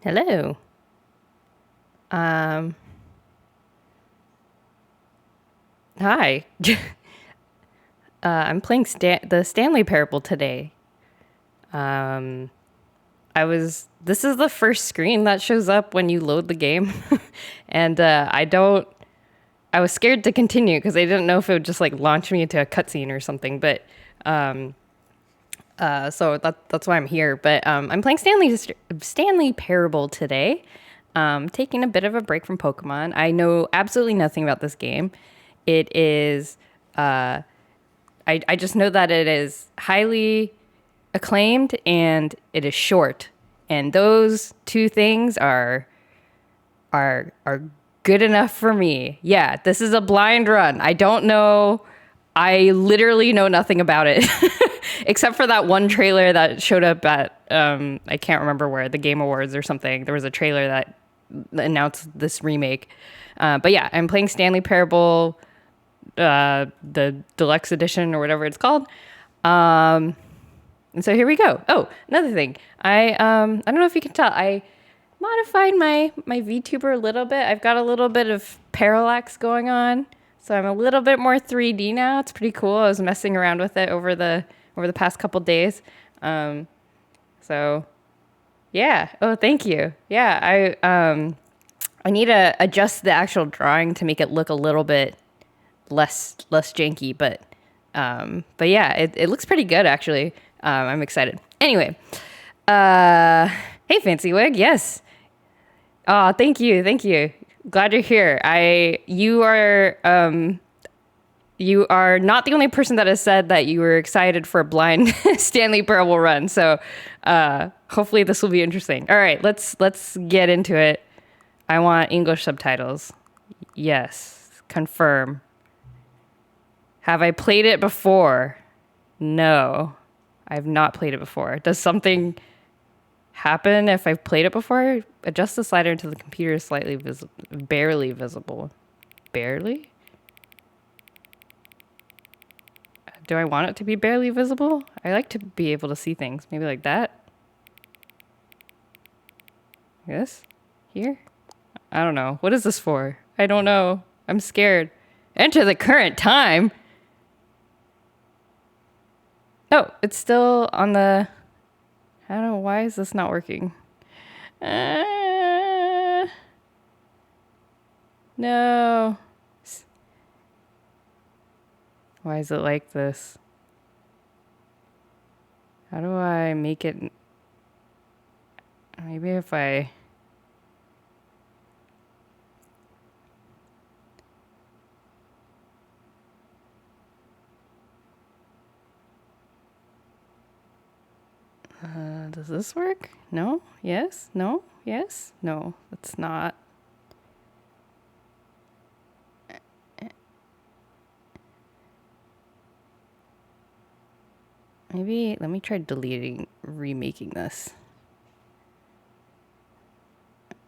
Hello. Um, Hi. I'm playing the Stanley Parable today. Um, this is the first screen that shows up when you load the game. And I was scared to continue because I didn't know if it would just like launch me into a cutscene or something. But, so that's why I'm here. But, I'm playing Stanley Parable today. Taking a bit of a break from Pokemon. I know absolutely nothing about this game. It is, I just know that it is highly acclaimed and it is short. And those two things are good enough for me. Yeah, this is a blind run. I don't know. I literally know nothing about it. Except for that one trailer that showed up at I can't remember where, the Game Awards or something. There was a trailer that announced this remake. But yeah, I'm playing Stanley Parable, the deluxe edition or whatever it's called. And so here we go. Oh, another thing. I don't know if you can tell. I modified my VTuber a little bit. I've got a little bit of parallax going on. So I'm a little bit more 3D now. It's pretty cool. I was messing around with it over the past couple days. So yeah. Oh, thank you. Yeah, I need to adjust the actual drawing to make it look a little bit less janky, but yeah, it looks pretty good actually. I'm excited. Anyway, hey Fancy Wig, yes. Oh, thank you. Glad you're here. You are not the only person that has said that you were excited for a blind Stanley Parable run. So, hopefully this will be interesting. All right, let's get into it. I want English subtitles. Yes, confirm. Have I played it before? No, I've not played it before. Does something happen if I've played it before? Adjust the slider until the computer is slightly barely visible. Barely? Do I want it to be barely visible? I like to be able to see things. Maybe like that. This? Here? I don't know. What is this for? I don't know. I'm scared. Enter the current time. Oh, it's still on the... I don't know. Why is this not working? No. Why is it like this? How do I make it... Maybe if I... Does this work? No? Yes? No? Yes? No, that's not. Maybe, let me try remaking this.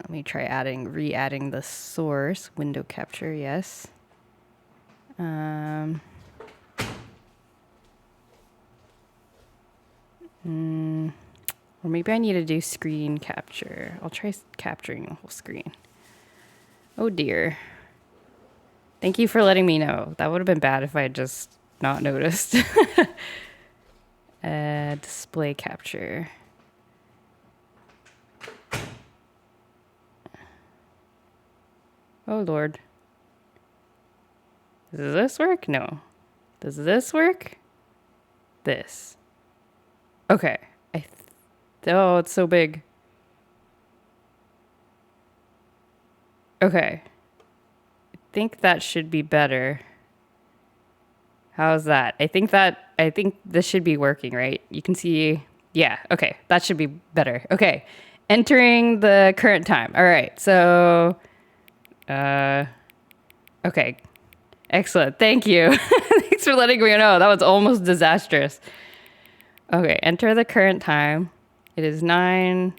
Let me try re-adding the source, window capture, yes. Or maybe I need to do screen capture. I'll try capturing the whole screen. Oh dear. Thank you for letting me know. That would have been bad if I had just not noticed. Display capture. Oh Lord. Does this work? No. Does this work? This. Okay. Oh, it's so big. Okay. I think that should be better. How's that? I think this should be working, right? You can see, yeah, okay. That should be better. Okay. Entering the current time. All right. So, okay. Excellent. Thank you. Thanks for letting me know. That was almost disastrous. Okay. Enter the current time. It is 9:19,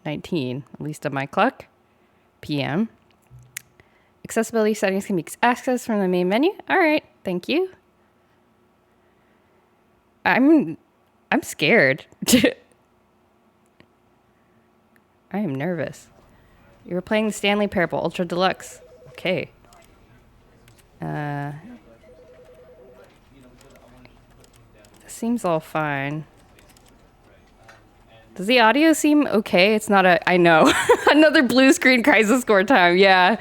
at least on my clock, p.m. Accessibility settings can be accessed from the main menu. All right, thank you. I'm scared. I am nervous. You're playing the Stanley Parable Ultra Deluxe. Okay. This seems all fine. Does the audio seem okay? It's not I know. Another blue screen crisis score time. Yeah.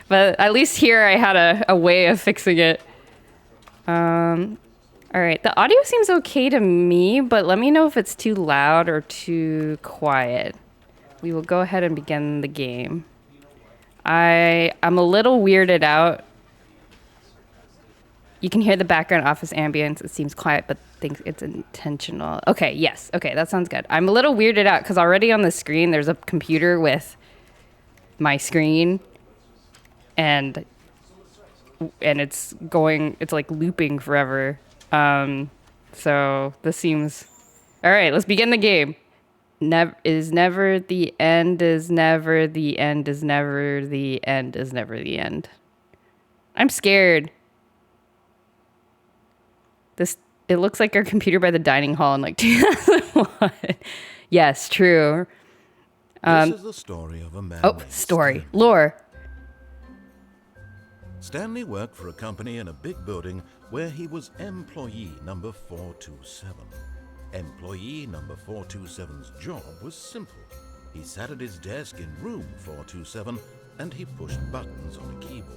But at least here I had a way of fixing it. All right. The audio seems okay to me, but let me know if it's too loud or too quiet. We will go ahead and begin the game. I'm a little weirded out. You can hear the background office ambience. It seems quiet, but thinks it's intentional. Okay, yes. Okay, that sounds good. I'm a little weirded out because already on the screen, there's a computer with my screen. And it's like looping forever. So this seems... All right, let's begin the game. Never the end is never the end is never the end is never the end. I'm scared. It looks like our computer by the dining hall in like 2001. Yes, true. This is the story of a man named story. Stanley. Lore. Stanley worked for a company in a big building where he was employee number 427. Employee number 427's job was simple. He sat at his desk in room 427 and he pushed buttons on a keyboard.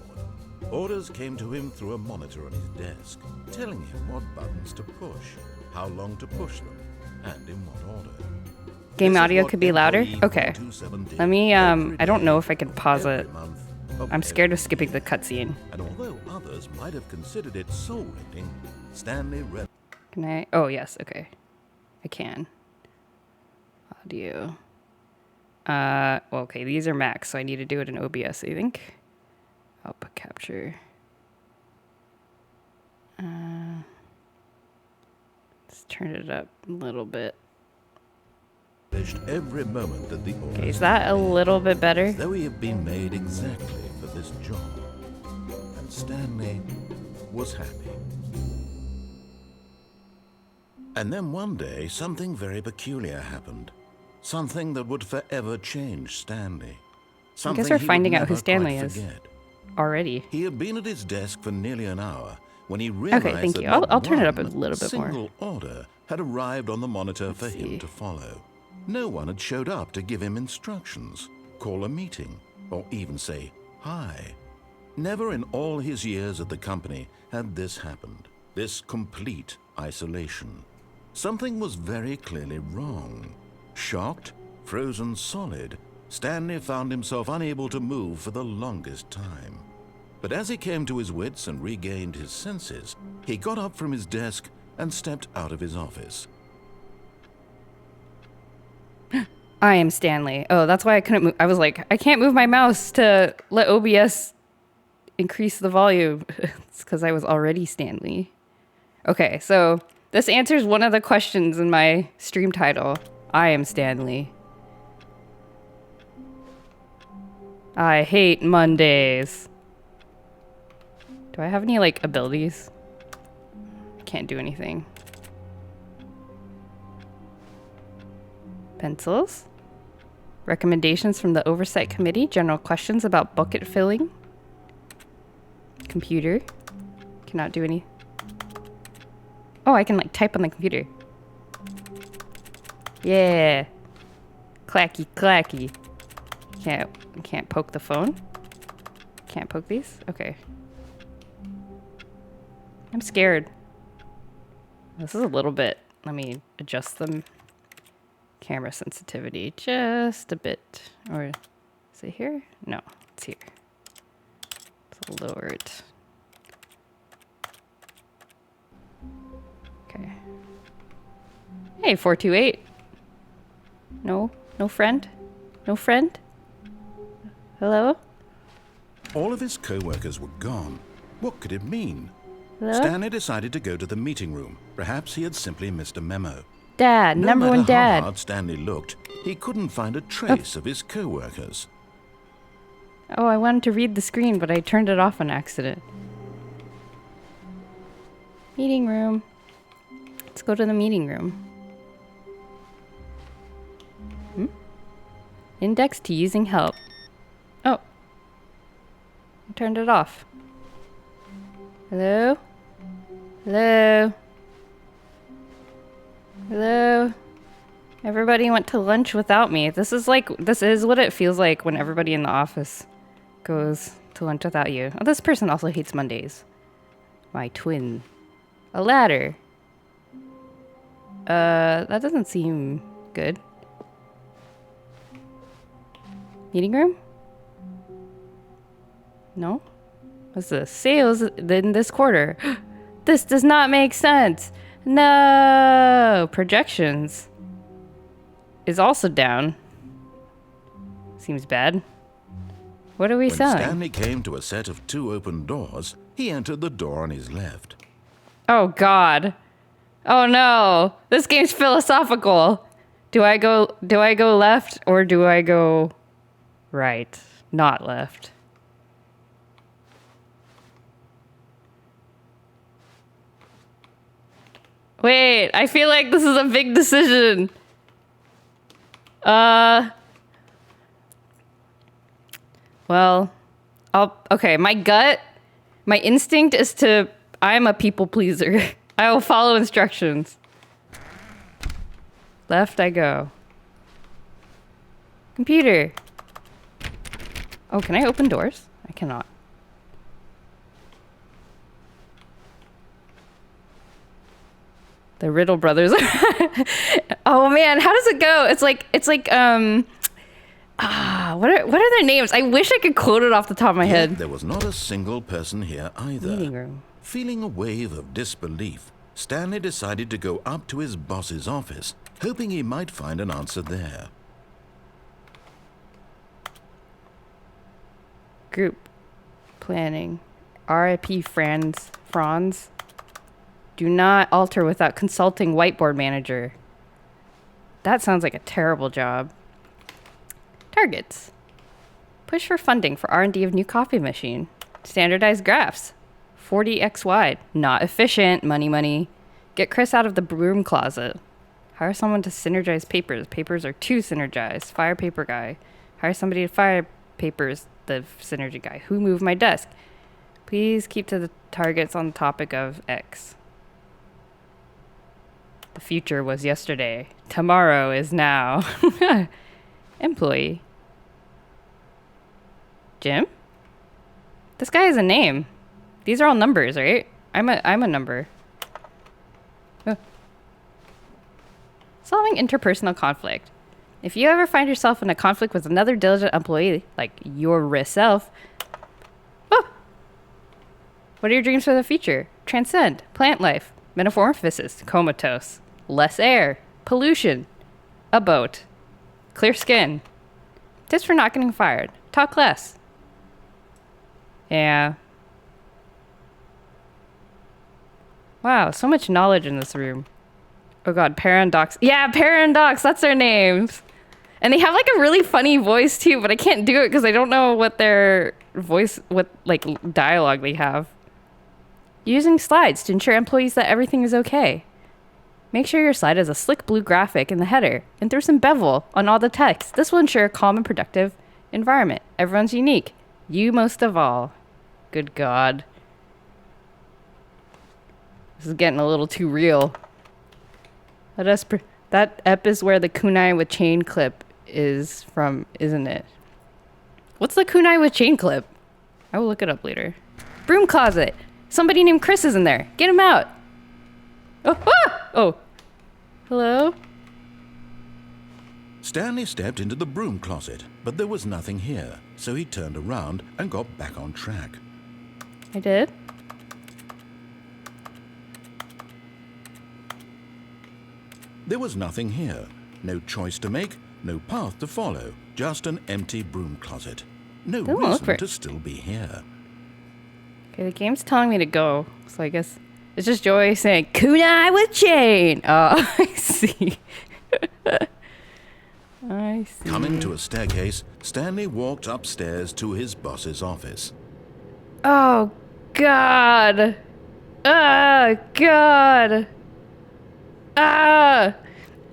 Orders came to him through a monitor on his desk, telling him what buttons to push, how long to push them, and in what order. Game audio could be louder? Okay. Let me, I don't know if I can pause it. I'm scared of skipping the cutscene. And although others might have considered it soul-rending, Stanley read... Can I? Oh, yes. Okay. I can. Audio. Well, okay. These are Macs, so I need to do it in OBS, I think. Output capture. Let's turn it up a little bit. Every moment that the Okay, is that a little bit better? Though he had been made exactly for this job. And Stanley was happy. And then one day, something very peculiar happened. Something that would forever change Stanley. I guess we're finding out who Stanley is already. He had been at his desk for nearly an hour when he realized okay, thank you. that I'll turn it up a little bit more. A single order had arrived on the monitor for him to follow. No one had showed up to give him instructions, call a meeting, or even say hi. Never in all his years at the company had this happened, this complete isolation. Something was very clearly wrong. Shocked, frozen solid, Stanley found himself unable to move for the longest time. But as he came to his wits and regained his senses, he got up from his desk and stepped out of his office. I am Stanley. Oh, that's why I couldn't move. I was like, I can't move my mouse to let OBS increase the volume. It's because I was already Stanley. Okay, so this answers one of the questions in my stream title. I am Stanley. I hate Mondays. Do I have any, like, abilities? Can't do anything. Pencils. Recommendations from the Oversight Committee. General questions about bucket filling. Computer. Cannot do any. Oh, I can, like, type on the computer. Yeah. Clacky, clacky. Can't poke the phone. Can't poke these? Okay. I'm scared. This is a little bit. Let me adjust the camera sensitivity just a bit. Or is it here? No, it's here. Let's lower it. Okay. Hey, 428. No friend? No friend? Hello? All of his co-workers were gone. What could it mean? Hello? Stanley decided to go to the meeting room. Perhaps he had simply missed a memo. Dad, number one No matter dad. how hard Stanley looked, he couldn't find a trace of his co-workers. Oh, I wanted to read the screen, but I turned it off on accident. Meeting room. Let's go to the meeting room. Index to using help. Oh. I turned it off. Hello? Hello? Hello? Everybody went to lunch without me. This is what it feels like when everybody in the office goes to lunch without you. Oh, this person also hates Mondays. My twin. A ladder. That doesn't seem good. Meeting room? No? What's this? Sales in this quarter. This does not make sense. No! Projections is also down. Seems bad. What are we When selling? Stanley came to a set of 2 open doors, he entered the door on his left. Oh, God. Oh, no. This game's philosophical. Do I go left or do I go right? Not left. Wait, I feel like this is a big decision. Well, okay, my instinct is I'm a people pleaser. I will follow instructions. Left I go. Computer. Oh, can I open doors? I cannot. The Riddle Brothers. Oh man, how does it go? It's like what are their names? I wish I could quote it off the top of my Yet head. there was not a single person here either. Meeting room. Feeling a wave of disbelief, Stanley decided to go up to his boss's office, hoping he might find an answer there. Group planning. RIP Franz. Do not alter without consulting whiteboard manager. That sounds like a terrible job. Targets. Push for funding for R&D of new coffee machine. Standardized graphs. 40x wide. Not efficient. Money. Get Chris out of the broom closet. Hire someone to synergize papers. Papers are too synergized. Fire paper guy. Hire somebody to fire papers. The synergy guy. Who moved my desk? Please keep to the targets on the topic of X. The future was yesterday. Tomorrow is now. Employee. Jim? This guy has a name. These are all numbers, right? I'm a number. Oh. Solving interpersonal conflict. If you ever find yourself in a conflict with another diligent employee, like yourself, what are your dreams for the future? Transcend, plant life, metamorphosis, comatose, less air, pollution, a boat, Clear skin. Tips for not getting fired. Talk less. Yeah. Wow, so much knowledge in this room. Oh god, Paradox. Yeah, Paradox, that's their names. And they have like a really funny voice too, but I can't do it because I don't know what their voice, what like dialogue they have. Using slides to ensure employees that everything is okay. Make sure your slide has a slick blue graphic in the header and throw some bevel on all the text. This will ensure a calm and productive environment. Everyone's unique. You most of all. Good God. This is getting a little too real. That ep is where the kunai with chain clip is from, isn't it? What's the kunai with chain clip? I will look it up later. Broom closet. Somebody named Chris is in there. Get him out. Oh, ah! Oh. Hello? Stanley stepped into the broom closet, but there was nothing here, so he turned around and got back on track. I did? There was nothing here. No choice to make, no path to follow, just an empty broom closet. No reason to still be here. Okay, the game's telling me to go, so I guess it's just Joy saying, kunai with chain! Oh, I see. I see. Coming to a staircase, Stanley walked upstairs to his boss's office. Oh, God. Oh, God. Ah!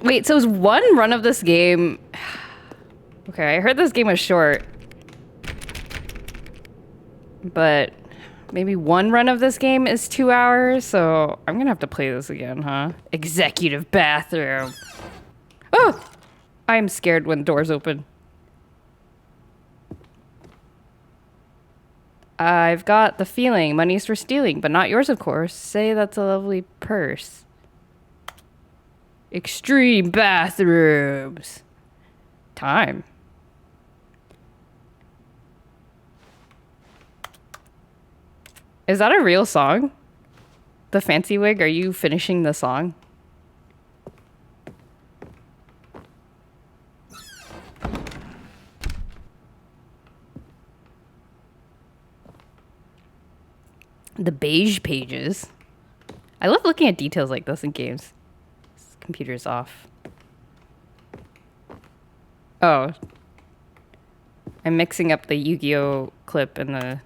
Wait, so is one run of this game... Okay, I heard this game was short. But maybe one run of this game is 2 hours, so I'm gonna have to play this again, huh? Executive bathroom. Oh! I'm scared when doors open. I've got the feeling money's for stealing, but not yours, of course. Say that's a lovely purse. Extreme bathrooms. Time. Is that a real song? The Fancy Wig, are you finishing the song? The beige pages. I love looking at details like this in games. This computer's off. Oh. I'm mixing up the Yu-Gi-Oh clip and the...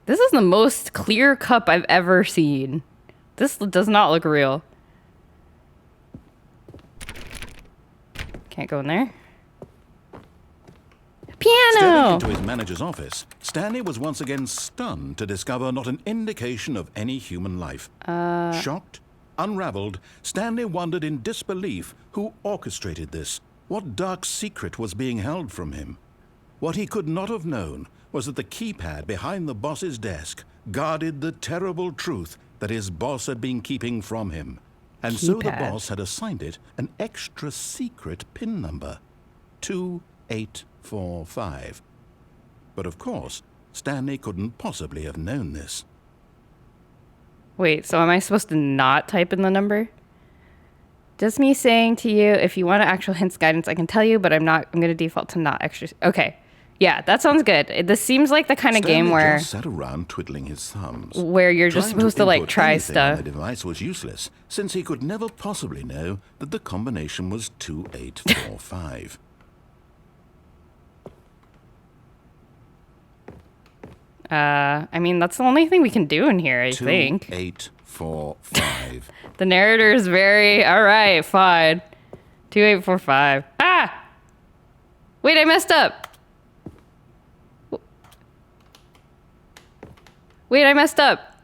This is the most clear cup I've ever seen. This does not look real. Can't go in there. Piano! Stepping into his manager's office, Stanley was once again stunned to discover not an indication of any human life. Shocked, unraveled, Stanley wondered in disbelief who orchestrated this. What dark secret was being held from him? What he could not have known was that the keypad behind the boss's desk guarded the terrible truth that his boss had been keeping from him. And so the boss had assigned it an extra secret PIN number. 2845. But of course, Stanley couldn't possibly have known this. Wait, so am I supposed to not type in the number? Just me saying to you, if you want actual hints guidance, I can tell you, but I'm going to default to not extra. Okay. Yeah, that sounds good. This seems like the kind of game where just sat around twiddling his thumbs. Where you're just supposed to like try stuff. The device was useless, since he could never possibly know that the combination was 2845. I mean, that's the only thing we can do in here, I think. 2845. The narrator is very... All right, fine. 2845. Ah! Wait, I messed up. Wait, I messed up.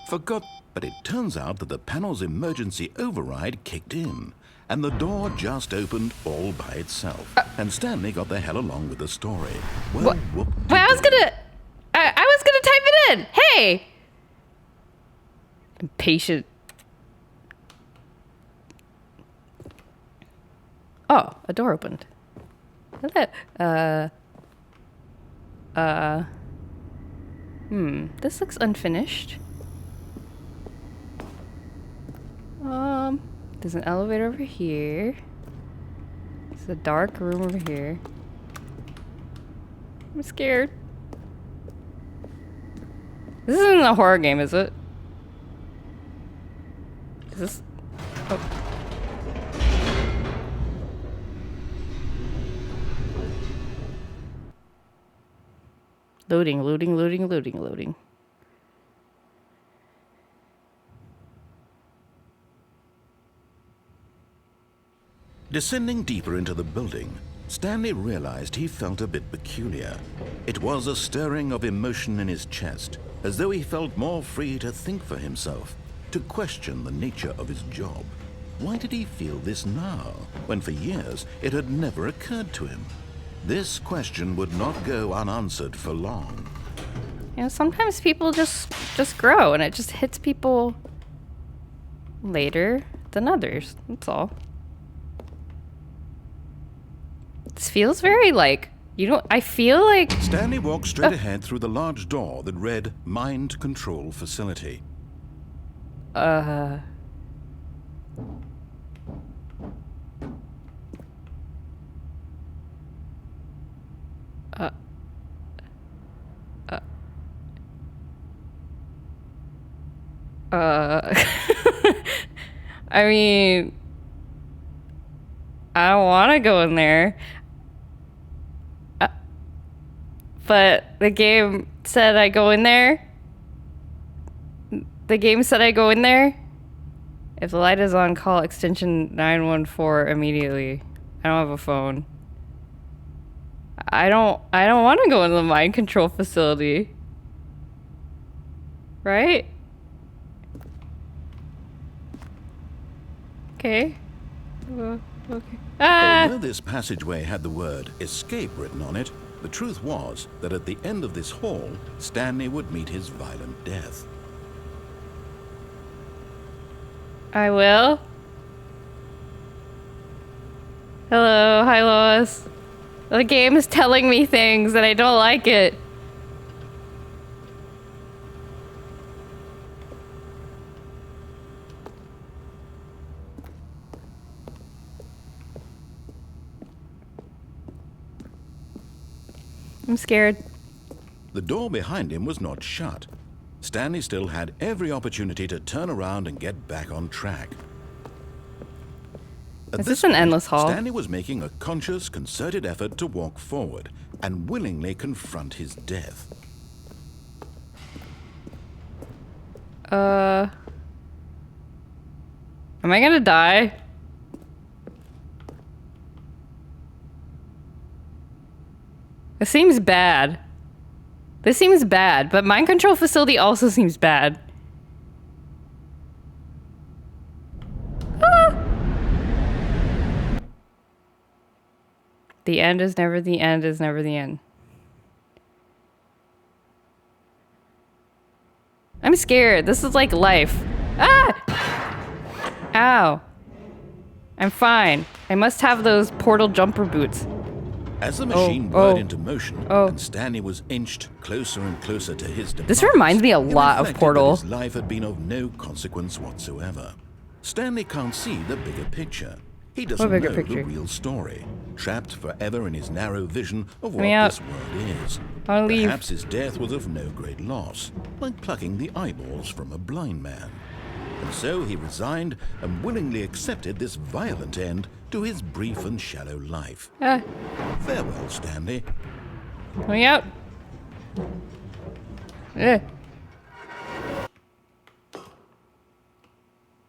Forgot, but it turns out that the panel's emergency override kicked in, and the door just opened all by itself. And Stanley got the hell along with the story. Well, wait, I was gonna type it in. Hey! Impatient. Oh, a door opened. Hello. This looks unfinished. There's an elevator over here. There's a dark room over here. I'm scared. This isn't a horror game, is it? Is this? Oh. Loading, loading, loading, loading, loading. Descending deeper into the building, Stanley realized he felt a bit peculiar. It was a stirring of emotion in his chest, as though he felt more free to think for himself, to question the nature of his job. Why did he feel this now, when for years it had never occurred to him? This question would not go unanswered for long. You know, sometimes people just grow, and it just hits people later than others. That's all. This feels very like, you know, I feel like... Stanley walked straight ahead through the large door that read Mind Control Facility. I mean, I don't want to go in there. But the game said I go in there. The game said I go in there. If the light is on, call extension 914 immediately. I don't have a phone. I don't want to go into the mind control facility. Right? Okay. Okay. Although this passageway had the word escape written on it, the truth was that at the end of this hall, Stanley would meet his violent death. I will. Hello, hi Lois. The game is telling me things and I don't like it. I'm scared. The door behind him was not shut. Stanley still had every opportunity to turn around and get back on track. Is this an endless hall? Stanley was making a conscious, concerted effort to walk forward and willingly confront his death. Am I gonna die? This seems bad. This seems bad, but mind control facility also seems bad. Ah! The end is never the end is never the end. I'm scared. This is like life. Ah! Ow. I'm fine. I must have those portal jumper boots. As the machine whirred into motion and Stanley was inched closer and closer to his demise, this reminds me a lot of Portal. his life had been of no consequence whatsoever. Stanley can't see the bigger picture. He doesn't know the real story, trapped forever in his narrow vision of what this world is. Perhaps his death was of no great loss, like plucking the eyeballs from a blind man. And so he resigned and willingly accepted this violent end to his brief and shallow life. Farewell, Stanley. Let me out.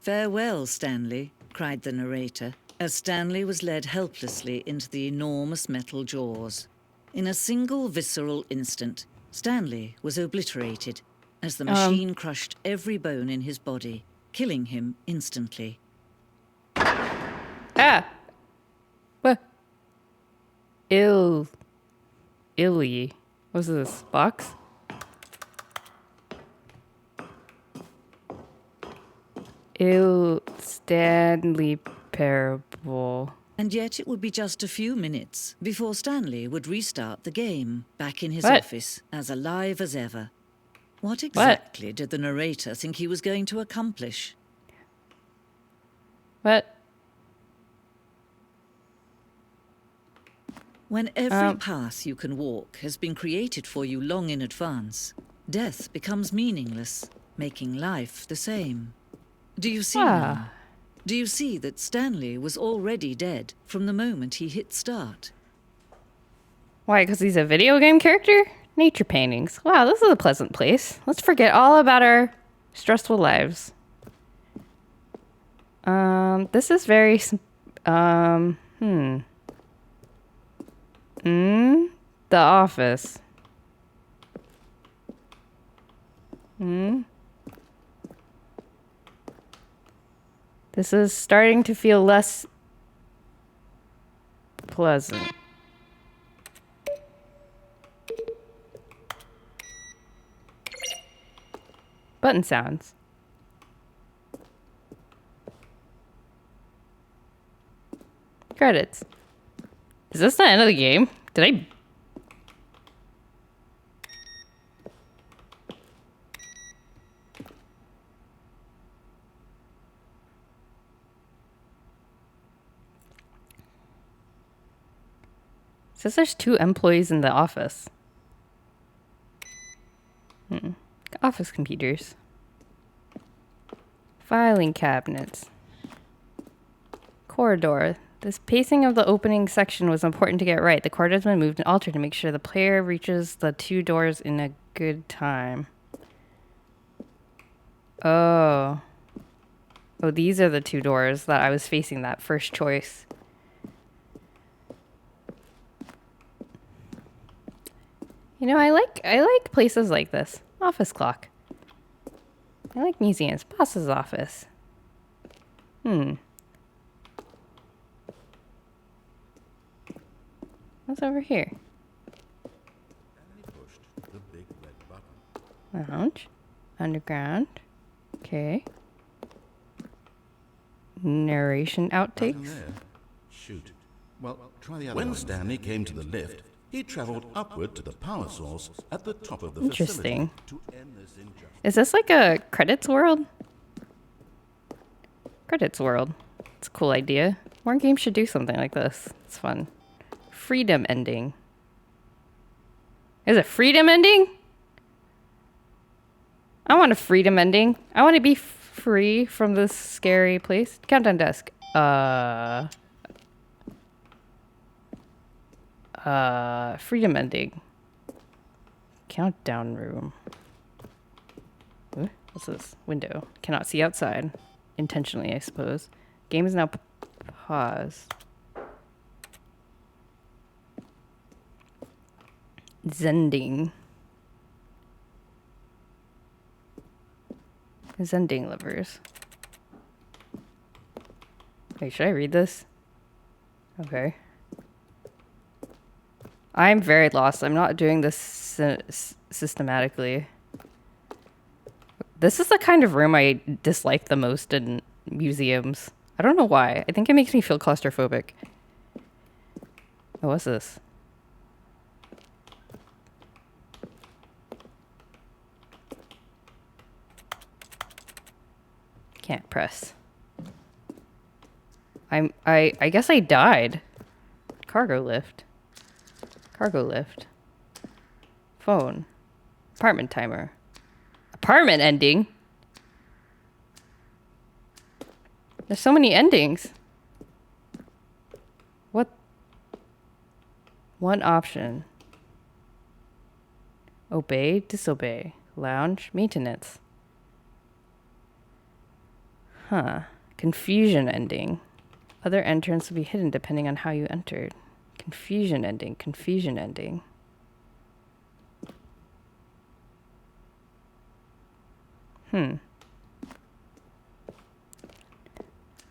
Farewell, Stanley, cried the narrator, as Stanley was led helplessly into the enormous metal jaws. In a single visceral instant, Stanley was obliterated as the machine crushed every bone in his body, killing him instantly. What? Illy. What's this? Box? Stanley Parable. And yet it would be just a few minutes before Stanley would restart the game, back in his office, as alive as ever. What exactly did the narrator think he was going to accomplish? What? When every path you can walk has been created for you long in advance, death becomes meaningless, making life the same. Do you see now? Do you see that Stanley was already dead from the moment he hit start? Why? Because he's a video game character? Nature paintings. Wow, this is a pleasant place. Let's forget all about our stressful lives. This is very... The office. This is starting to feel less pleasant. Button sounds. Credits. Is this the end of the game? Did I... It says there's 2 employees in the office. Office computers. Filing cabinets. Corridor. This pacing of the opening section was important to get right. The corridor has been moved and altered to make sure the player reaches the 2 doors in a good time. Oh. Oh, these are the 2 doors that I was facing, that first choice. You know, I like places like this. Office clock. I like museums. Boss's office. What's over here? Pushed the big red button. Lounge. Underground. Okay. Narration outtakes. There. Shoot. Well, try the other one. When Stanley came to the lift, he traveled upward to the power source at the top of the Interesting. facility to end this injustice. Is this like a credits world? Credits world. It's a cool idea. More games should do something like this. It's fun. Freedom ending. Is it freedom ending? I want a freedom ending. I want to be free from this scary place. Countdown desk. Freedom ending. Countdown room. Ooh, what's this? Window. Cannot see outside. Intentionally, I suppose. Game is now paused. Zending. Zending levers. Wait, should I read this? Okay. I'm very lost. I'm not doing this systematically. This is the kind of room I dislike the most in museums. I don't know why. I think it makes me feel claustrophobic. Oh, what's this? Can't press. I guess I died. Cargo lift. Cargo lift. Phone. Apartment timer. Apartment ending? There's so many endings. What? One option. Obey, disobey. Lounge, maintenance. Huh. Confusion ending. Other entrants will be hidden depending on how you entered. Confusion ending. Confusion ending.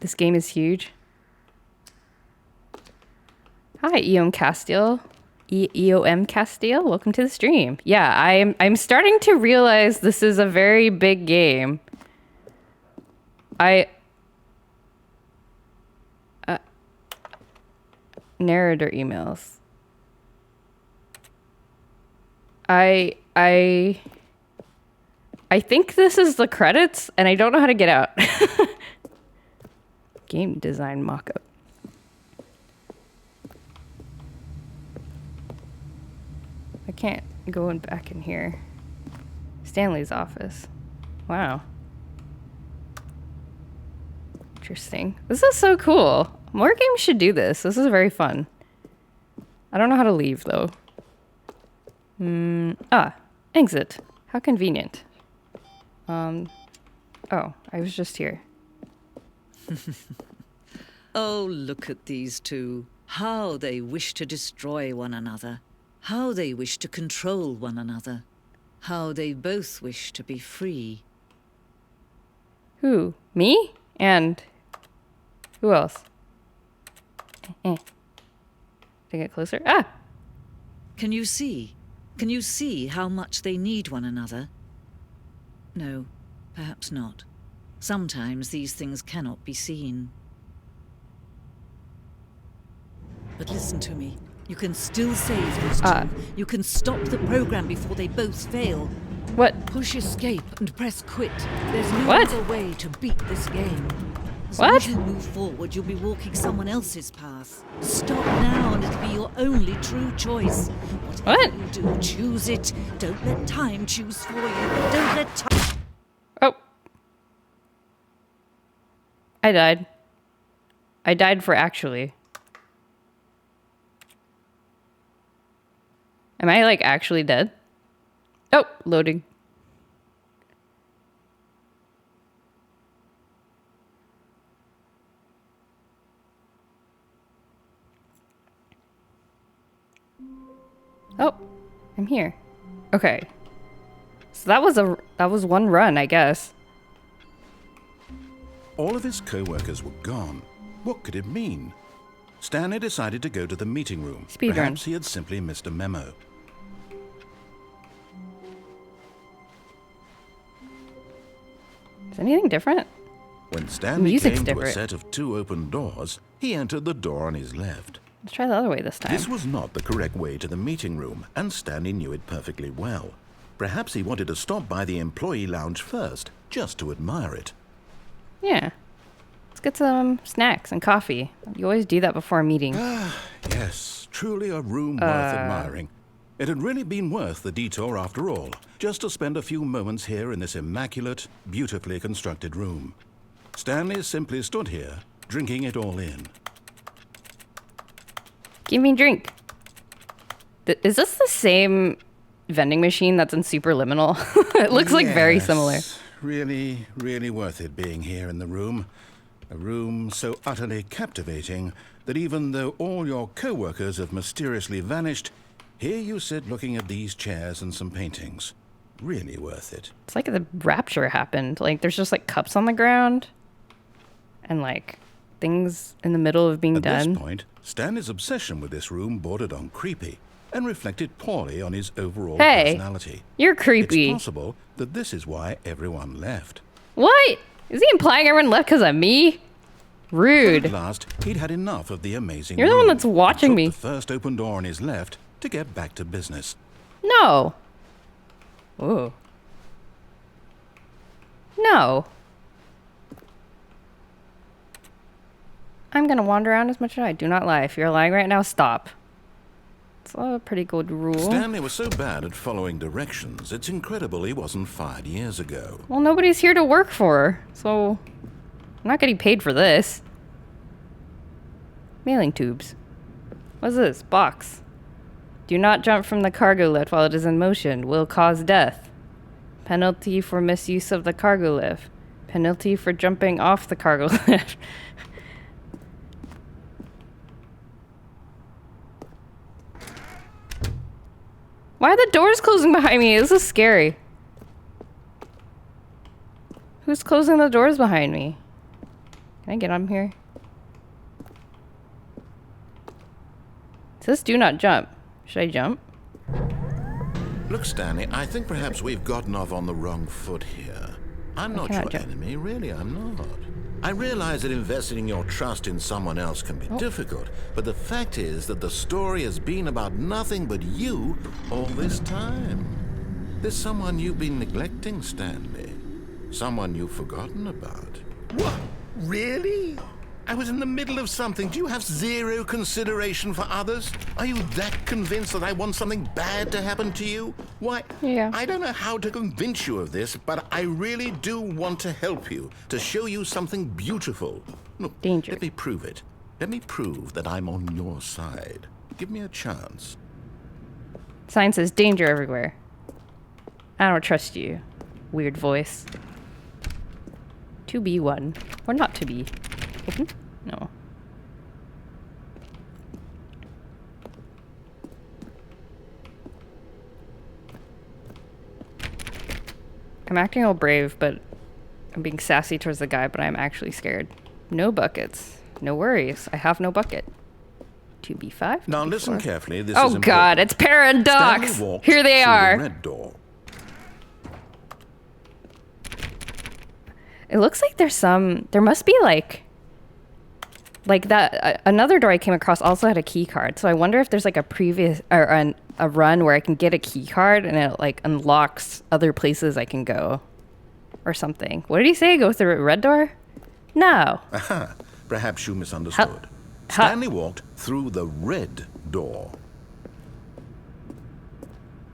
This game is huge. Hi, EOM Castile. EOM Castile, welcome to the stream. Yeah, I'm starting to realize this is a very big game. Narrator emails. I think this is the credits, and I don't know how to get out. Game design mock-up. I can't go back in here. Stanley's office. Wow. Interesting. This is so cool. More games should do this. This is very fun. I don't know how to leave, though. Exit. How convenient. Oh, I was just here. Oh, look at these two. How they wish to destroy one another. How they wish to control one another. How they both wish to be free. Who? Me? And who else? To get closer. Ah! Can you see? Can you see how much they need one another? No, perhaps not. Sometimes these things cannot be seen. But listen to me. You can still save these two. You can stop the program before they both fail. What? Push escape and press quit. There's no What? other way to beat this game. As What? long as you move forward, you'll be walking someone else's path. Stop now and it'll be your only true choice. Whatever What? you do, choose it. Don't let time choose for you. Don't let time... Oh. I died. I died for actually. Am I, like, actually dead? Oh, loading. Oh, I'm here. Okay. So that was one run, I guess. All of his co-workers were gone. What could it mean? Stanley decided to go to the meeting room. Speedrun. Perhaps he had simply missed a memo. Is anything different? When Stanley music's came to a different. set of 2 open doors, he entered the door on his left. Let's try the other way this time. This was not the correct way to the meeting room, and Stanley knew it perfectly well. Perhaps he wanted to stop by the employee lounge first, just to admire it. Yeah. Let's get some snacks and coffee. You always do that before a meeting. Yes, truly a room worth admiring. It had really been worth the detour after all, just to spend a few moments here in this immaculate, beautifully constructed room. Stanley simply stood here, drinking it all in. Give me a drink. Is this the same vending machine that's in Superliminal? It looks like very similar. Really, really worth it being here in the room. A room so utterly captivating that even though all your co-workers have mysteriously vanished, here you sit looking at these chairs and some paintings. Really worth it. It's like the rapture happened. Like there's just like cups on the ground and like things in the middle of being At done. this point, Stanley's obsession with this room bordered on creepy and reflected poorly on his overall Hey, personality. you're creepy. It's possible that this is why everyone left. What? Is he implying everyone left because of me? But Rude. at last, he'd had enough of the amazing You're the one room that's watching and me. took the first open door on his left to get back to business. No. Ooh. No. I'm gonna wander around as much as I do not lie. If you're lying right now, stop. It's a pretty good rule. Stanley was so bad at following directions, it's incredible he wasn't fired years ago. Well, nobody's here to work for, so I'm not getting paid for this. Mailing tubes. What's this? Box. Do not jump from the cargo lift while it is in motion. Will cause death. Penalty for misuse of the cargo lift. Penalty for jumping off the cargo lift. Why are the doors closing behind me? This is scary. Who's closing the doors behind me? Can I get on here? It says do not jump. Should I jump? Look, Stanley, I think perhaps we've gotten off on the wrong foot here. I'm not your cannot jump. enemy, really, I'm not. I realize that investing your trust in someone else can be difficult, but the fact is that the story has been about nothing but you all this time. There's someone you've been neglecting, Stanley. Someone you've forgotten about. What? Really? I was in the middle of something. Do you have zero consideration for others? Are you that convinced that I want something bad to happen to you? Why, Yeah. I don't know how to convince you of this, but I really do want to help you, to show you something beautiful. Look, Danger. let me prove it. Let me prove that I'm on your side. Give me a chance. Sign says danger everywhere. I don't trust you. Weird voice. To be one. Or not to be. Open? No. I'm acting all brave, but I'm being sassy towards the guy, but I'm actually scared. No buckets. No worries. I have no bucket. 2B5? Now 2B4. listen carefully. This Oh is god, important. it's paradox! Stanley walked Here they through are. the red door. It looks like there must be like that, another door I came across also had a key card. So I wonder if there's like a previous, or a run where I can get a key card and it like unlocks other places I can go or something. What did he say? Go through a red door? No. Aha, perhaps you misunderstood. How- Stanley walked through the red door.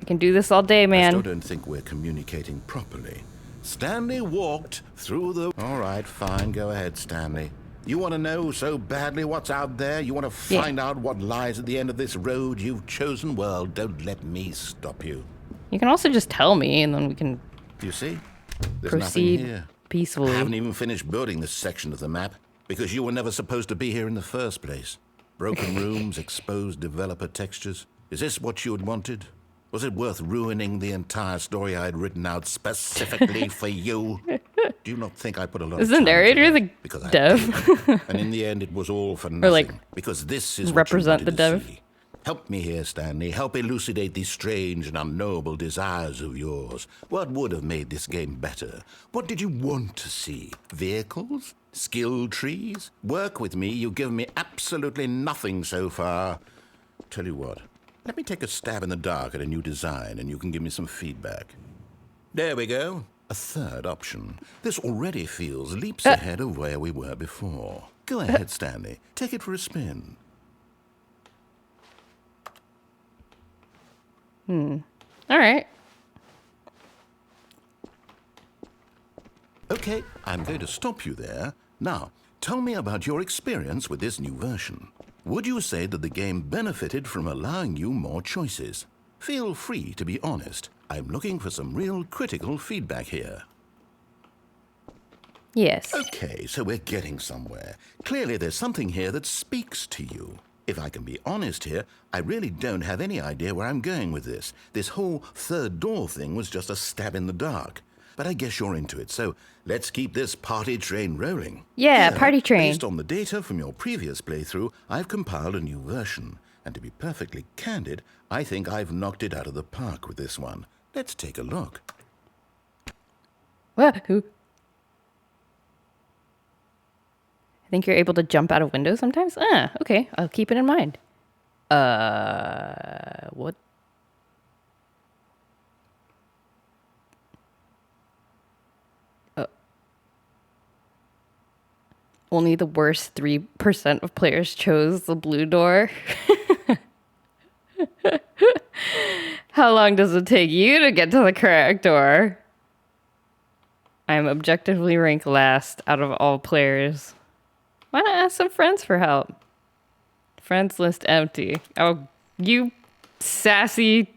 I can do this all day, I man. still don't think we're communicating properly. Stanley walked through the... All right, fine. Go ahead, Stanley. You want to know so badly what's out there? You want to Yeah. find out what lies at the end of this road you've chosen? Well, don't let me stop you. You can also just tell me and then we can You see? There's proceed nothing here. I peacefully. haven't even finished building this section of the map because you were never supposed to be here in the first place. Broken rooms, exposed developer textures. Is this what you had wanted? Was it worth ruining the entire story I had written out specifically for you? Do you not think I put a lot Is of the time narrator into the it? Because I dev? did. And in the end, it was all for nothing. like, because this is represent what you the wanted dev? to see. Help me here, Stanley. Help elucidate these strange and unknowable desires of yours. What would have made this game better? What did you want to see? Vehicles? Skill trees? Work with me. You've given me absolutely nothing so far. Tell you what. Let me take a stab in the dark at a new design, and you can give me some feedback. There we go. A third option. This already feels leaps ahead of where we were before. Go ahead, Stanley. Take it for a spin. All right. Okay, I'm going to stop you there. Now, tell me about your experience with this new version. Would you say that the game benefited from allowing you more choices? Feel free to be honest. I'm looking for some real critical feedback here. Yes. Okay, so we're getting somewhere. Clearly there's something here that speaks to you. If I can be honest here, I really don't have any idea where I'm going with this. This whole third door thing was just a stab in the dark. But I guess you're into it, so let's keep this party train rolling. Yeah, Here, party train. Based on the data from your previous playthrough, I've compiled a new version. And to be perfectly candid, I think I've knocked it out of the park with this one. Let's take a look. What? Who? I think you're able to jump out of windows sometimes? Ah, okay. I'll keep it in mind. What? Only the worst 3% of players chose the blue door. How long does it take you to get to the correct door? I'm objectively ranked last out of all players. Why not ask some friends for help? Friends list empty. Oh, you sassy.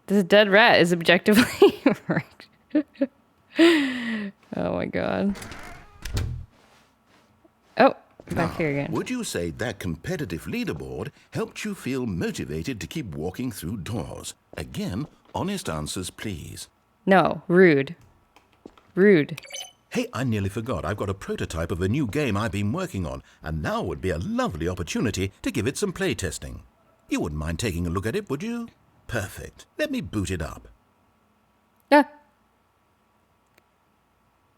This dead rat is objectively ranked. Oh my god. Oh, back here again. Would you say that competitive leaderboard helped you feel motivated to keep walking through doors? Again, honest answers, please. No, rude. Rude. Hey, I nearly forgot. I've got a prototype of a new game I've been working on, and now would be a lovely opportunity to give it some playtesting. You wouldn't mind taking a look at it, would you? Perfect. Let me boot it up. Ah,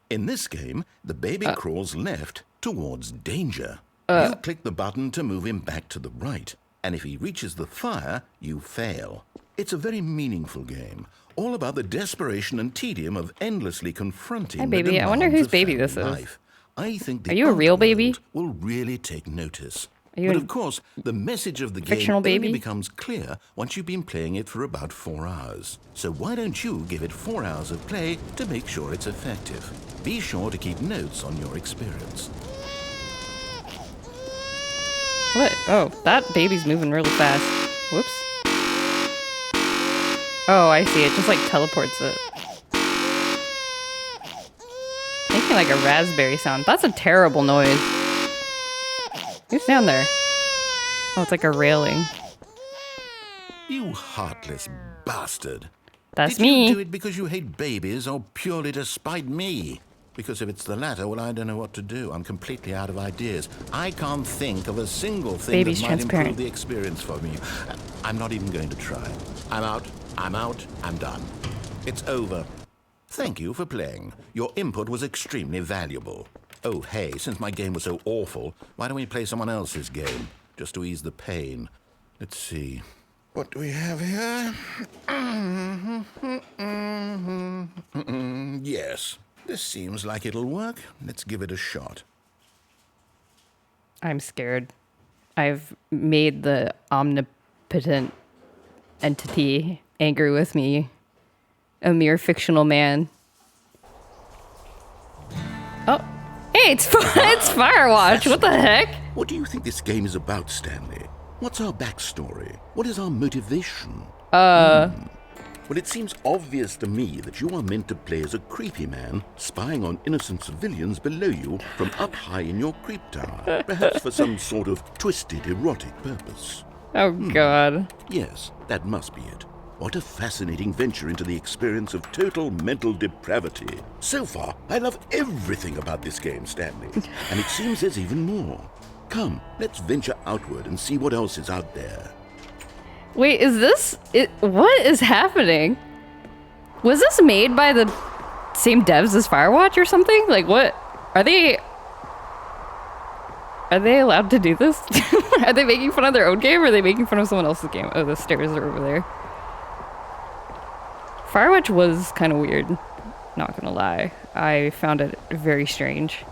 In this game, the baby crawls left towards danger. You click the button to move him back to the right, and if he reaches the fire, you fail. It's a very meaningful game, all about the desperation and tedium of endlessly confronting Hi, the baby. I demands wonder whose of baby family this is. life. I think the Are you a real outer baby? world will really take notice. Are you But a of course, the message of the game fictional only baby? becomes clear once you've been playing it for about 4 hours. So why don't you give it 4 hours of play to make sure it's effective? Be sure to keep notes on your experience. What? Oh, that baby's moving really fast. Whoops. Oh, I see. It just like teleports it. Making like a raspberry sound. That's a terrible noise. Who's down there? Oh, it's like a railing. You heartless bastard. That's Did me. you do it because you hate babies or purely to spite me? Because if it's the latter, well, I don't know what to do. I'm completely out of ideas. I can't think of a single thing Baby's that might transparent. improve the experience for me. I'm not even going to try. I'm out, I'm done. It's over. Thank you for playing. Your input was extremely valuable. Oh, hey, since my game was so awful, why don't we play someone else's game? Just to ease the pain. Let's see. What do we have here? Yes, this seems like it'll work. Let's give it a shot. I'm scared. I've made the omnipotent entity angry with me. A mere fictional man. Oh, hey, it's it's Firewatch. What the heck? What do you think this game is about, Stanley? What's our backstory? What is our motivation? Well, it seems obvious to me that you are meant to play as a creepy man spying on innocent civilians below you from up high in your creep tower, perhaps for some sort of twisted erotic purpose. Oh God. Yes, that must be it. What a fascinating venture into the experience of total mental depravity. So far, I love everything about this game, Stanley. And it seems there's even more. Come, let's venture outward and see what else is out there. Wait, is this it? What is happening? Was this made by the same devs as Firewatch or something? Like, what are they? Are they allowed to do this? Are they making fun of their own game, or are they making fun of someone else's game? Oh, the stairs are over there. Firewatch was kind of weird. Not gonna lie, I found it very strange.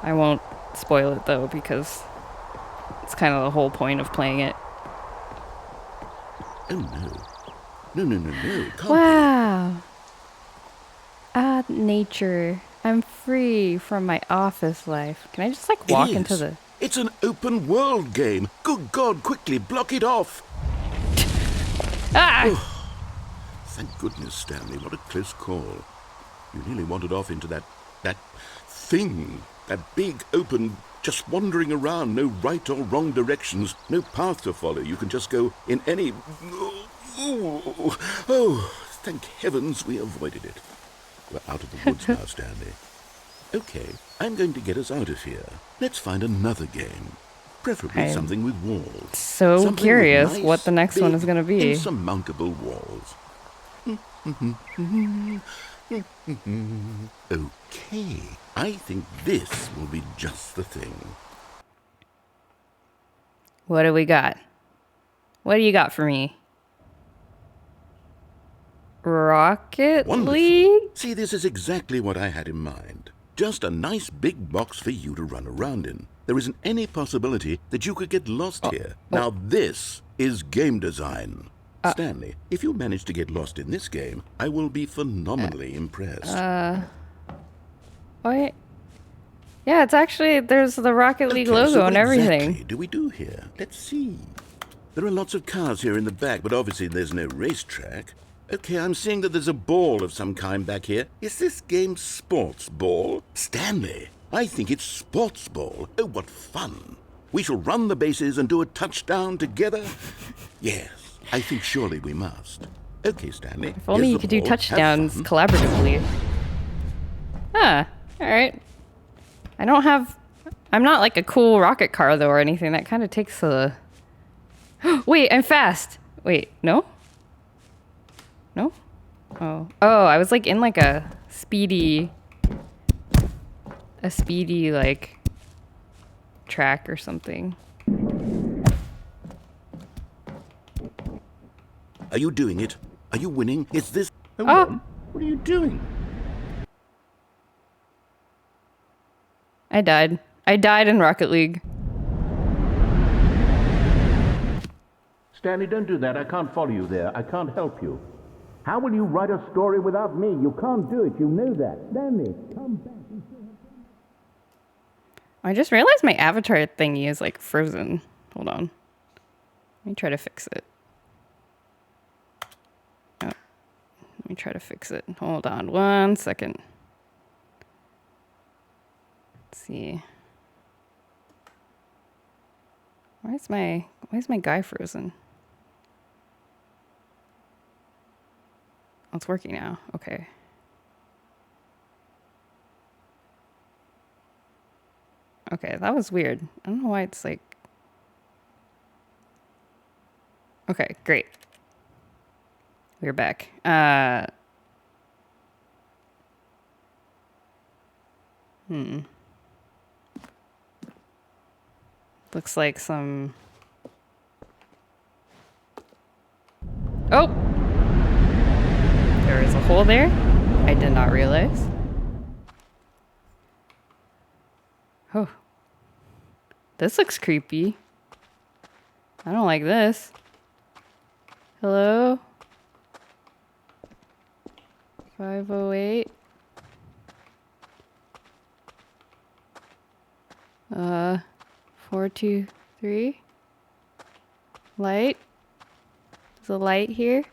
I won't spoil it though because it's kind of the whole point of playing it. Oh, no. No. Can't Wow. Ah, nature. I'm free from my office life. Can I just like be. walk It into is. the... It's an open world game. Good God, quickly, block it off. Ah! Thank goodness, Stanley. What a close call. You nearly wandered off into that thing. That big, open, just wandering around. No right or wrong directions. No path to follow. You can just go in any... Oh, thank heavens we avoided it. We're out of the woods now, Stanley. Okay, I'm going to get us out of here. Let's find another game. Preferably I'm something with walls. So Something with curious nice, what the next one big, is going to be. insurmountable walls. Okay, I think this will be just the thing. What do we got? What do you got for me? Rocket Wonderful. League? See, this is exactly what I had in mind. Just a nice big box for you to run around in. There isn't any possibility that you could get lost here. Now this is game design. Stanley, if you manage to get lost in this game, I will be phenomenally impressed. What? Yeah, it's actually, there's the Rocket League Okay, logo so what and everything. exactly do we do here? Let's see. There are lots of cars here in the back, but obviously there's no racetrack. Okay, I'm seeing that there's a ball of some kind back here. Is this game sports ball? Stanley, I think it's sports ball. Oh, what fun. We shall run the bases and do a touchdown together. Yes, I think surely we must. Okay, Stanley. If only you could do touchdowns Have collaboratively. Ah, alright. I'm not like a cool rocket car though or anything. That kind of takes the... Wait, I'm fast. Wait, no? No? Oh, I was like in like a speedy like track or something. Are you doing it? Are you winning? It's this... Oh. What are you doing? I died. I died in Rocket League. Stanley, don't do that. I can't follow you there. I can't help you. How will you write a story without me? You can't do it. You know that. Stanley, come back. I just realized my avatar thingy is like frozen. Hold on. Let me try to fix it. Oh. Let me try to fix it. Hold on 1 second. Let's see. Why is my guy frozen? Oh, it's working now. Okay. Okay, that was weird. I don't know why it's like... Okay, great. We're back. Looks like some... Oh! There is a hole there. I did not realize. Oh. This looks creepy. I don't like this. Hello? 508. 423. Light? There's a light here.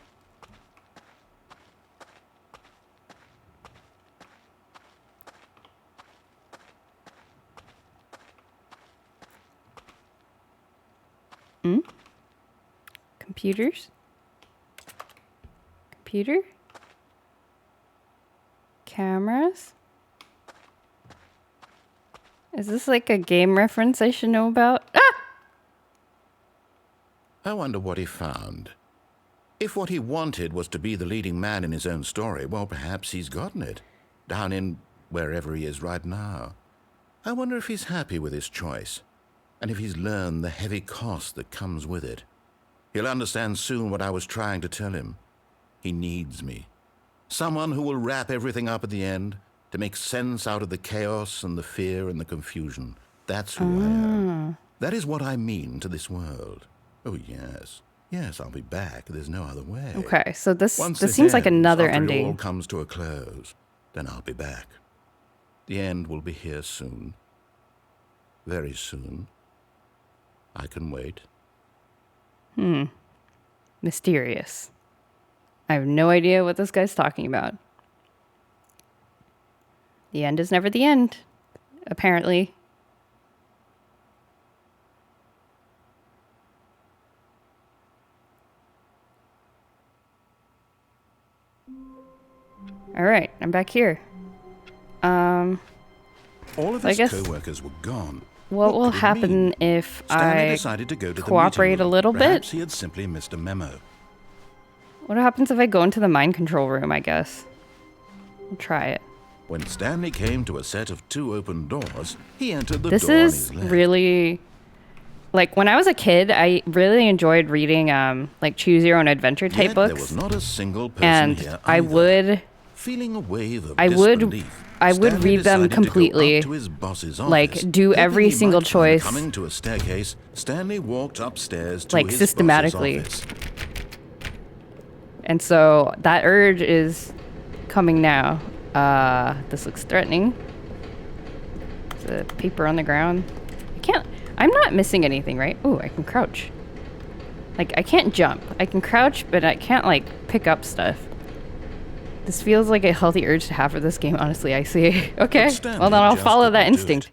Computers? Computer? Cameras? Is this like a game reference I should know about? Ah! I wonder what he found. If what he wanted was to be the leading man in his own story, well, perhaps he's gotten it. Down in wherever he is right now. I wonder if he's happy with his choice, and if he's learned the heavy cost that comes with it. He'll understand soon what I was trying to tell him. He needs me. Someone who will wrap everything up at the end, to make sense out of the chaos and the fear and the confusion. That's who I am. That is what I mean to this world. Oh, yes. Yes, I'll be back. There's no other way. Okay, so this Once seems like ends, another after ending. it all comes to a close, then I'll be back. The end will be here soon. Very soon. I can wait. Mysterious. I have no idea what this guy's talking about. The end is never the end, apparently. All right, I'm back here. All of I his guess- co-workers were gone. What will could it happen mean? if Stanley I decided to go to the cooperate meeting a room. little bit? Perhaps he had simply missed a memo. What happens if I go into the mind control room, I guess? I'll try it. When Stanley came to a set of 2 open doors, he entered the This door on is his left. really... Like, when I was a kid, I really enjoyed reading, like, choose your own adventure type Yet books. there was not a single person And here I either. would... Feeling a wave of I would disbelief, read Stanley them decided to go completely, up to his boss's like, office, do hoping every he single might find choice, Coming to a staircase, Stanley walked upstairs to like, his systematically. boss's office. And so that urge is coming now. This looks threatening. There's a paper on the ground. I'm not missing anything, right? Ooh, I can crouch. Like, I can't jump. I can crouch, but I can't, like, pick up stuff. This feels like a healthy urge to have for this game, honestly, I see. Okay, But Stanley well then I'll just follow that couldn't do instinct. it.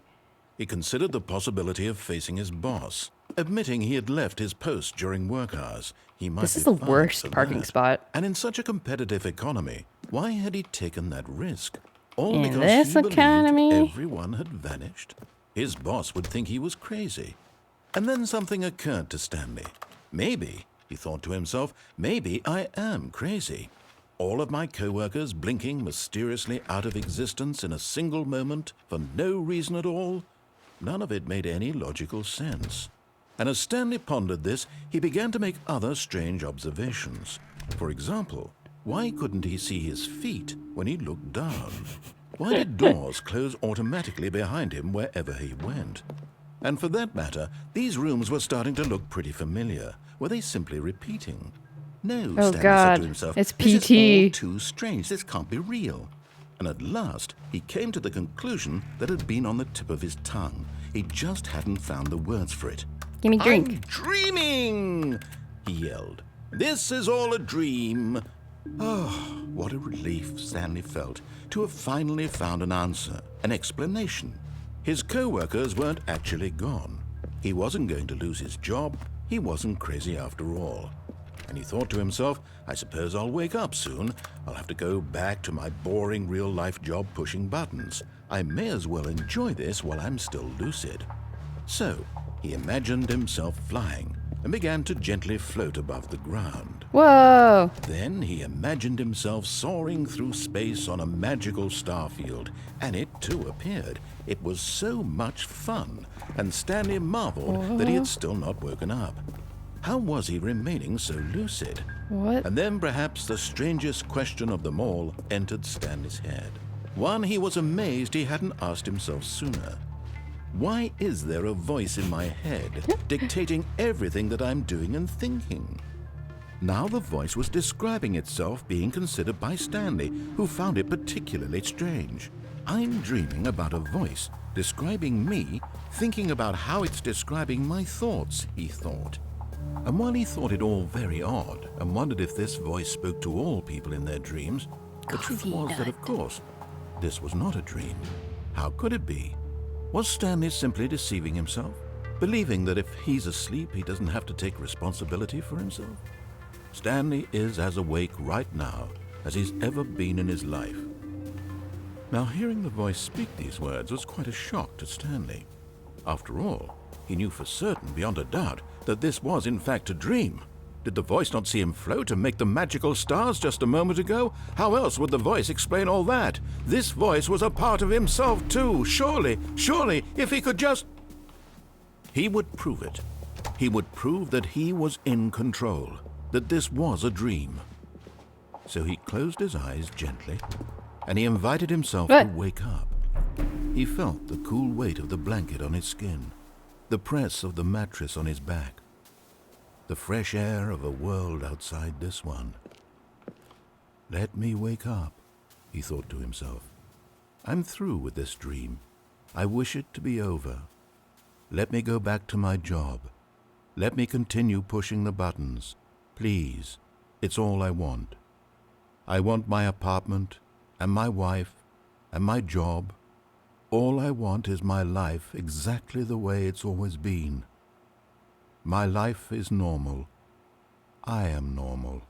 He considered the possibility of facing his boss, admitting he had left his post during work hours. He might This be is the fired worst for parking that. spot. And in such a competitive economy, why had he taken that risk? All In because this he believed economy? everyone had vanished. His boss would think he was crazy. And then something occurred to Stanley. Maybe, he thought to himself, maybe I am crazy. All of my co-workers blinking mysteriously out of existence in a single moment for no reason at all. None of it made any logical sense. And as Stanley pondered this, he began to make other strange observations. For example, why couldn't he see his feet when he looked down? Why did doors close automatically behind him wherever he went? And for that matter, these rooms were starting to look pretty familiar. Were they simply repeating? No, Oh, Stanley said God. to himself, It's this PT. is all too strange. This can't be real. And at last, he came to the conclusion that had been on the tip of his tongue. He just hadn't found the words for it. Give me a drink. I'm dreaming, he yelled. This is all a dream. Oh, what a relief Stanley felt to have finally found an answer, an explanation. His co-workers weren't actually gone. He wasn't going to lose his job. He wasn't crazy after all. And he thought to himself, I suppose I'll wake up soon. I'll have to go back to my boring real-life job pushing buttons. I may as well enjoy this while I'm still lucid. So, he imagined himself flying and began to gently float above the ground. Whoa. Then he imagined himself soaring through space on a magical starfield, and it too appeared. It was so much fun, and Stanley marveled that he had still not woken up. How was he remaining so lucid? What? And then perhaps the strangest question of them all entered Stanley's head. One he was amazed he hadn't asked himself sooner. Why is there a voice in my head dictating everything that I'm doing and thinking? Now the voice was describing itself being considered by Stanley, who found it particularly strange. I'm dreaming about a voice describing me, thinking about how it's describing my thoughts, he thought. And while he thought it all very odd and wondered if this voice spoke to all people in their dreams, the truth was that, of course, this was not a dream. How could it be? Was Stanley simply deceiving himself, believing that if he's asleep, he doesn't have to take responsibility for himself? Stanley is as awake right now as he's ever been in his life. Now, hearing the voice speak these words was quite a shock to Stanley. After all, he knew for certain, beyond a doubt, that this was in fact a dream. Did the voice not see him float and make the magical stars just a moment ago? How else would the voice explain all that? This voice was a part of himself too. Surely, if he could just... He would prove it. He would prove that he was in control, that this was a dream. So he closed his eyes gently, and he invited himself to wake up. He felt the cool weight of the blanket on his skin, the press of the mattress on his back, the fresh air of a world outside this one. Let me wake up, he thought to himself. I'm through with this dream. I wish it to be over. Let me go back to my job. Let me continue pushing the buttons. Please, it's all I want. I want my apartment and my wife and my job. All I want is my life exactly the way it's always been. My life is normal. I am normal.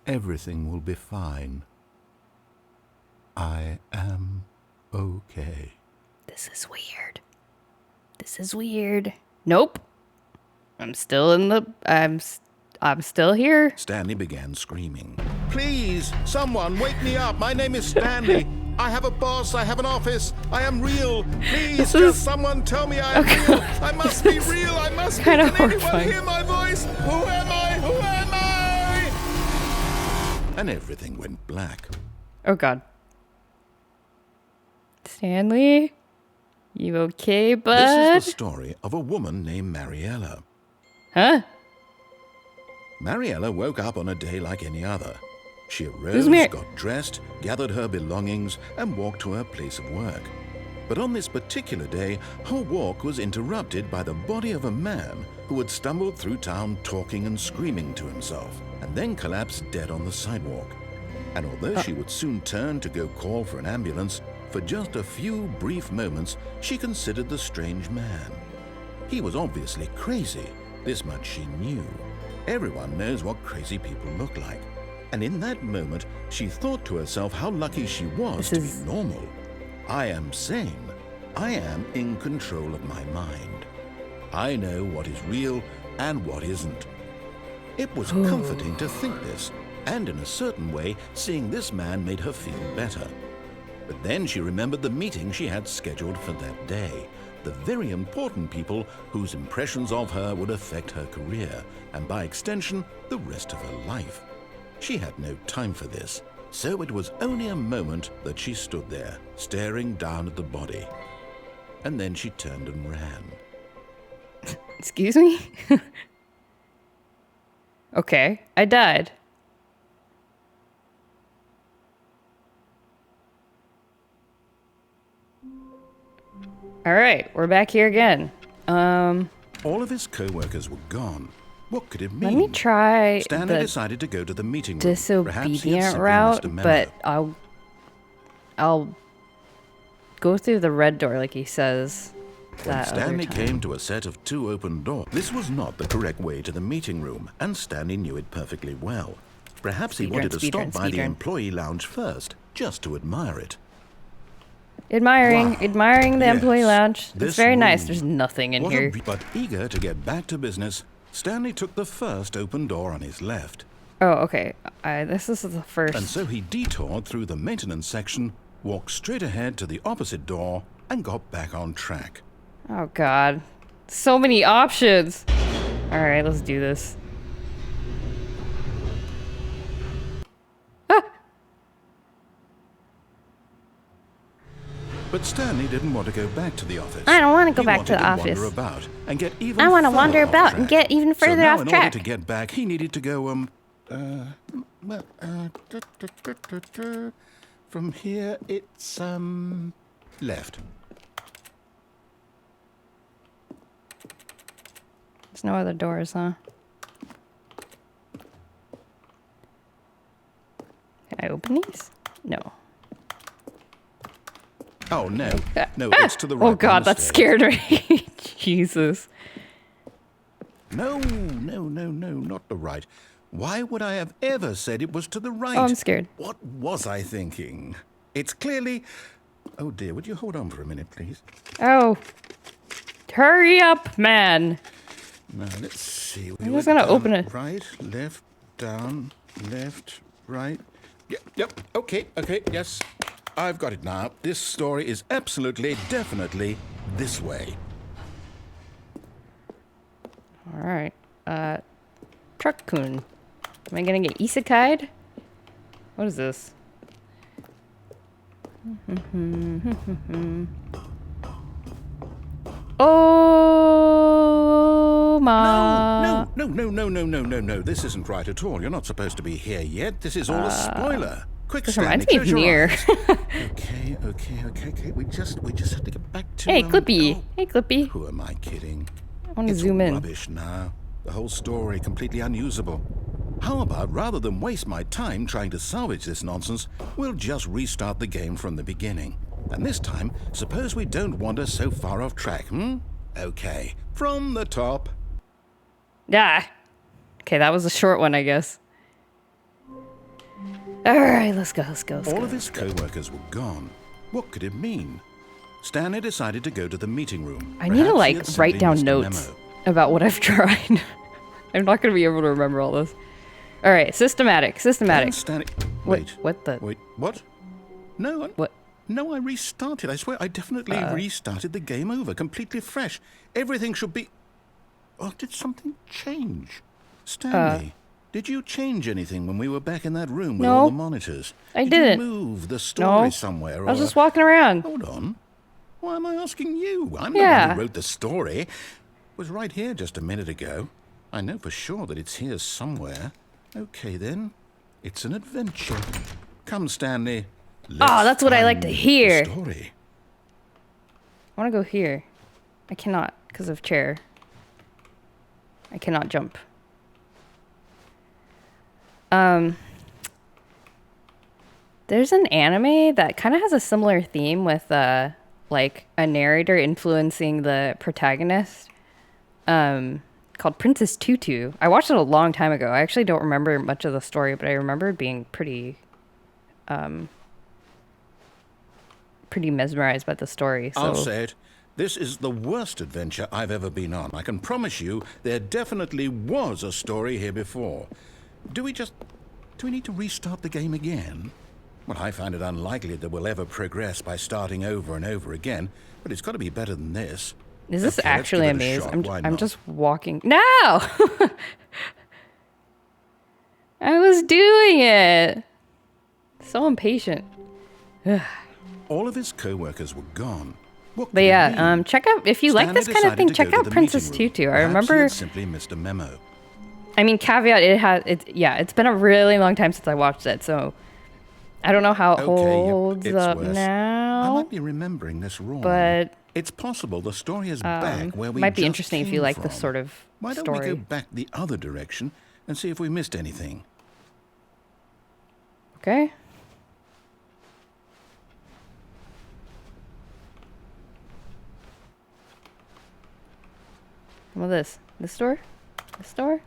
Everything will be fine. I am okay. This is weird. This is weird. Nope. I'm still in the... I'm still here. Stanley began screaming. Please, someone, wake me up. My name is Stanley. I have a boss. I have an office. I am real. Please, just someone tell me I am real. I must be real. I must be. Can anyone hear my voice? Who am I? Who am I? And everything went black. Oh, God. Stanley? You okay, bud? This is the story of a woman named Mariella. Huh? Mariella woke up on a day like any other. She Who's arose, got dressed, gathered her belongings, and walked to her place of work. But on this particular day, her walk was interrupted by the body of a man who had stumbled through town talking and screaming to himself, and then collapsed dead on the sidewalk. And although she would soon turn to go call for an ambulance, for just a few brief moments she considered the strange man. He was obviously crazy, this much she knew. Everyone knows what crazy people look like. And in that moment, she thought to herself how lucky she was to be normal. I am sane. I am in control of my mind. I know what is real and what isn't. It was comforting to think this, and in a certain way, seeing this man made her feel better. But then she remembered the meeting she had scheduled for that day, the very important people whose impressions of her would affect her career, and by extension, the rest of her life. She had no time for this, so it was only a moment that she stood there, staring down at the body. And then she turned and ran. Excuse me? Okay, I died. All right, we're back here again. All of his co-workers were gone. What could it mean? Let me try Stanley the decided to go to the meeting room. Perhaps he had disobedient simply route, missed a memo. but I'll go through the red door like he says. When That other Stanley time. came to a set of 2 open doors, this was not the correct way to the meeting room, and Stanley knew it perfectly well. Perhaps he Speedrun, wanted to stop speedrun, by the speedrun. employee lounge first, just to admire it. Admiring the Yes, employee lounge. It's this very nice. room. There's nothing in What here. But eager to get back to business, Stanley took the first open door on his left. Oh, okay. This is the first. And so he detoured through the maintenance section, walked straight ahead to the opposite door, and got back on track. Oh God, so many options. All right, let's do this. But Stanley didn't want to go back to the office. I don't want to go He back to wanted the office. Wander about and get even I want to further wander off about and track. get even further so now off in track. order to get back, he needed to go, from here it's, left. There's no other doors, huh? Can I open these? No. Oh, no. No, it's to the right. Oh God, that mistake. scared me. Jesus. No, not the right. Why would I have ever said it was to the right? Oh, I'm scared. What was I thinking? It's clearly... Oh, dear, would you hold on for a minute, please? Oh. Hurry up, man. Now, let's see. I'm just gonna open it. Right, left, down, left, right. Yep, okay, yes. I've got it now. This story is absolutely, definitely this way. All right. Truck-kun. Am I gonna get isekai'd? What is this? Oh my. No. This isn't right at all. You're not supposed to be here yet. This is all a spoiler. Quick, This Stanley, reminds me of close your Nier. eyes. Okay. We just have to get back to... Hey, Clippy. oh, Hey, Clippy. Who am I kidding? I want to It's zoom all in. rubbish now. The whole story completely unusable. How about, rather than waste my time trying to salvage this nonsense, we'll just restart the game from the beginning. And this time, suppose we don't wander so far off track, Okay, from the top. Ah. Okay, that was a short one, I guess. All right, let's go. All of his co-workers were gone. What could it mean? Stanley decided to go to the meeting room. I need to, Perhaps he like, had simply write down missed a notes memo. about what I've tried. I'm not going to be able to remember all this. All right, systematic. And Stanley... Wait. What the... Wait, what? No, What? No, I restarted. I swear, I definitely restarted the game over, completely fresh. Everything should be... Oh, did something change? Stanley, did you change anything when we were back in that room with No, all the monitors? I did didn't. you move the story No, somewhere? I was or- just walking around. Hold on. Why am I asking you? I'm Yeah. the one who wrote the story. It was right here just a minute ago. I know for sure that it's here somewhere. Okay, then. It's an adventure. Come, Stanley. Let's that's what I like to find hear. the story. I want to go here. I cannot because of chair. I cannot jump. There's an anime that kind of has a similar theme with like a narrator influencing the protagonist. Called Princess Tutu. I watched it a long time ago. I actually don't remember much of the story, but I remember it being pretty pretty mesmerized by the story. So I'll say it. This is the worst adventure I've ever been on. I can promise you there definitely was a story here before. Do we need to restart the game again? Well, I find it unlikely that we'll ever progress by starting over and over again, but it's got to be better than this. is this Okay, let's actually a give it a maze? shot. I'm Why I'm not? just walking. No. I was doing it. So impatient. All of his co-workers were gone. What But could it yeah, mean? check out if you like Stanley this kind of decided thing. to Check go to out the Princess meeting room. Tutu. I Perhaps he remember. had simply missed a memo. I mean, caveat. It's been a really long time since I watched it, so I don't know how it Okay, holds it's up worse. I now. might be remembering this wrong. But it's possible the story is back where we might be just interesting if you came like from. this sort of Why don't story. we go back the other direction and see if we missed anything? Okay. What about this? This door? This door?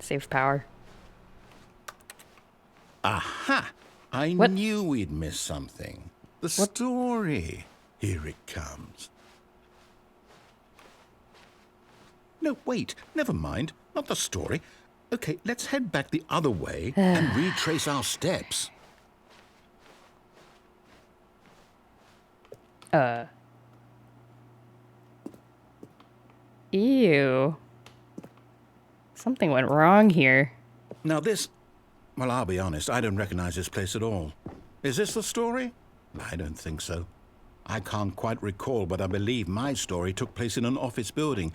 Saves power. Aha! I What? knew we'd miss something. The story. Here it comes. No, wait. Never mind. Not the story. Okay, let's head back the other way and retrace our steps. Ew. Something went wrong here. Now this... Well, I'll be honest. I don't recognize this place at all. Is this the story? I don't think so. I can't quite recall, but I believe my story took place in an office building.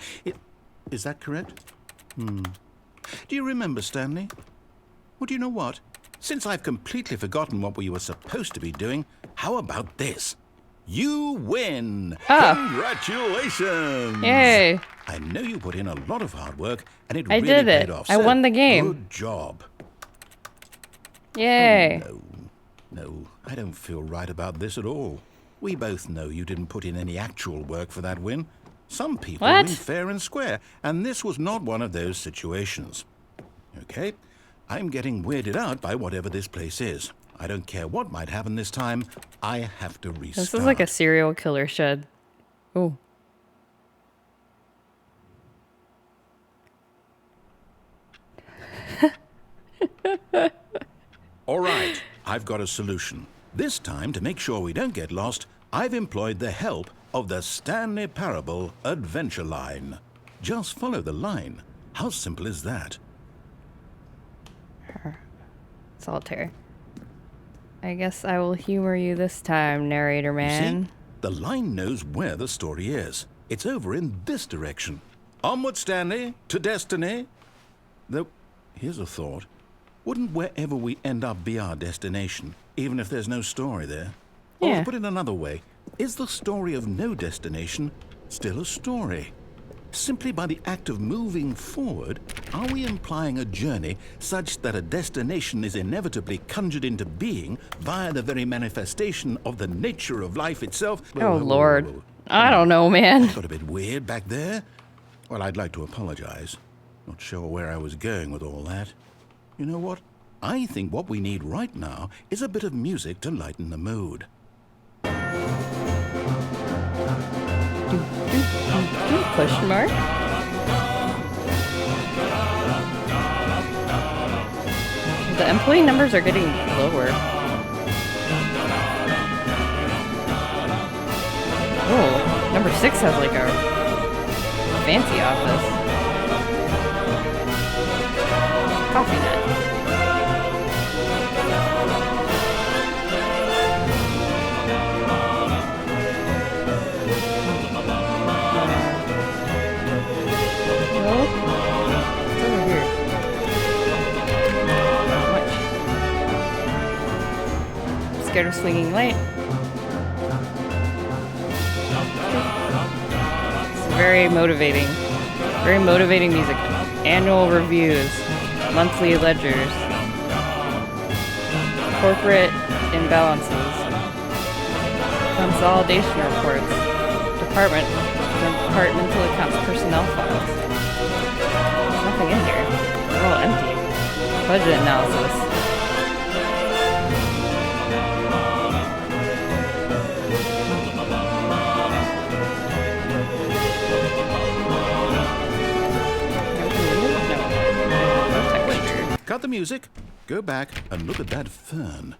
Is that correct? Do you remember, Stanley? Well, do you know what? Since I've completely forgotten what we were supposed to be doing, how about this? You win! Oh. Congratulations! Yay. I know you put in a lot of hard work, and it I really did it. paid off. I won the game. Good job. Yay. No, I don't feel right about this at all. We both know you didn't put in any actual work for that win. Some people What? win fair and square, and this was not one of those situations. Okay? I'm getting weirded out by whatever this place is. I don't care what might happen this time. I have to restart. This is like a serial killer shed. Oh. All right, I've got a solution. This time, to make sure we don't get lost, I've employed the help of the Stanley Parable Adventure Line. Just follow the line. How simple is that? Solitaire. I guess I will humor you this time, narrator man. See? The line knows where the story is. It's over in this direction. Onward, Stanley, to destiny. Though, here's a thought. Wouldn't wherever we end up be our destination, even if there's no story there? Yeah. Or to put it another way, is the story of no destination still a story? Simply by the act of moving forward, are we implying a journey such that a destination is inevitably conjured into being via the very manifestation of the nature of life itself? Oh, Lord. I don't know, man. Got a bit weird back there? Well, I'd like to apologize. Not sure where I was going with all that. You know what? I think what we need right now is a bit of music to lighten the mood. Question mark? The employee numbers are getting lower. Oh, number 6 has like a fancy office. Coffee net. What's over here? Not much. Scared of swinging light. It's very motivating. Very motivating music. Annual reviews. Monthly ledgers. Corporate imbalances. Consolidation reports. Departmental accounts, personnel files. There's nothing in here. They're all empty. Budget analysis. No texture. Cut the music, go back, and look at that fern.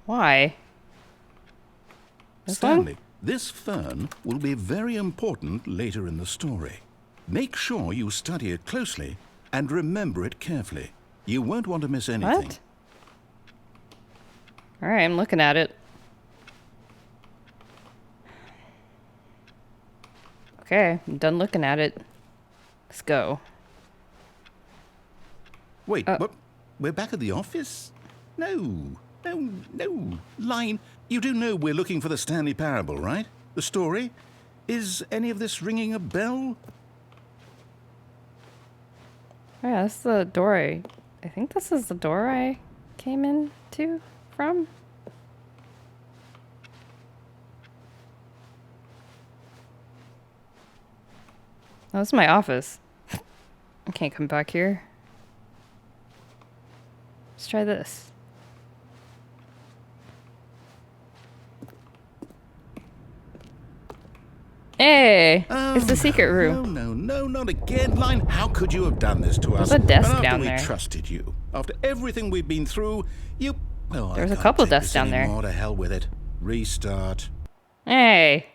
Why? This one? Stanley, This fern will be very important later in the story. Make sure you study it closely and remember it carefully. You won't want to miss anything. What? All right, I'm looking at it. Okay, I'm done looking at it. Let's go. Wait, what? We're back at the office? No. Line, you do know we're looking for the Stanley Parable, right? The story? Is any of this ringing a bell? Oh, yeah, that's the door I think this is the door I came in from. Oh, this is my office. I can't come back here. Let's try this. Hey, it's the secret room. No, not again, Line. How could you have done this to us? There's a desk and after down we there. trusted you, after everything we've been through, you... Well, There's I a can't couple take desks this down there. anymore. To hell with it. Restart. Hey.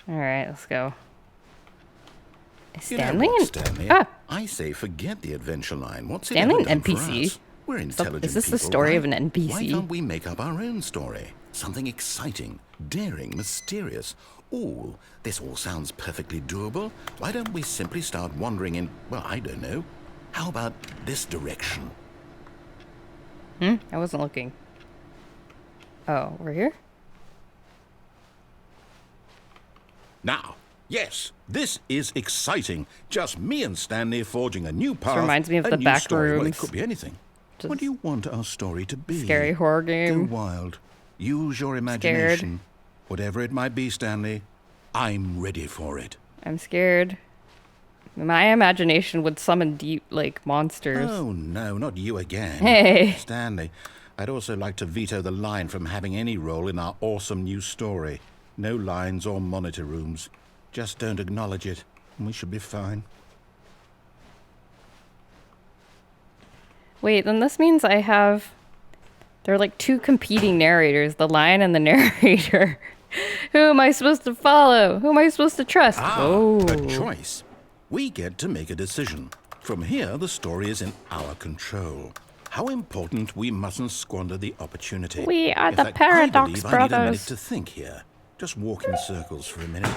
All right, let's go. Is You know Stanley? what, Stanley? Ah. I say forget the adventure line. What's it Stanley ever an done for NPC? us? We're intelligent is this the people, story right? of an NPC? Why can't we make up our own story? Something exciting, daring, mysterious. Ooh, this all sounds perfectly doable. Why don't we simply start wandering in, well, I don't know. How about this direction? I wasn't looking. Oh, we're here? Now, yes, this is exciting. Just me and Stanley forging a new path. reminds me of a the new back story. Well, it rooms. could be anything. Just What do you want our story to be? Scary horror Go game. wild. Use your imagination. Whatever it might be, Stanley, I'm ready for it. I'm scared. My imagination would summon deep, like, monsters. Oh, no, not you again. Hey. Stanley, I'd also like to veto the line from having any role in our awesome new story. No lines or monitor rooms. Just don't acknowledge it, and we should be fine. Wait, then this means I have... There are like two competing narrators, the lion and the narrator. Who am I supposed to follow? Who am I supposed to trust? A choice. We get to make a decision. From here, the story is in our control. How important we mustn't squander the opportunity. We are In the fact, Paradox I believe I need a minute Brothers. to think here. Just walk in circles for a minute.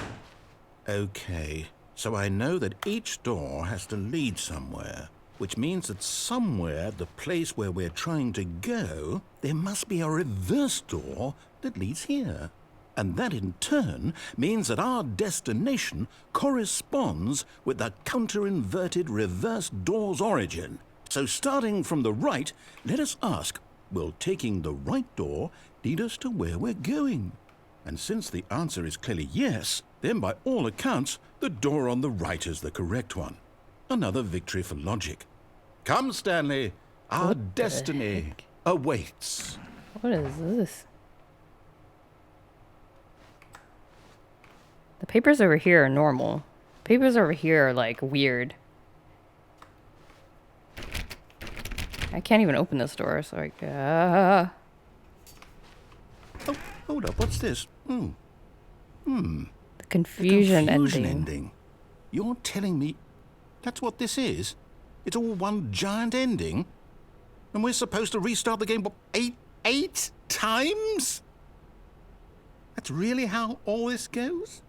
Okay, so I know that each door has to lead somewhere, which means that somewhere, the place where we're trying to go, there must be a reverse door that leads here. And that in turn means that our destination corresponds with the counter-inverted reverse door's origin. So starting from the right, let us ask, will taking the right door lead us to where we're going? And since the answer is clearly yes, then by all accounts, the door on the right is the correct one. Another victory for logic. Come, Stanley, our destiny awaits. What is this? The papers over here are normal. Papers over here are like weird. I can't even open this door, so I Oh, hold up, what's this? the confusion ending. You're telling me that's what this is? It's all one giant ending? And we're supposed to restart the game, what, eight times? That's really how all this goes?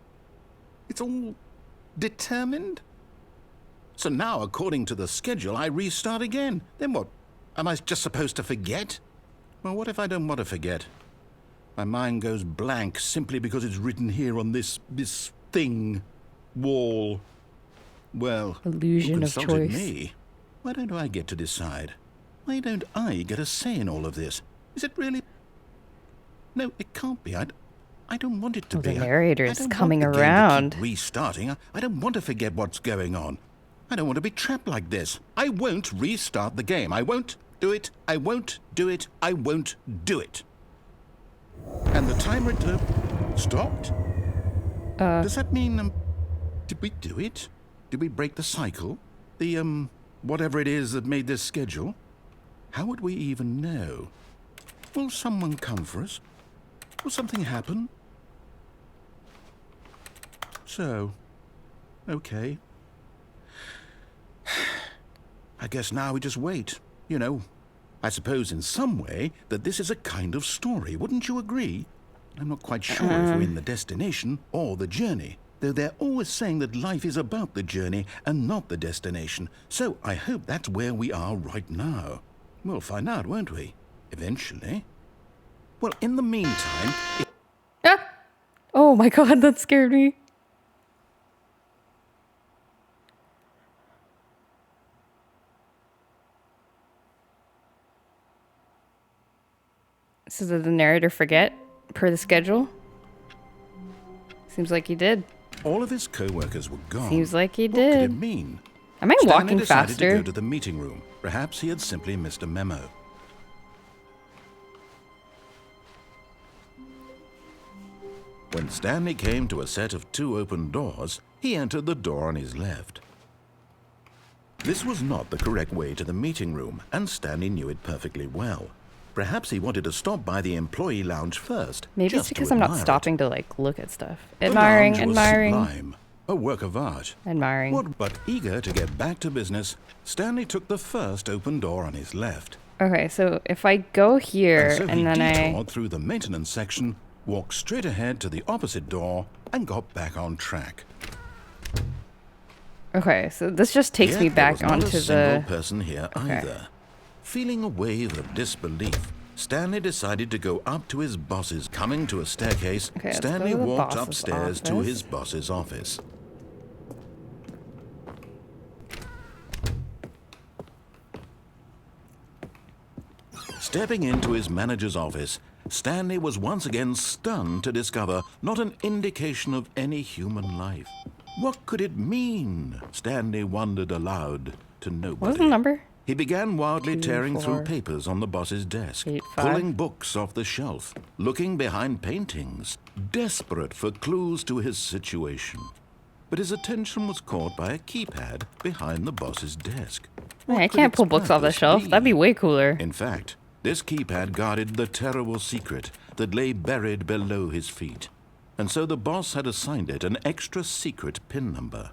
It's all determined? So now, according to the schedule, I restart again. Then what? Am I just supposed to forget? Well, what if I don't want to forget? My mind goes blank simply because it's written here on this thing, wall. Well, Illusion who of consulted choice. me? Why don't I get to decide? Why don't I get a say in all of this? Is it really? No, it can't be. I don't want it to Oh, be. the narrator I is don't want coming the game to around. keep restarting. I don't want to forget what's going on. I don't want to be trapped like this. I won't restart the game. I won't do it. I won't do it. I won't do it. And the timer stopped? Does that mean, did we do it? Did we break the cycle? The whatever it is that made this schedule? How would we even know? Will someone come for us? Will something happen? So, okay. I guess now we just wait. You know, I suppose in some way that this is a kind of story, wouldn't you agree? I'm not quite sure if we're in the destination or the journey, though they're always saying that life is about the journey and not the destination, so I hope that's where we are right now. We'll find out, won't we? Eventually. Well, in the meantime... Ah! Oh my god, that scared me. So did the narrator forget, per the schedule? Seems like he did. All of his co-workers were gone. Seems like he What could it did. mean? Am I Stanley walking decided faster? to go to the meeting room. Perhaps he had simply missed a memo. When Stanley came to a set of 2 open doors, he entered the door on his left. This was not the correct way to the meeting room, and Stanley knew it perfectly well. Perhaps he wanted to stop by the employee lounge first. Maybe it's just to because I'm not admire it. stopping to like look at stuff. The Admiring, lounge was admiring, sublime, a work of art. admiring. But eager to get back to business, Stanley took the first open door on his left. Okay, so if I go here And so he and then detoured through the maintenance section, walked straight ahead to the opposite door, and got back on track. Okay, so this just takes Yet me there back was not onto a single the... person here Okay. either. Feeling a wave of disbelief, Stanley decided to go up to his boss's. Coming to a staircase, Okay, let's go Stanley to the walked boss's upstairs to office. his boss's office. Stepping into his manager's office, Stanley was once again stunned to discover not an indication of any human life. What could it mean? Stanley wondered aloud to nobody. What was the number? He began wildly 2, tearing 4, through papers on the boss's desk, 8, 5. pulling books off the shelf, looking behind paintings, desperate for clues to his situation. But his attention was caught by a keypad behind the boss's desk. What I could can't its pull books off the purpose shelf. be? That'd be way cooler. In fact, this keypad guarded the terrible secret that lay buried below his feet. And so the boss had assigned it an extra secret PIN number,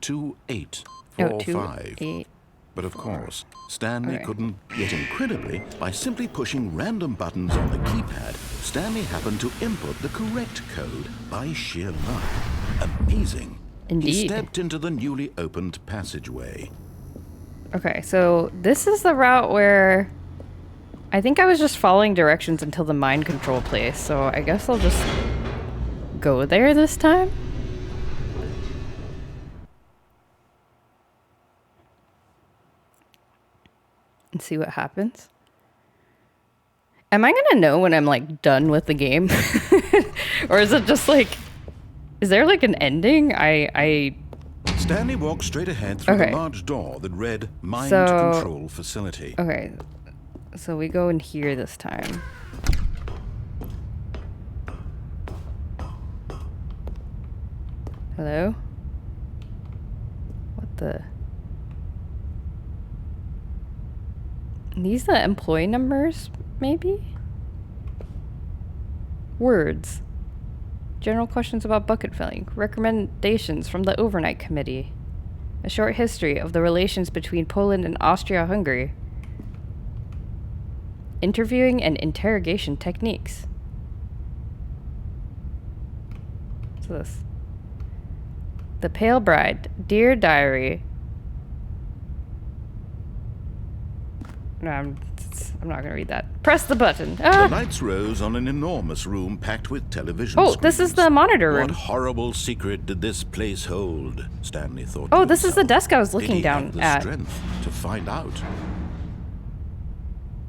2845. 2, 8. But of course, Stanley Okay. couldn't. Yet incredibly, by simply pushing random buttons on the keypad, Stanley happened to input the correct code by sheer luck. Amazing. He Indeed. stepped into the newly opened passageway. Okay, so this is the route where I think I was just following directions until the mind control place, so I guess I'll just go there this time. And see what happens. Am I gonna know when I'm like done with the game? Or is it just like, is there like an ending? I Stanley walked straight ahead through Okay. the large door that read Mind So- Control Facility. Okay, so we go in here this time. Hello? What the? These the employee numbers, maybe? Words. General questions about bucket filling. Recommendations from the overnight committee. A short history of the relations between Poland and Austria-Hungary. Interviewing and interrogation techniques. What's this? The Pale Bride. Dear Diary. No, I'm not going to read that. Press the button. The Ah! lights rose on an enormous room packed with television Oh, screens. this is the monitor room. What horrible secret did this place hold? Stanley thought. Oh, to this is the himself. desk I was Did looking he down have the at. strength to find out?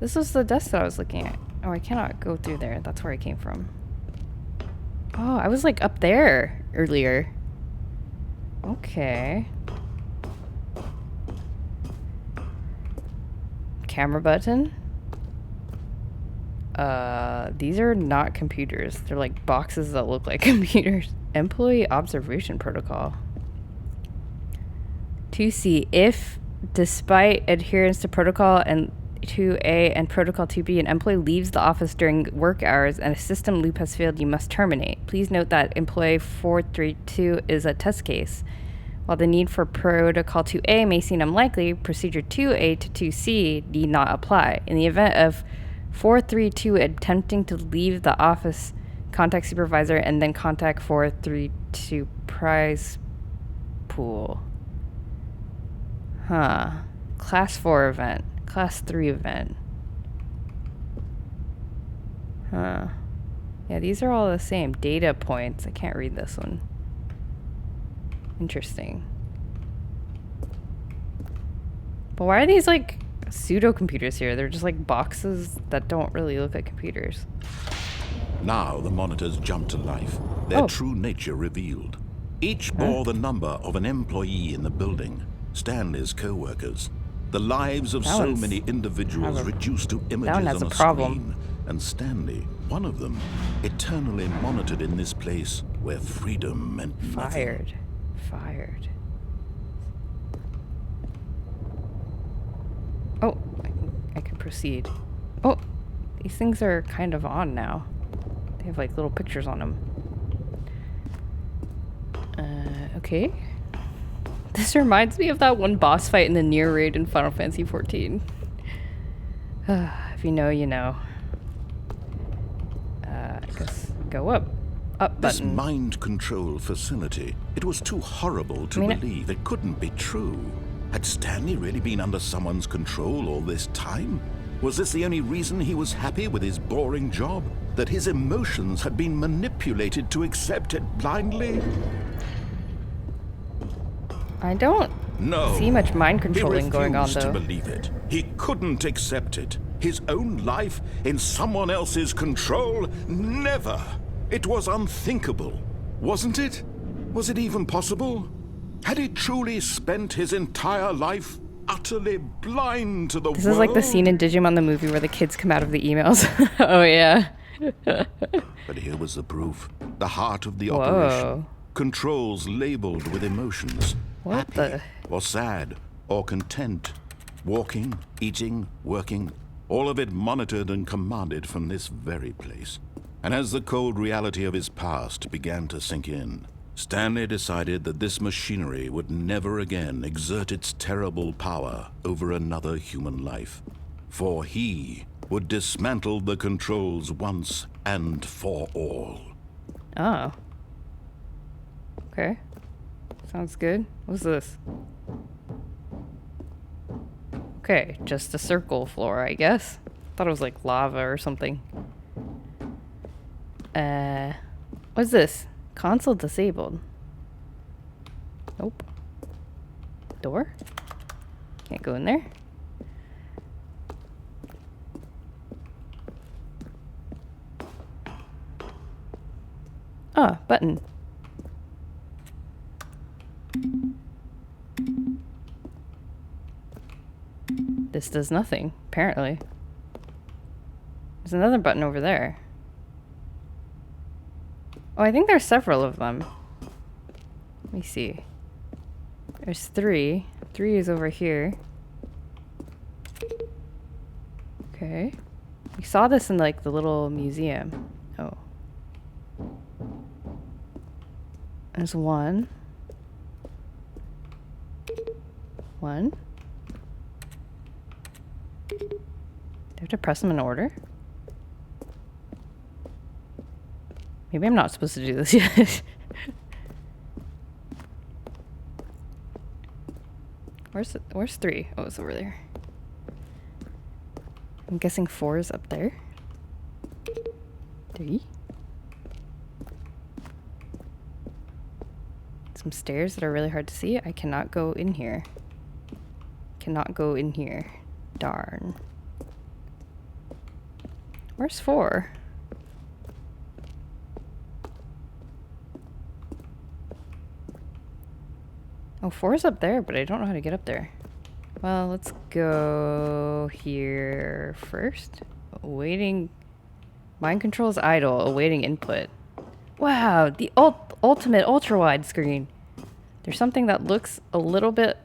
This was the desk that I was looking at. Oh, I cannot go through there. That's where I came from. Oh, I was like up there earlier. Okay. Camera button. These are not computers. They're like boxes that look like computers. Employee observation protocol. To see if Despite adherence to protocol and 2A and protocol 2B, an employee leaves the office during work hours and a system loop has failed, you must terminate. Please note that employee 432 is a test case. While the need for protocol 2A may seem unlikely, procedure 2A to 2C need not apply. In the event of 432 attempting to leave the office, contact supervisor and then contact 432 prize pool. Huh. Class 4 event. Class 3 event. Huh. Yeah, these are all the same. Data points. I can't read this one. Interesting. But why are these like pseudo computers here? They're just like boxes that don't really look like computers. Now the monitors jumped to life, their true nature revealed. Each bore the number of an employee in the building, Stanley's co-workers. The lives of so many individuals reduced to images on a screen, and Stanley, one of them, eternally monitored in this place where freedom meant nothing. Fired. Oh, I can proceed. Oh, these things are kind of on now. They have like little pictures on them. Okay. This reminds me of that one boss fight in the near raid in Final Fantasy XIV. If you know, you know. I guess go up. Up button. This mind control facility, it was too horrible to believe. It couldn't be true. Had Stanley really been under someone's control all this time? Was this the only reason he was happy with his boring job? That his emotions had been manipulated to accept it blindly? I don't see much mind controlling going on, though. He refused to believe it. He couldn't accept it. His own life in someone else's control? Never! It was unthinkable, wasn't it? Was it even possible? Had he truly spent his entire life utterly blind to the world? This is like the scene in Digimon the movie where the kids come out of the emails. Oh, yeah. But here was the proof. The heart of the operation. Controls labeled with emotions. Happy or sad or content. Walking, eating, working. All of it monitored and commanded from this very place. And as the cold reality of his past began to sink in, Stanley decided that this machinery would never again exert its terrible power over another human life. For he would dismantle the controls once and for all. Oh. Okay. Sounds good. What's this? Okay, just a circle floor, I guess. Thought it was like lava or something. What's this? Console disabled. Nope. Door? Can't go in there. Ah, button. This does nothing, apparently. There's another button over there. Oh, I think there's several of them. Let me see. There's 3. 3 is over here. Okay. We saw this in like the little museum. Oh. There's 1. 1. Do I have to press them in order? Maybe I'm not supposed to do this yet. Where's 3? Oh, it's over there. I'm guessing 4 is up there. 3. Some stairs that are really hard to see. I cannot go in here. Cannot go in here. Darn. Where's 4? Oh, 4 is up there, but I don't know how to get up there. Well, let's go here first. Awaiting. Mind controls idle. Awaiting input. Wow, the ultimate ultra-wide screen. There's something that looks a little bit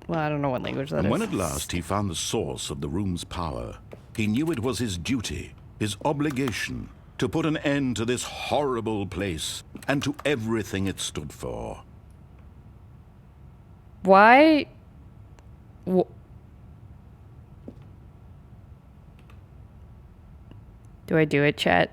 Well, I don't know what language that And is. when at last he found the source of the room's power, he knew it was his duty, his obligation, to put an end to this horrible place and to everything it stood for. Why? Do I do it, chat?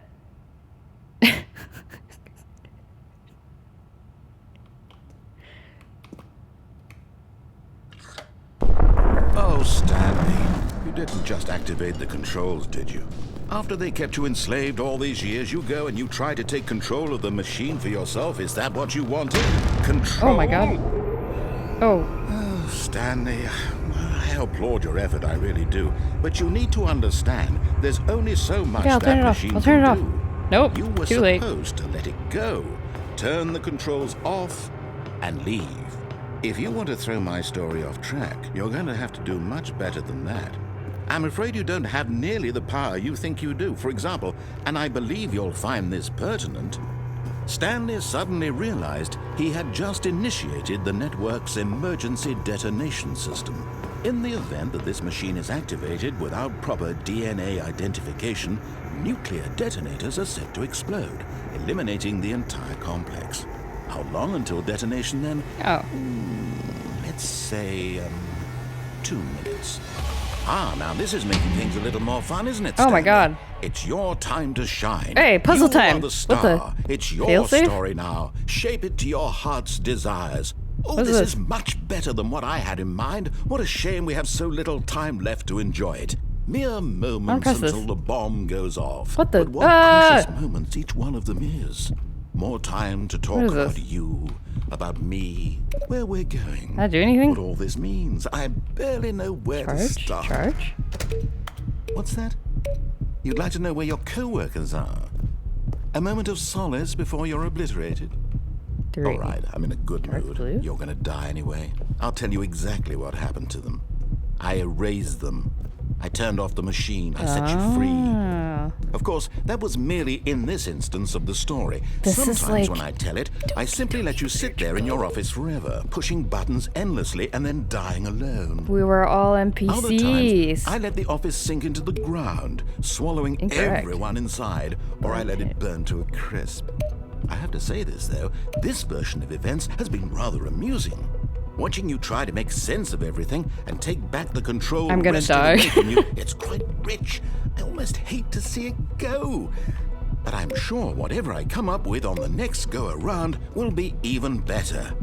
Oh, Stanley, you didn't just activate the controls, did you? After they kept you enslaved all these years, you go and you try to take control of the machine for yourself. Is that what you wanted? Control? Oh my god. Oh. Oh, Stanley, I applaud your effort, I really do. But you need to understand, there's only so much Okay, I'll turn that it off. machine I'll turn can it do. off. Nope, You were too late. supposed to let it go. Turn the controls off and leave. If you want to throw my story off track, you're going to have to do much better than that. I'm afraid you don't have nearly the power you think you do. For example, and I believe you'll find this pertinent, Stanley suddenly realized he had just initiated the network's emergency detonation system. In the event that this machine is activated without proper DNA identification, nuclear detonators are set to explode, eliminating the entire complex. How long until detonation then? Oh. Let's say, 2 minutes. Ah, now this is making things a little more fun, isn't it, Oh my Stanley? god. It's your time to shine. Hey, puzzle You time. Are the What star. the- It's your fail-safe? story now. Shape it to your heart's desires. Oh, What is this this? is much better than what I had in mind. What a shame we have so little time left to enjoy it. Mere moments press this. until the bomb goes off. What the- But what precious moments each one of them is. More time to talk is about this? you, about me, where we're going. Did I do anything? What all this means. I barely know where to Charge? start. Charge? What's that? You'd like to know where your co-workers are? A moment of solace before you're obliterated? 3. All right, I'm in a good Dark mood. blue? You're gonna die anyway. I'll tell you exactly what happened to them. I erased them. I turned off the machine. I set you free. Ah. Of course, that was merely in this instance of the story. This is Sometimes like- when I tell it, I simply let you sit there in your office forever, pushing buttons endlessly and then dying alone. We were all Other NPCs. times, I let the office sink into the ground, swallowing Incorrect. everyone inside, or I let it burn to a crisp. I have to say this, though, this version of events has been rather amusing. Watching you try to make sense of everything and take back the control I'm gonna wrested die. away from you, it's quite rich. I almost hate to see it go. But I'm sure whatever I come up with on the next go-around will be even better.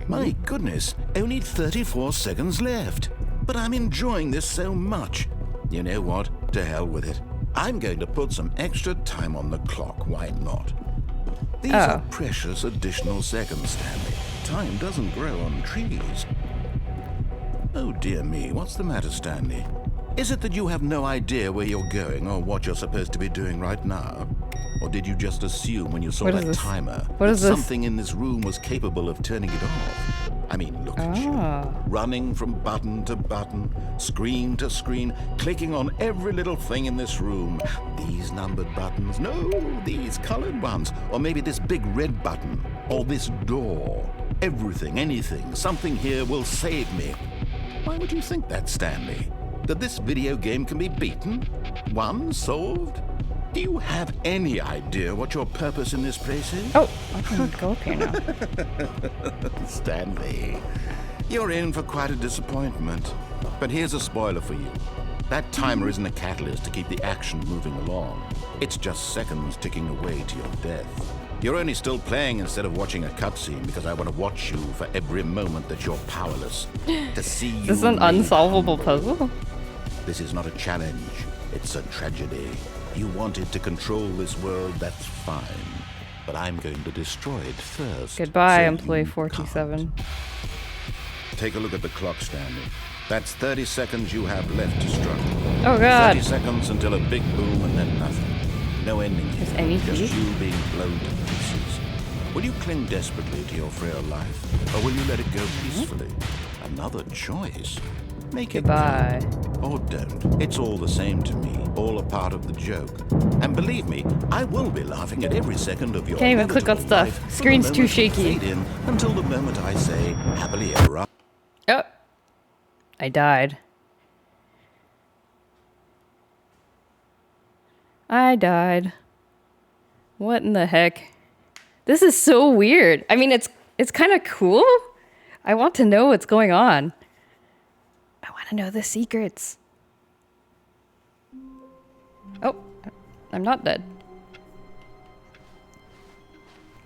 My goodness, only 34 seconds left. But I'm enjoying this so much. You know what? To hell with it. I'm going to put some extra time on the clock, why not? These are precious additional seconds, Stanley. Time doesn't grow on trees. Oh dear me, what's the matter, Stanley? Is it that you have no idea where you're going or what you're supposed to be doing right now? Or did you just assume when you saw What is that this? timer What that is this? something in this room was capable of turning it off? I mean, look at you. Running from button to button, screen to screen, clicking on every little thing in this room. These numbered buttons, no, these colored ones. Or maybe this big red button, or this door. Everything, anything, something here will save me. Why would you think that, Stanley? That this video game can be beaten? Won? Solved? Do you have any idea what your purpose in this place is? Oh, I can go up here now. Stanley, you're in for quite a disappointment. But here's a spoiler for you. That timer isn't a catalyst to keep the action moving along. It's just seconds ticking away to your death. You're only still playing instead of watching a cutscene because I want to watch you for every moment that you're powerless. To see you. This is an made unsolvable humble. puzzle? This is not a challenge. It's a tragedy. You wanted to control this world, that's fine. But I'm going to destroy it first. Goodbye, so employee you 427. can't. Take a look at the clock, Stanley. That's 30 seconds you have left to struggle. Oh god. 30 seconds until a big boom and then nothing. No ending here. Is any Just heat? you being blown to pieces. Will you cling desperately to your frail life, or will you let it go peacefully? Another choice. Make Goodbye. it count. Or don't. It's all the same to me. All a part of the joke. And believe me, I will be laughing at every second of your Can't even click on inevitable stuff. life from the Screen's too moment you shaky. fade in until the moment I say happily ever after. Oh. I died. I died. What in the heck? This is so weird. I mean, it's kind of cool. I want to know what's going on. I want to know the secrets. Oh, I'm not dead.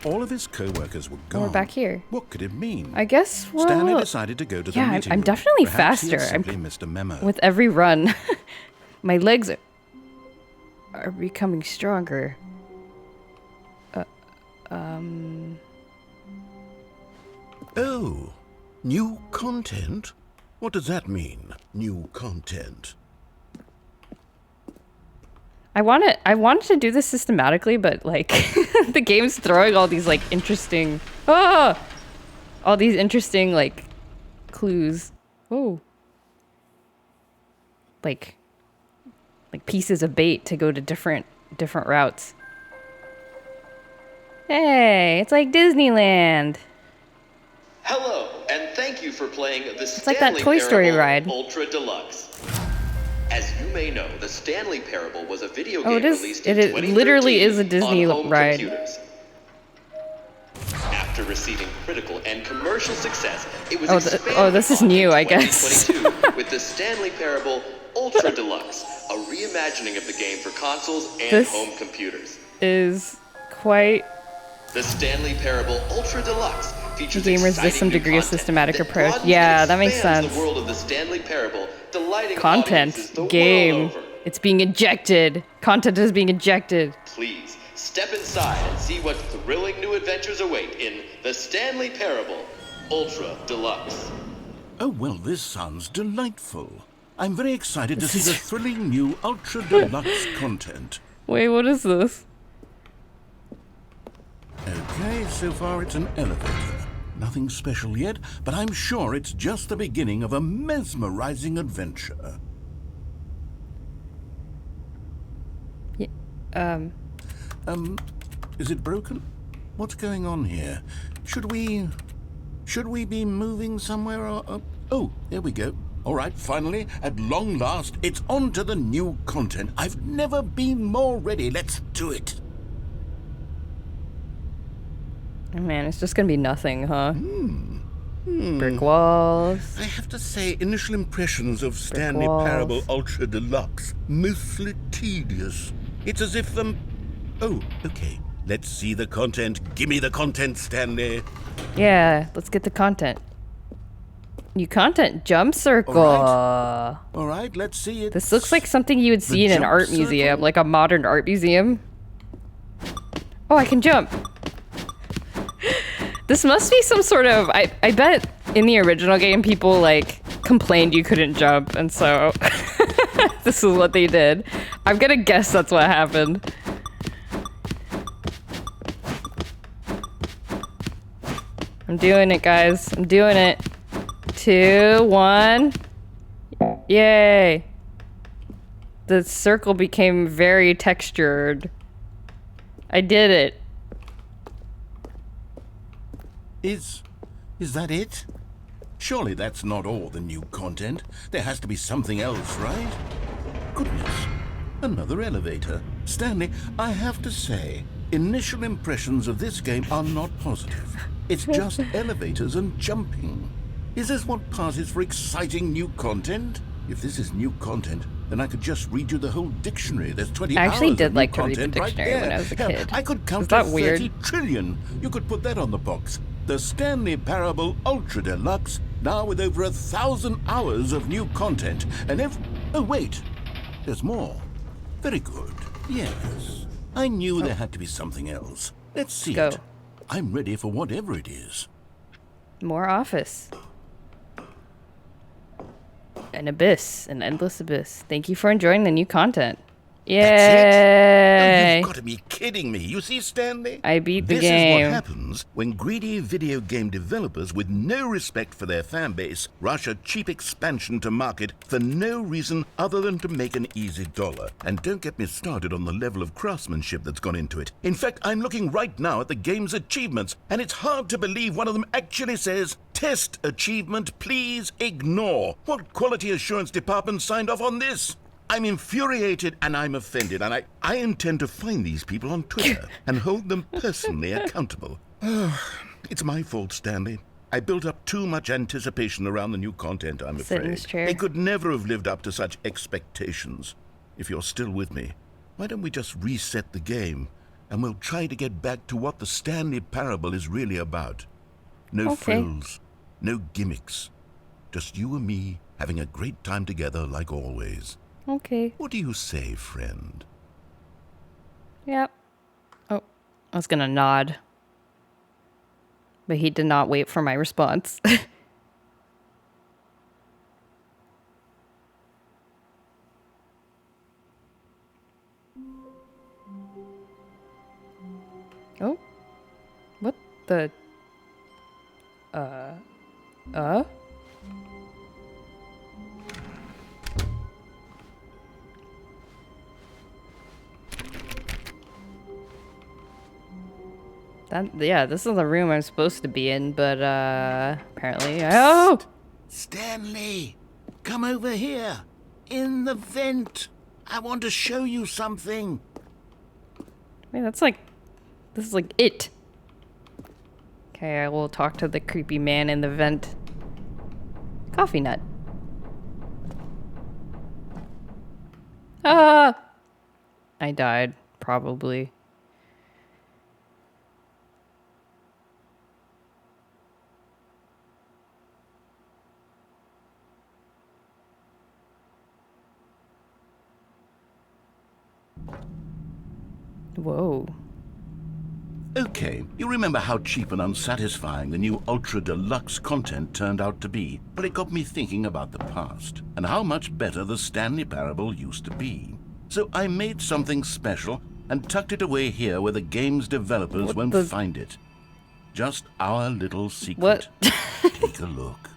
All of his co-workers were gone. We're back here. What could it mean? I guess we're Stanley decided to go to the meeting I'm room. definitely Perhaps he faster. had simply missed a memo. With every run. My legs are becoming stronger. Oh, new content? What does that mean, new content? I wanted to do this systematically, but like the game's throwing all these like interesting all these interesting like clues. Oh. Like pieces of bait to go to different routes. Hey, it's like Disneyland. Hello, and thank you for playing the It's like that Stanley Toy Story Parable ride. Ultra Deluxe. As you may know, the Stanley Parable was a video Oh, game it is. released It in is 2013 literally is a Disney on home ride. computers. After receiving critical and commercial success, it was this is expanded new, upon I in guess. 2022 with the Stanley Parable Ultra Deluxe, a reimagining of the game for consoles and This home computers. Is quite. The Stanley Parable Ultra Deluxe features The game resists exciting some new degree of content systematic that approach. broadens Yeah, and that makes expands sense. The world of the Stanley Parable, delighting Content. audiences the Game. world over. It's being injected. Content is being injected. Please step inside and see what thrilling new adventures await in the Stanley Parable Ultra Deluxe. Oh, well, this sounds delightful. I'm very excited to see the thrilling new Ultra Deluxe content. Wait, what is this? Okay, so far it's an elevator. Nothing special yet, but I'm sure it's just the beginning of a mesmerizing adventure. Is it broken? What's going on here? Should we be moving somewhere or... Oh, there we go. All right, finally, at long last, it's on to the new content. I've never been more ready. Let's do it. Oh man, it's just gonna be nothing, huh? Brick walls. I have to say, initial impressions of Stanley walls. Parable Ultra Deluxe, mostly tedious. It's as if Oh, okay. Let's see the content. Gimme the content, Stanley. Yeah, let's get the content. New content, jump circle. All right, let's see it. This looks like something you would see in an jump art museum, circle? like a modern art museum. Oh, I can jump. This must be some sort of, I bet in the original game people like complained you couldn't jump, and so this is what they did. I'm gonna guess that's what happened. I'm doing it, guys. I'm doing it. 2, 1. Yay. The circle became very textured. I did it. Is that it? Surely that's not all the new content. There has to be something else, right? Goodness. Another elevator. Stanley, I have to say, initial impressions of this game are not positive. It's just elevators and jumping. Is this what passes for exciting new content? If this is new content, then I could just read you the whole dictionary. There's 20 I actually hours did of new like to read the content right dictionary when there. I was a Hell, kid. I could count Is to that 30 weird? trillion. You could put that on the box. The Stanley Parable Ultra Deluxe, now with over 1,000 hours of new content. And oh, wait. There's more. Very good. Yes. I knew there had to be something else. Let's see Go. it. I'm ready for whatever it is. More office. An abyss. An endless abyss. Thank you for enjoying the new content. Yay! You've got to be kidding me. You see, Stanley? I beat the This is game. what happens when greedy video game developers with no respect for their fan base rush a cheap expansion to market for no reason other than to make an easy dollar. And don't get me started on the level of craftsmanship that's gone into it. In fact, I'm looking right now at the game's achievements, and it's hard to believe one of them actually says, "Test achievement, please ignore." What quality assurance department signed off on this? I'm infuriated and I'm offended, and I intend to find these people on Twitter and hold them personally accountable. It's my fault, Stanley. I built up too much anticipation around the new content, I'm Sit in afraid. this chair. They could never have lived up to such expectations. If you're still with me, why don't we just reset the game, and we'll try to get back to what the Stanley Parable is really about. No frills, no gimmicks. Just you and me having a great time together like always. Okay. What do you say, friend? Yep. Oh, I was gonna nod. But he did not wait for my response. Oh. What the... Yeah, this is the room I'm supposed to be in, but, apparently... Oh! Stanley, come over here. In the vent. I want to show you something. Wait, that's like... This is like it. Okay, I will talk to the creepy man in the vent. Coffee nut. Ah! I died, probably. Whoa. Okay, you remember how cheap and unsatisfying the new Ultra Deluxe content turned out to be, but it got me thinking about the past and how much better the Stanley Parable used to be. So I made something special and tucked it away here where the game's developers won't find it. Just our little secret. What? Take a look.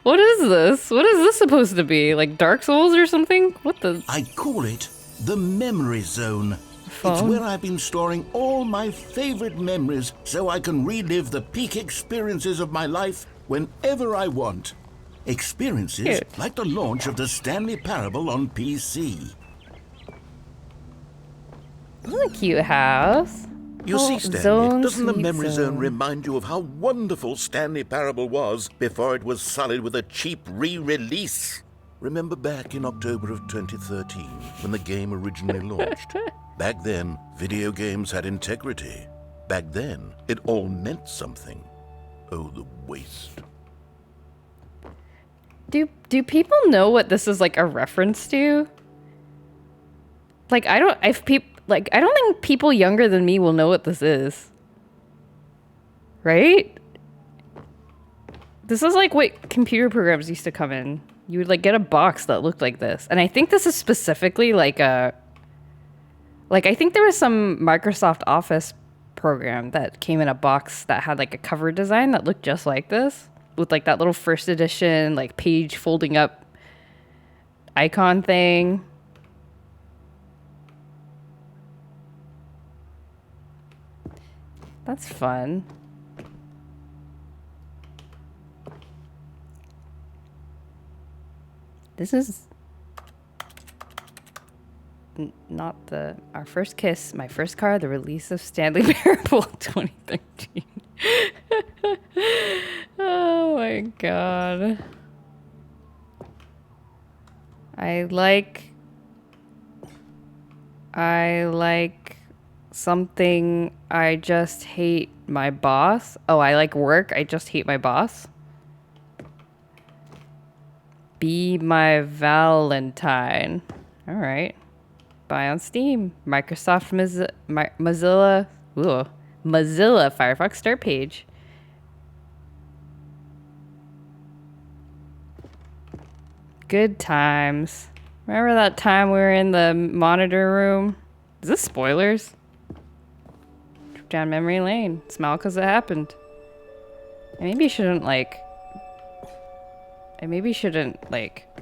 What is this? What is this supposed to be? Like Dark Souls or something? What the... I call it the Memory Zone. It's Phone? where I've been storing all my favorite memories so I can relive the peak experiences of my life whenever I want. Experiences Cute. like the launch of the Stanley Parable on PC. What a cute house. You Oh, see, Stanley, zone, doesn't the sweet Memory Zone zone. remind you of how wonderful Stanley Parable was before it was sullied with a cheap re-release? Remember back in October of 2013, when the game originally launched? Back then, video games had integrity. Back then, it all meant something. Oh, the waste. Do people know what this is like a reference to? Like I don't think people younger than me will know what this is. Right? This is like what computer programs used to come in. You would like get a box that looked like this. And I think this is specifically like I think there was some Microsoft Office program that came in a box that had like a cover design that looked just like this with like that little first edition like page folding up icon thing. That's fun. This is not our first kiss, my first car, the release of Stanley Parable 2013. Oh my god. I like something. I just hate my boss. Oh, I like work. I just hate my boss. Be my Valentine. All right. Buy on Steam. Microsoft Mozilla Firefox start page. Good times. Remember that time we were in the monitor room? Is this spoilers? Trip down memory lane. Smile because it happened. I maybe shouldn't like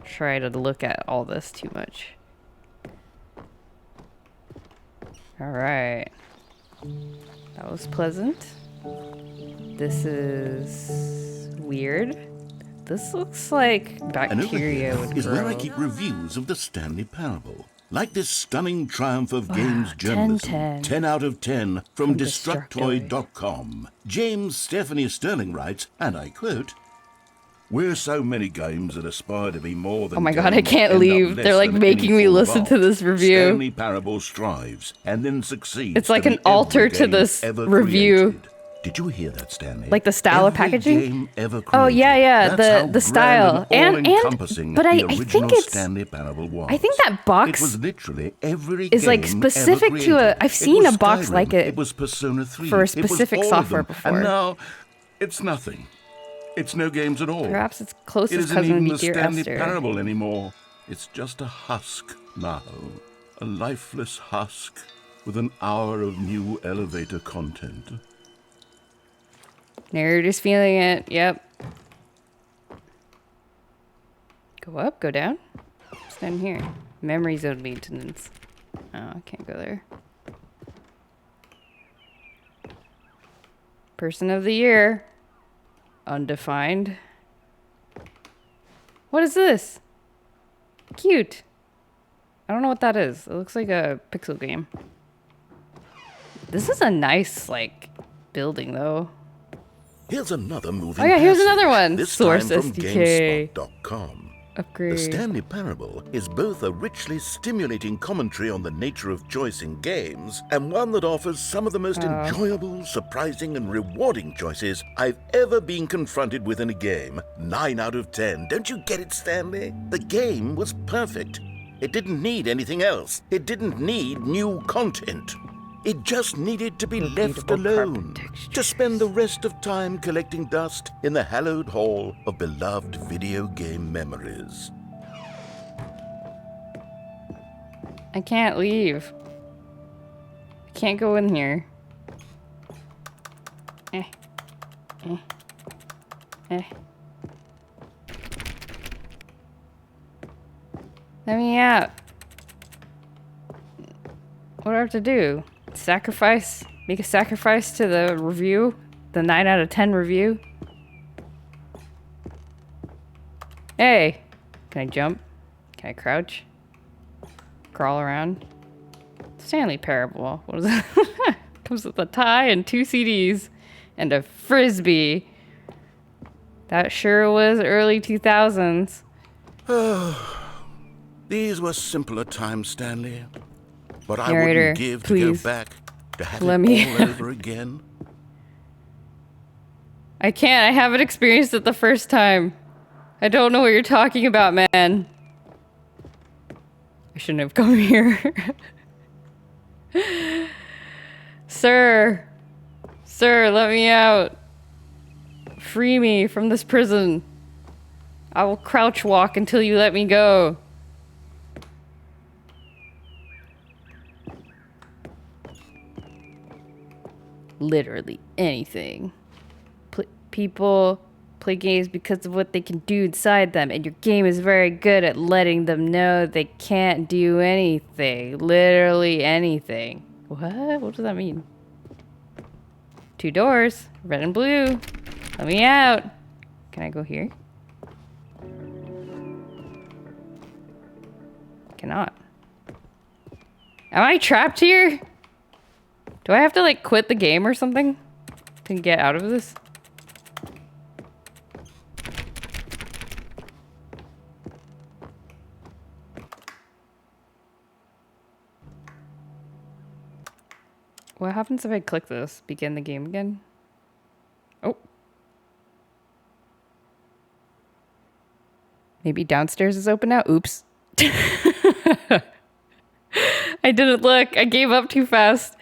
try to look at all this too much. Alright. That was pleasant. This is weird. This looks like bacteria would is where I grow. keep reviews of the Stanley Parable. Like this stunning triumph of games journalism. 10 out of 10 from Destructoid.com. James Stephanie Sterling writes, and I quote, "We're so many games that aspire to be more than Oh my 10 god, I can't end up leave. less They're like than making any me full listen to evolved. this review. Stanley Parable strives and then succeeds. It's like to an be every alter to game this ever review. created. Did you hear that, Stanley? Like the style of Every packaging? game ever Oh, yeah, created. yeah, That's the how grand style. And all-encompassing but the I original think it's Stanley Parable was. I think that box it was literally every is like game specific ever to a created. I've It seen was a box Skyrim, like it It was Persona 3. for a It was specific all of software them. before. And now it's nothing. It's no games at all. Perhaps its It closest isn't cousin even would the be Dear Stanley Esther. Parable anymore. It's just a husk now. A lifeless husk with an hour of new elevator content. Narrator's feeling it. Yep. Go up, go down. What's down here? Memory zone maintenance. Oh, I can't go there. Person of the year. Undefined. What is this? Cute. I don't know what that is. It looks like a pixel game. This is a nice, like, building, though. Here's another moving Oh yeah, here's passage, another one. This Source time from SDK. GameSpot.com. Upgrade. The Stanley Parable is both a richly stimulating commentary on the nature of choice in games and one that offers some of the most enjoyable, surprising, and rewarding choices I've ever been confronted with in a game. 9 out of 10. Don't you get it, Stanley? The game was perfect. It didn't need anything else. It didn't need new content. It just needed to be left Repeatable alone, carbon textures. to spend the rest of time collecting dust in the hallowed hall of beloved video game memories. I can't leave. I can't go in here. Eh. Eh. Eh. Let me out. What do I have to do? Sacrifice? Make a sacrifice to the review? The 9 out of 10 review? Hey! Can I jump? Can I crouch? Crawl around? Stanley Parable. What is that? Comes with a tie and 2 CDs. And a frisbee. That sure was early 2000s. These were simpler times, Stanley. But I Narrator, wouldn't give please. to go back to have Let it me- all over again. I can't. I haven't experienced it the first time. I don't know what you're talking about, man. I shouldn't have come here. Sir. Sir, let me out. Free me from this prison. I will crouch walk until you let me go. Literally anything. People play games because of what they can do inside them, and your game is very good at letting them know they can't do anything. Literally anything. What? What does that mean? 2 doors, red and blue. Let me out. Can I go here? Cannot. Am I trapped here? Do I have to like quit the game or something to get out of this? What happens if I click this? Begin the game again? Oh. Maybe downstairs is open now? Oops. I didn't look. I gave up too fast.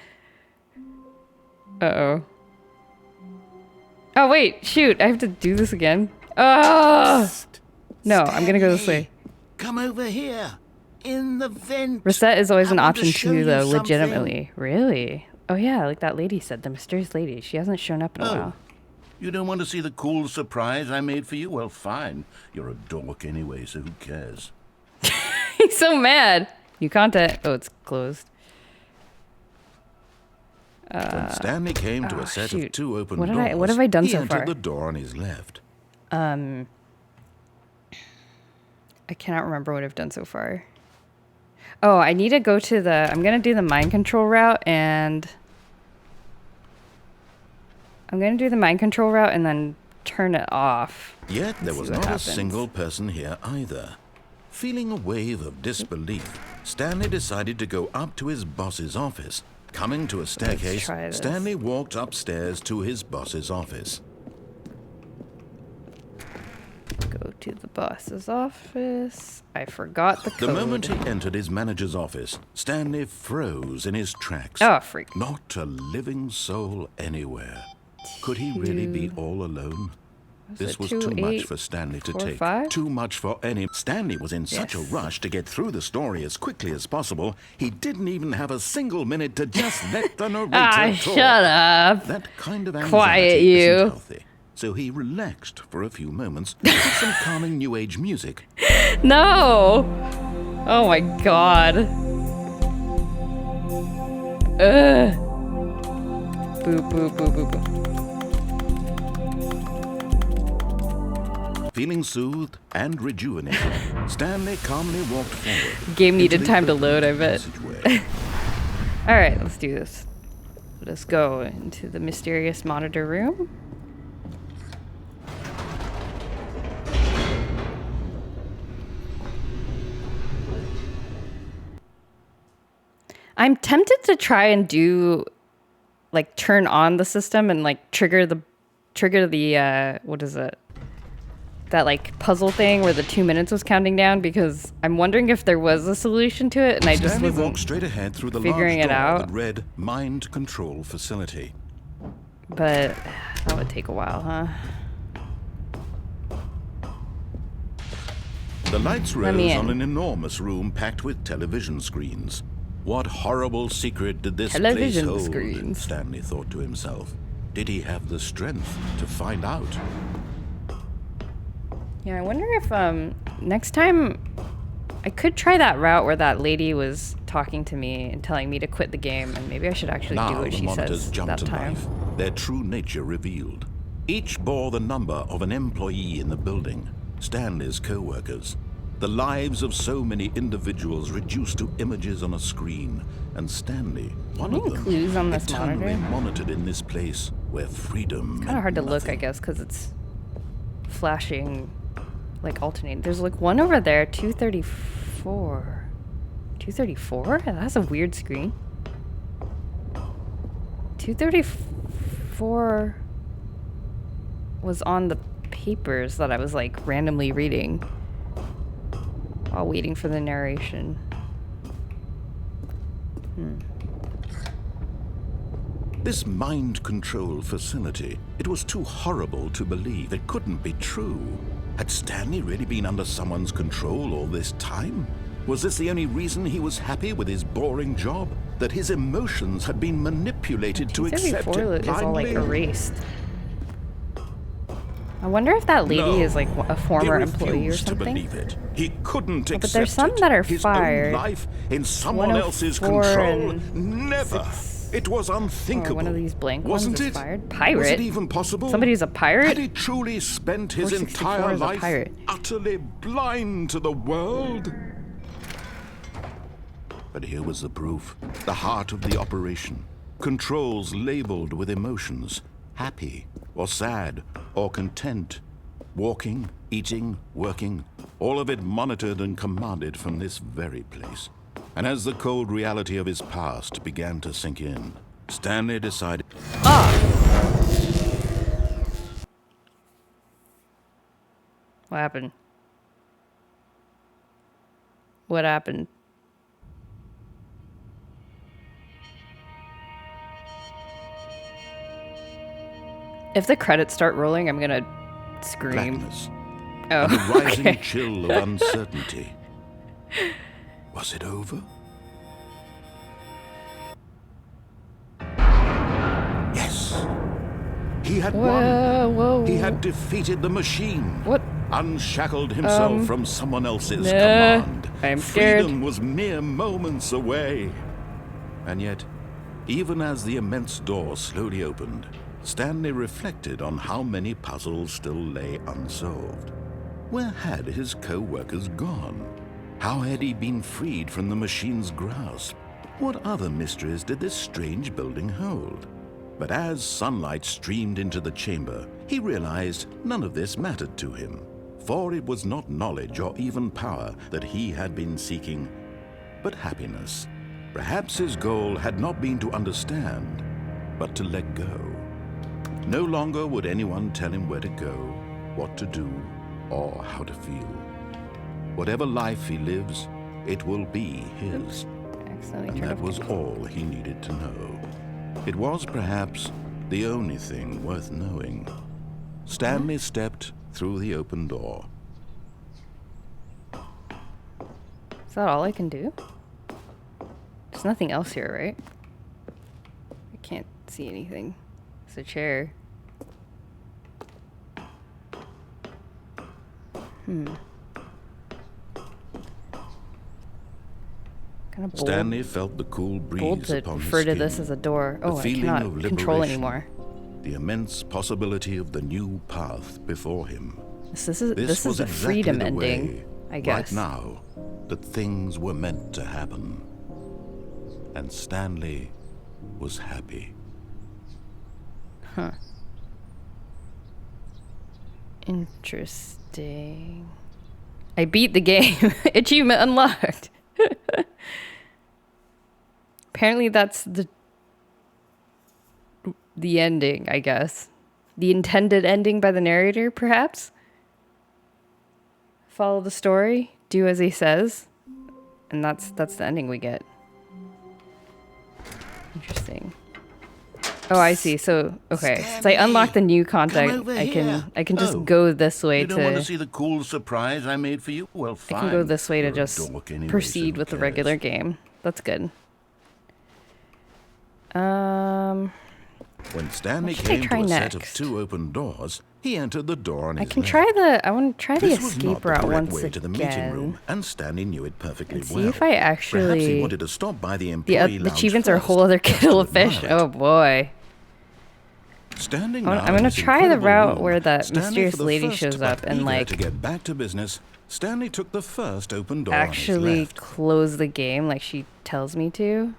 Uh-oh. Oh, wait. Shoot. I have to do this again. Oh! No, I'm gonna go this way. Come over here. in the vent. Reset is always I an want option show too, you though, something. legitimately. Really? Oh yeah, like that lady said, the mysterious lady. She hasn't shown up in a while. You don't want to see the cool surprise I made for you? Well, fine. You're a dork anyway, so who cares? He's so mad. New content. Oh, it's closed. When Stanley came to a set of shoot. 2 open What doors, have I done he so entered far? the door on his left. I cannot remember what I've done so far. Oh, I need to go to the... I'm going to do the mind control route, and... I'm going to do the mind control route and then turn it off. Yet there See was what not happens. a single person here either. Feeling a wave of disbelief, Stanley decided to go up to his boss's office. Coming to a staircase, try this. Stanley walked upstairs to his boss's office. Go to the boss's office. I forgot the code. The moment he entered his manager's office, Stanley froze in his tracks. Oh, freak. Not a living soul anywhere. Could he really be all alone? This it was 2, too much 8, for Stanley to 4, take. 5? Too much for any. Stanley was in such a Yes. rush to get through the story as quickly as possible, he didn't even have a single minute to just let the narrator talk. Shut up. That kind of anxiety Quiet you. isn't healthy. So he relaxed for a few moments with some calming new age music. No. Oh my god. Ugh. Boop, boop, boop, boop, boop. Feeling soothed and rejuvenated, Stanley calmly walked forward. Game needed into the time to load, I bet. passageway. Alright, let's do this. Let us go into the mysterious monitor room. I'm tempted to try and do, like, turn on the system and, like, trigger the what is it? That, like, puzzle thing where the 2 minutes was counting down, because I'm wondering if there was a solution to it and I just Stanley wasn't walked straight ahead through the figuring large it door out. that read Mind Control Facility. But that would take a while, huh? The lights Let me rose on in. an enormous room packed with television screens. What horrible secret did this Television place hold? screens. Stanley thought to himself. Did he have the strength to find out? Yeah, I wonder if next time I could try that route where that lady was talking to me and telling me to quit the game, and maybe I should actually do Now what the she monitors says jumped that to time. life, their true nature revealed. Each bore the number of an employee in the building, Stanley's co-workers. The lives of so many individuals reduced to images on a screen, and Stanley, one of Any them, clues on this eternally monitor? monitored in this place where freedom Kind of hard to look, I guess, because it's flashing, like alternating. There's like one over there, 234. 234? That's a weird screen. 234 was on the papers that I was like randomly reading while waiting for the narration. This mind control facility, it was too horrible to believe. It couldn't be true. Had Stanley really been under someone's control all this time? Was this the only reason he was happy with his boring job? That his emotions had been manipulated to accept 234 it is all like blindly? erased. I wonder if that lady No. is like a former He employee or refused to something. believe it. He couldn't accept but there's some it. that are His fired. own life in someone else's 104 control. and Never. It was unthinkable. Or one of these blank Wasn't ones is it? fired. Was Pirate? it even possible? Somebody's a pirate? Had he truly spent his 464 entire is a life pirate. utterly blind to the world? But here was the proof. The heart of the operation. Controls labeled with emotions. Happy or sad or content. Walking, eating, working. All of it monitored and commanded from this very place. And as the cold reality of his past began to sink in, Stanley decided... What happened? What happened? If the credits start rolling, I'm gonna scream. blackness Oh, and a rising okay. chill of uncertainty. Was it over? Yes. He had won. Whoa. He had defeated the machine. What? Unshackled himself from someone else's Nah, command. I'm scared. Freedom was mere moments away. And yet, even as the immense door slowly opened, Stanley reflected on how many puzzles still lay unsolved. Where had his co-workers gone? How had he been freed from the machine's grasp? What other mysteries did this strange building hold? But as sunlight streamed into the chamber, he realized none of this mattered to him. For it was not knowledge or even power that he had been seeking, but happiness. Perhaps his goal had not been to understand, but to let go. No longer would anyone tell him where to go, what to do, or how to feel. Whatever life he lives, it will be his. Accidentally And turned that off was control. all he needed to know. It was perhaps the only thing worth knowing. Stanley stepped through the open door. Is that all I can do? There's nothing else here, right? I can't see anything. It's a chair. Kind of Stanley felt the cool breeze bold to upon his refer to skin, this as a door. the Oh, I feeling cannot of control liberation, anymore. the immense possibility of the new path before him. This is was a exactly freedom the ending, way, I guess. right now, that things were meant to happen. And Stanley was happy. Interesting. I beat the game. Achievement unlocked. Apparently that's the ending, I guess. The intended ending by the narrator, perhaps? Follow the story, do as he says, and that's the ending we get. Interesting. Oh, I see. So, okay. Since I unlock the new content, over I here. can just Oh, go this way You don't want to to see the cool surprise I made for you? Well, I fine. can go this way to You're a just dork anyway, so proceed who with the cares? regular game. That's good. When Stanley What should I came to try a set of next? 2 open doors, he entered the door on I his can left. try the. I want to try the This was not escape the route correct once way to the meeting again. room, and Stanley knew it perfectly And see well. if I Perhaps he actually. wanted to stop by the The employee lounge achievements are a first, whole other just kettle to of fish. admire it. Oh boy. Standing I'm now gonna in this try the incredible route room, where that Stanley, mysterious for the lady first shows but up and, eager like, to get back to business, Stanley took the first open door on Actually his left. close the game like she tells me to.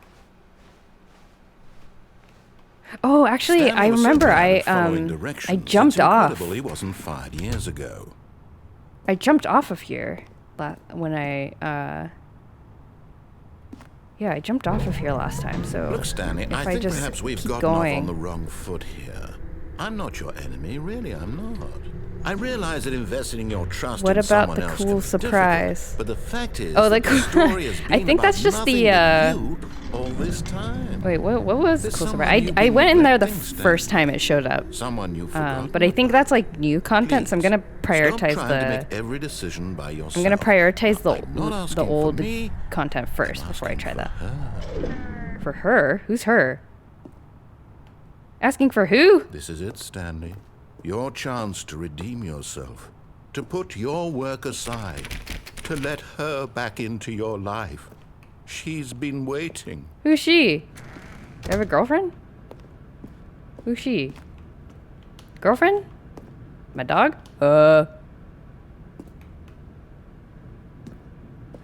Oh, actually, Stanley I was so remember bad at following I directions, jumped it's off. incredible he wasn't 5 years ago. I jumped off of here when I yeah, I jumped off of here last time. So Look, Stanley, if I think just perhaps we've keep gotten off on going. the wrong foot here. I'm not your enemy, really, I'm not. I realize that investing your trust What in about someone the else cool can be surprise? difficult, but the fact is Oh, that the the cool- story has I been think that's about just nothing the, but you all this time. Wait, what was There's cool someone surprise? you've I been went in there the neglecting, first Stanley. time it showed up. Someone you've forgotten. But I think that's like new content, so I'm gonna Stop prioritize trying to make the. every decision by yourself. I'm gonna prioritize I'm not the asking for old me, content first I'm before I asking try for that. her. For her? Who's her? Asking for who? This is it, Stanley. Your chance to redeem yourself, to put your work aside, to let her back into your life. She's been waiting. Who's she? Do I have a girlfriend? Who's she? Girlfriend? My dog?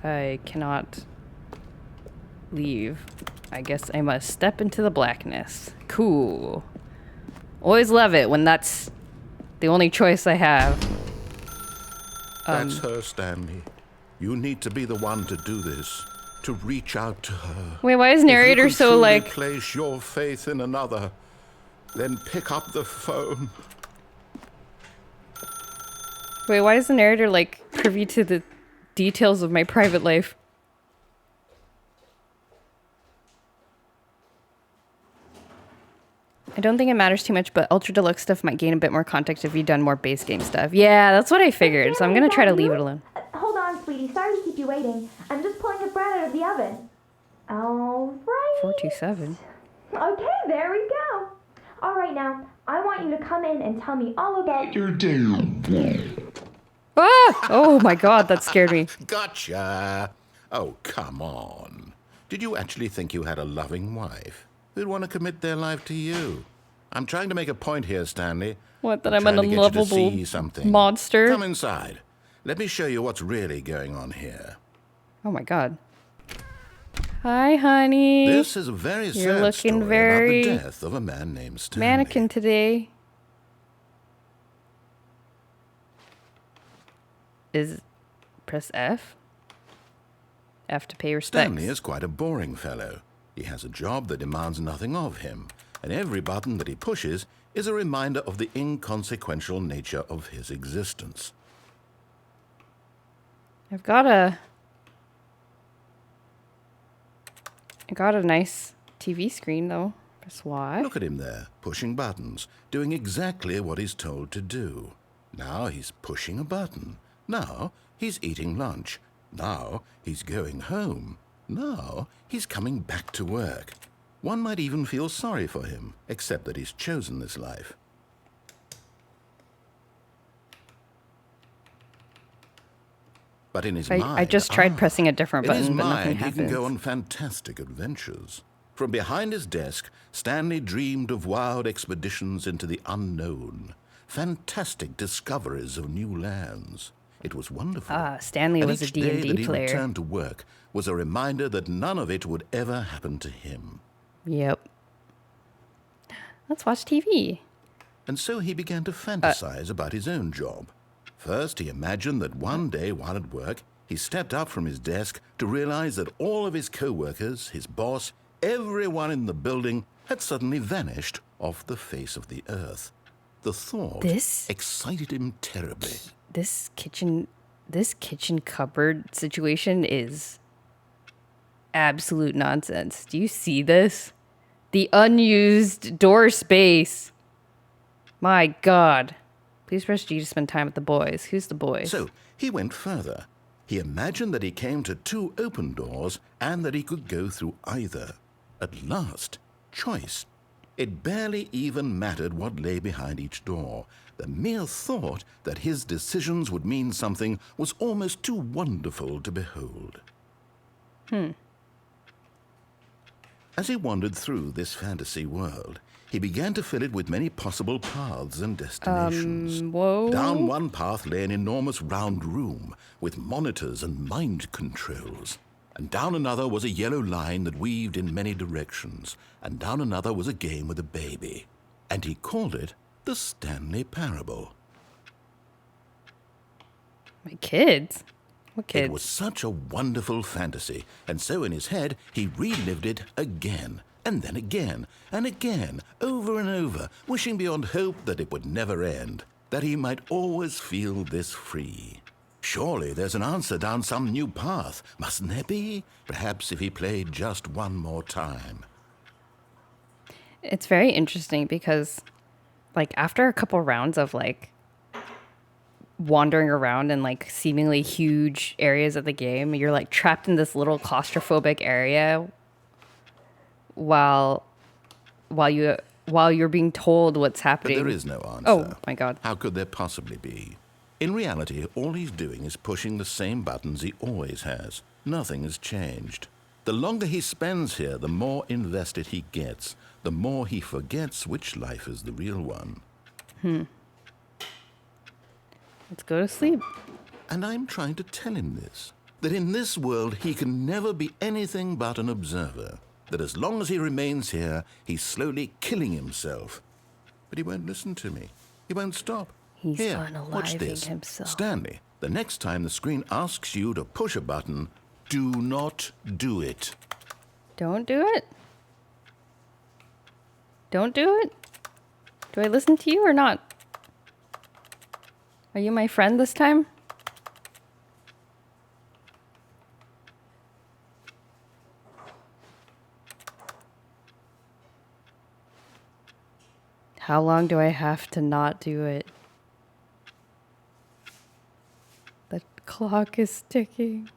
I cannot leave. I guess I must step into the blackness. Cool. Always love it when that's the only choice I have. That's her, Stanley. You need to be the one to do this, to reach out to her. Wait, why is If you narrator can so truly like... place your faith in another, then pick up the phone. Wait, why is the narrator like privy to the details of my private life? I don't think it matters too much, but Ultra Deluxe stuff might gain a bit more context if you've done more base game stuff. Yeah, that's what I figured, so I'm gonna try to leave it alone. Hold on, sweetie. Sorry to keep you waiting. I'm just pulling a Brad out of the oven. All right. 427. Okay, there we go. All right, now, I want you to come in and tell me all about your Ah! Oh my god, that scared me. Gotcha! Oh, come on. Did you actually think you had a loving wife who'd want to commit their life to you? I'm trying to make a point here, Stanley. What, that I'm an trying to get you to unlovable see something. monster? Come inside. Let me show you what's really going on here. Oh my god. Hi, honey. This is a very sad looking story very about the death of a man named Stanley. Mannequin today. Press F? F to pay respects. Stanley is quite a boring fellow. He has a job that demands nothing of him, and every button that he pushes is a reminder of the inconsequential nature of his existence. I got a nice TV screen though. Press Y. Look at him there, pushing buttons, doing exactly what he's told to do. Now he's pushing a button. Now he's eating lunch. Now he's going home. Now he's coming back to work. One might even feel sorry for him, except that he's chosen this life. But in his mind, I just tried pressing a different button, in his but nothing mind, he happens. can go on fantastic adventures. From behind his desk, Stanley dreamed of wild expeditions into the unknown, fantastic discoveries of new lands. It was wonderful. Stanley And was a each day D&D that he player. returned to work was a reminder that none of it would ever happen to him. Yep. Let's watch TV. And so he began to fantasize about his own job. First, he imagined that one day while at work, he stepped up from his desk to realize that all of his co-workers, his boss, everyone in the building had suddenly vanished off the face of the earth. The thought excited him terribly. This kitchen cupboard situation is absolute nonsense. Do you see this? The unused door space. My God. Please press G to spend time with the boys. Who's the boys? So he went further. He imagined that he came to two open doors and that he could go through either. At last, choice. It barely even mattered what lay behind each door. The mere thought that his decisions would mean something was almost too wonderful to behold. As he wandered through this fantasy world, he began to fill it with many possible paths and destinations. Whoa. Down one path lay an enormous round room with monitors and mind controls. And down another was a yellow line that weaved in many directions. And down another was a game with a baby. And he called it the Stanley Parable. My kids? What kids? It was such a wonderful fantasy, and so in his head he relived it again, and then again, and again, over and over, wishing beyond hope that it would never end, that he might always feel this free. Surely there's an answer down some new path, mustn't there be? Perhaps if he played just one more time. It's very interesting because, like, after a couple rounds of, like, wandering around in, like, seemingly huge areas of the game, you're, like, trapped in this little claustrophobic area while you're being told what's But happening. there is no answer. Oh, my God. How could there possibly be? In reality, all he's doing is pushing the same buttons he always has. Nothing has changed. The longer he spends here, the more invested he gets, the more he forgets which life is the real one. Let's go to sleep. And I'm trying to tell him this, that in this world he can never be anything but an observer, that as long as he remains here, he's slowly killing himself. But he won't listen to me. He won't stop. He's Here, watch unaliving this. himself. Stanley, the next time the screen asks you to push a button, do not do it. Don't do it? Don't do it? Do I listen to you or not? Are you my friend this time? How long do I have to not do it? The clock is ticking.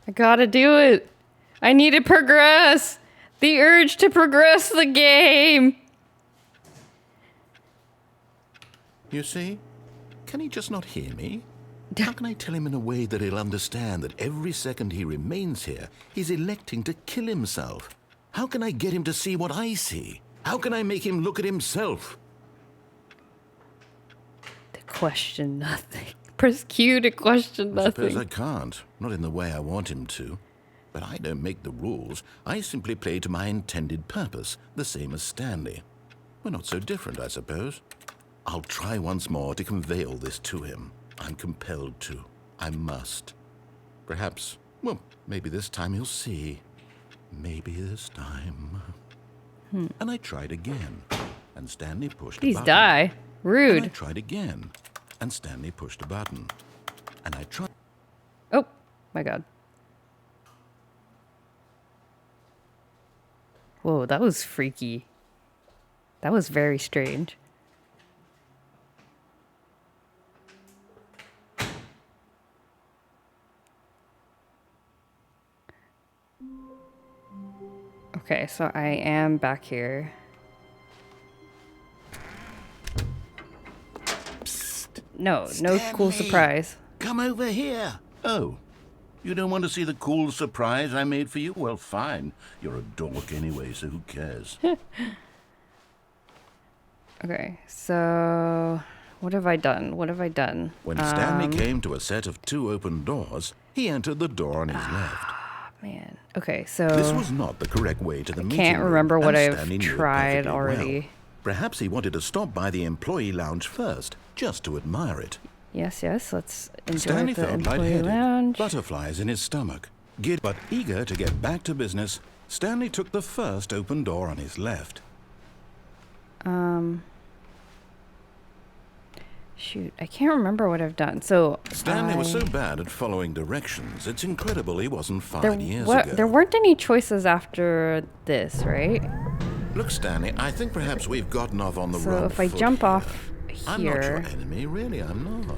I gotta do it. I need to progress. The urge to progress the game. You see? Can he just not hear me? How can I tell him in a way that he'll understand that every second he remains here, he's electing to kill himself? How can I get him to see what I see? How can I make him look at himself? To question nothing. Press Q to question I suppose nothing. I can't. Not in the way I want him to. But I don't make the rules. I simply play to my intended purpose, the same as Stanley. We're not so different, I suppose. I'll try once more to convey all this to him. I'm compelled to. I must. Perhaps, well, maybe this time he'll see. Maybe this time. And I tried again. And Stanley pushed a Please button. die. And I Rude. tried again. And Stanley pushed a button. And I tried. Oh, my God. Whoa, that was freaky. That was very strange. Okay, so I am back here. No, no cool Stanley! surprise. Come over here. Oh, you don't want to see the cool surprise I made for you? Well, fine. You're a dork anyway, so who cares? Okay, so what have I done? What have I done? When Stanley came to a set of 2 open doors, he entered the door on his left. Man. Okay, so This was not the correct way to the meeting can't room, remember what and I've Stanley knew it tried perfectly already. well. Perhaps he wanted to stop by the employee lounge first, just to admire it. yes, let's enjoy Stanley the felt employee lightheaded, lounge. butterflies in his stomach. But eager to get back to business, Stanley took the first open door on his left. Shoot, I can't remember what I've done. So Stanley was so bad at following directions, it's incredible he wasn't 5 there, years what, ago. there weren't any choices after this, right? Look, Stanley, I think perhaps we've gotten off on the So wrong if I foot jump here. off I'm not your here, enemy, really, I'm not.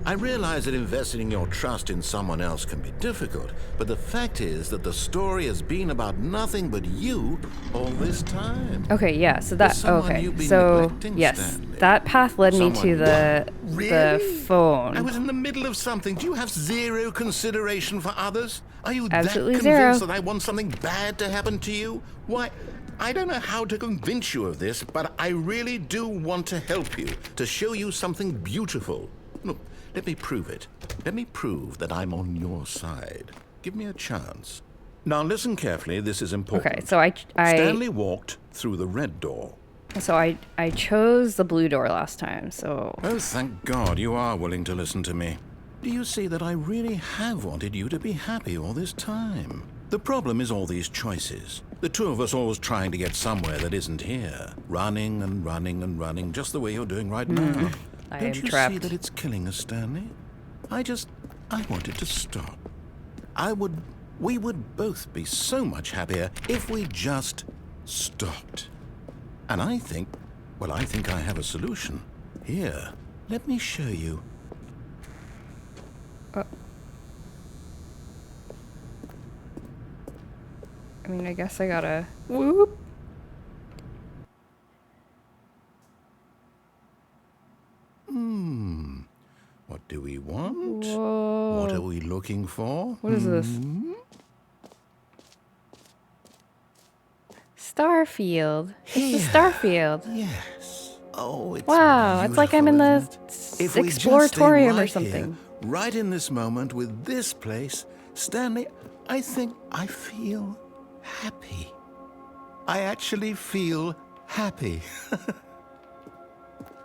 I realize that investing your trust in someone else can be difficult, but the fact is that the story has been about nothing but you all this time. okay, yeah. So There's that someone okay. you've been So neglecting, yes, Stanley. that path led me to Someone the what? Really? phone. I was in the middle of something. Do you have zero consideration for others? Are you Absolutely that zero. convinced that I want something bad to happen to you? Why, I don't know how to convince you of this, but I really do want to help you, to show you something beautiful. Look, let me prove it. Let me prove that I'm on your side. Give me a chance. Now listen carefully, this is important. Okay, so I Stanley walked through the red door. I chose the blue door last time. So Oh, thank God you are willing to listen to me. Do you see that I really have wanted you to be happy all this time? The problem is all these choices. The two of us always trying to get somewhere that isn't here. Running and running and running, just the way you're doing right now. I Don't am you see trapped. that it's killing us, Stanley? I wanted to stop. We would both be so much happier if we just stopped. And I think I have a solution. Here, let me show you. I mean, I guess I gotta whoop. What do we want? Whoa. What are we looking for? What is this? Starfield. It's the Starfield. Yes. Oh, it's Wow, it's like I'm in the beautiful, isn't it? If we just stay exploratorium or right something. here, right in this moment with this place, Stanley, I think I feel happy. I actually feel happy.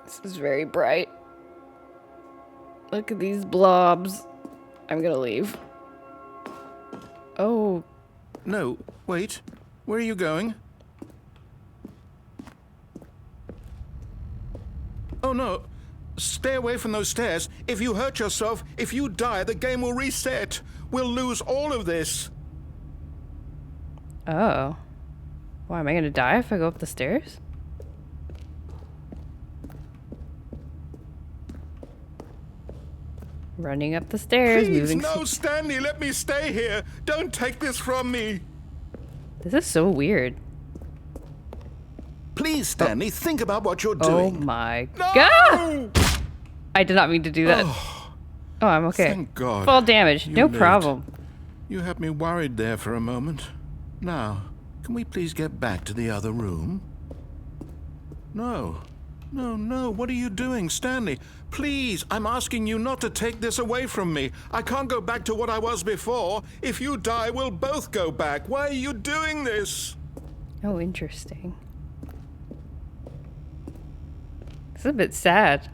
This is very bright. Look at these blobs. I'm gonna leave. Oh, No, wait. Where are you going? Oh, no. Stay away from those stairs. If you hurt yourself, if you die, the game will reset. We'll lose all of this. oh. Why, am I gonna die if I go up the stairs? Running up the stairs, Please, moving. no, Stanley, let me stay here. Don't take this from me. This is so weird. Please, Stanley, think about what you're Oh doing. my No! god! I did not mean to do that. Oh, I'm okay. Thank God. Fall damage, You no lived. problem. You had me worried there for a moment. Now, can we please get back to the other room? No. No, what are you doing, Stanley? Please, I'm asking you not to take this away from me. I can't go back to what I was before. If you die, we'll both go back. Why are you doing this? Oh, interesting. This is a bit sad.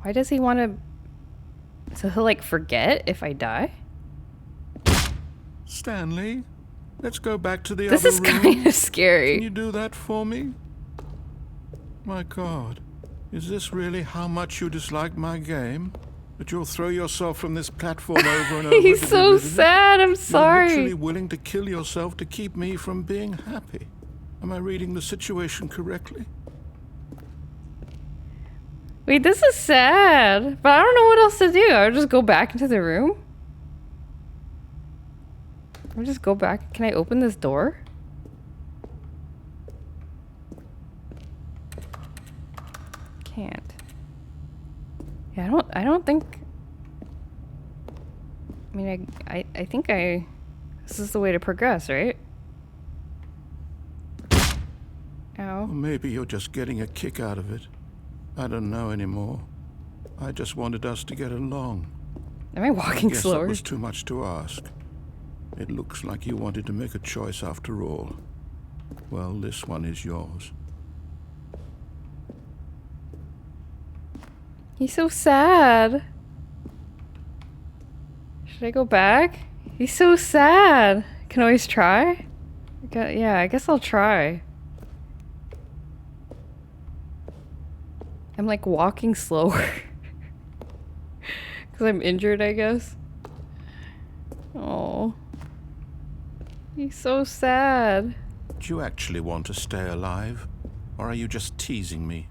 Why does he want to... So he'll, like, forget if I die? Stanley, let's go back to the This other is room. kind of Can scary. you do that for me? My God, is this really how much you dislike my game? That you'll throw yourself from this platform over and over He's to be so rid of it? sad, I'm You're sorry. literally willing to kill yourself to keep me from being happy. Am I reading the situation correctly? Wait, this is sad. But I don't know what else to do. I'll just go back into the room? I'll just go back. Can I open this door? Can't. Yeah, I don't think... I mean, I think this is the way to progress, right? Ow. Or maybe you're just getting a kick out of it. I don't know anymore. I just wanted us to get along. Am I walking Guess slower? that was too much to ask. It looks like you wanted to make a choice after all. Well, this one is yours. He's so sad. Should I go back? He's so sad. Can always try? Yeah, I guess I'll try. I'm like walking slower. Because I'm injured, I guess. Oh. He's so sad. Do you actually want to stay alive? Or are you just teasing me?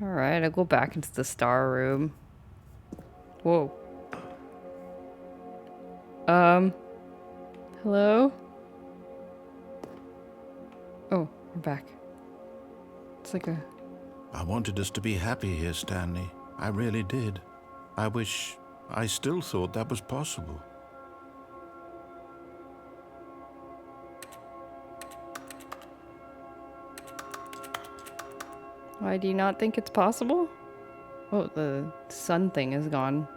Alright, I'll go back into the star room. Whoa. Hello? Oh, we're back. It's like a... I wanted us to be happy here, Stanley. I really did. I wish I still thought that was possible. Why do you not think it's possible? Oh, the sun thing is gone.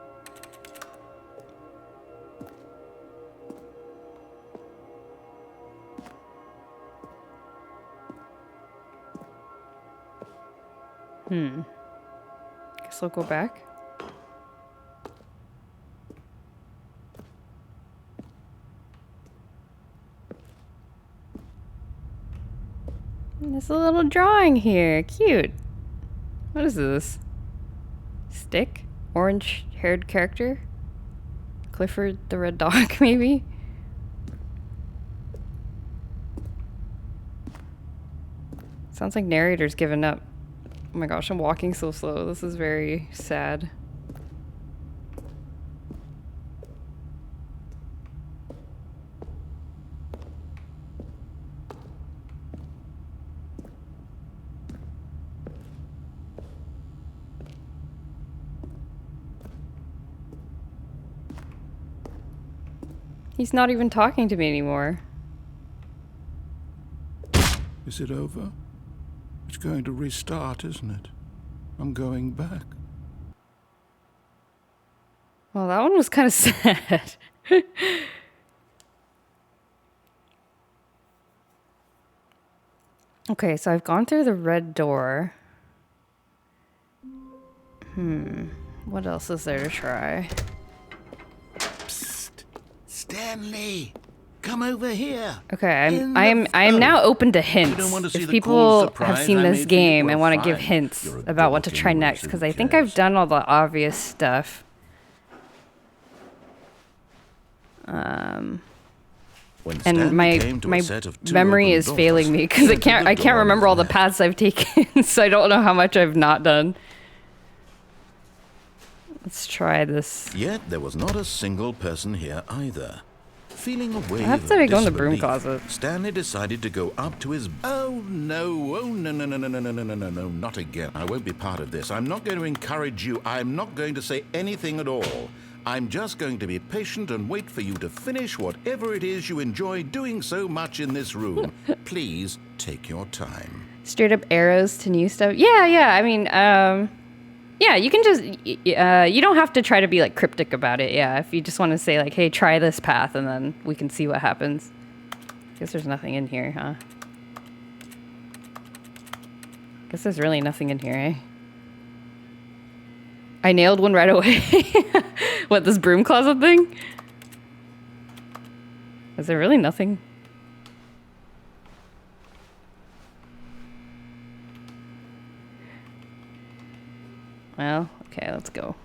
Guess I'll go back. There's a little drawing here. Cute. What is this? Stick? Orange-haired character? Clifford the Red Dog, maybe? Sounds like narrator's given up. Oh my gosh, I'm walking so slow. This is very sad. He's not even talking to me anymore. Is it over? It's going to restart, isn't it? I'm going back. Well, that one was kind of sad. Okay, so I've gone through the red door. What else is there to try? Psst. Stanley, come over here. Okay, In I the am now photo. open to You hints. don't want to see If the people cool have surprise seen I this made for you? game and Well, want to give fine. hints You're a about what to dork try anyway, next, so because who I think I've cares? done all the obvious stuff. When And Stanley my came to a set of two memory open is doors, failing me because he I entered can't the remember door on all his the left. paths I've taken, so I don't know how much I've not done. Let's try this. Yet there was not a single person here either. Feeling a wave I have to of go in the broom disbelief, closet. Stanley decided to go up to his... Oh, no. Oh, no, no, no, no, no, no, no, no, no, no, not again. I won't be part of this. I'm not going to encourage you. I'm not going to say anything at all. I'm just going to be patient and wait for you to finish whatever it is you enjoy doing so much in this room. Please take your time. Straight up arrows to new stuff. Yeah. I mean, yeah, you can just, you don't have to try to be like cryptic about it. Yeah, if you just want to say like, hey, try this path and then we can see what happens. Guess there's nothing in here, huh? Guess there's really nothing in here, eh? I nailed one right away. What, this broom closet thing? Is there really nothing? Well, okay, let's go.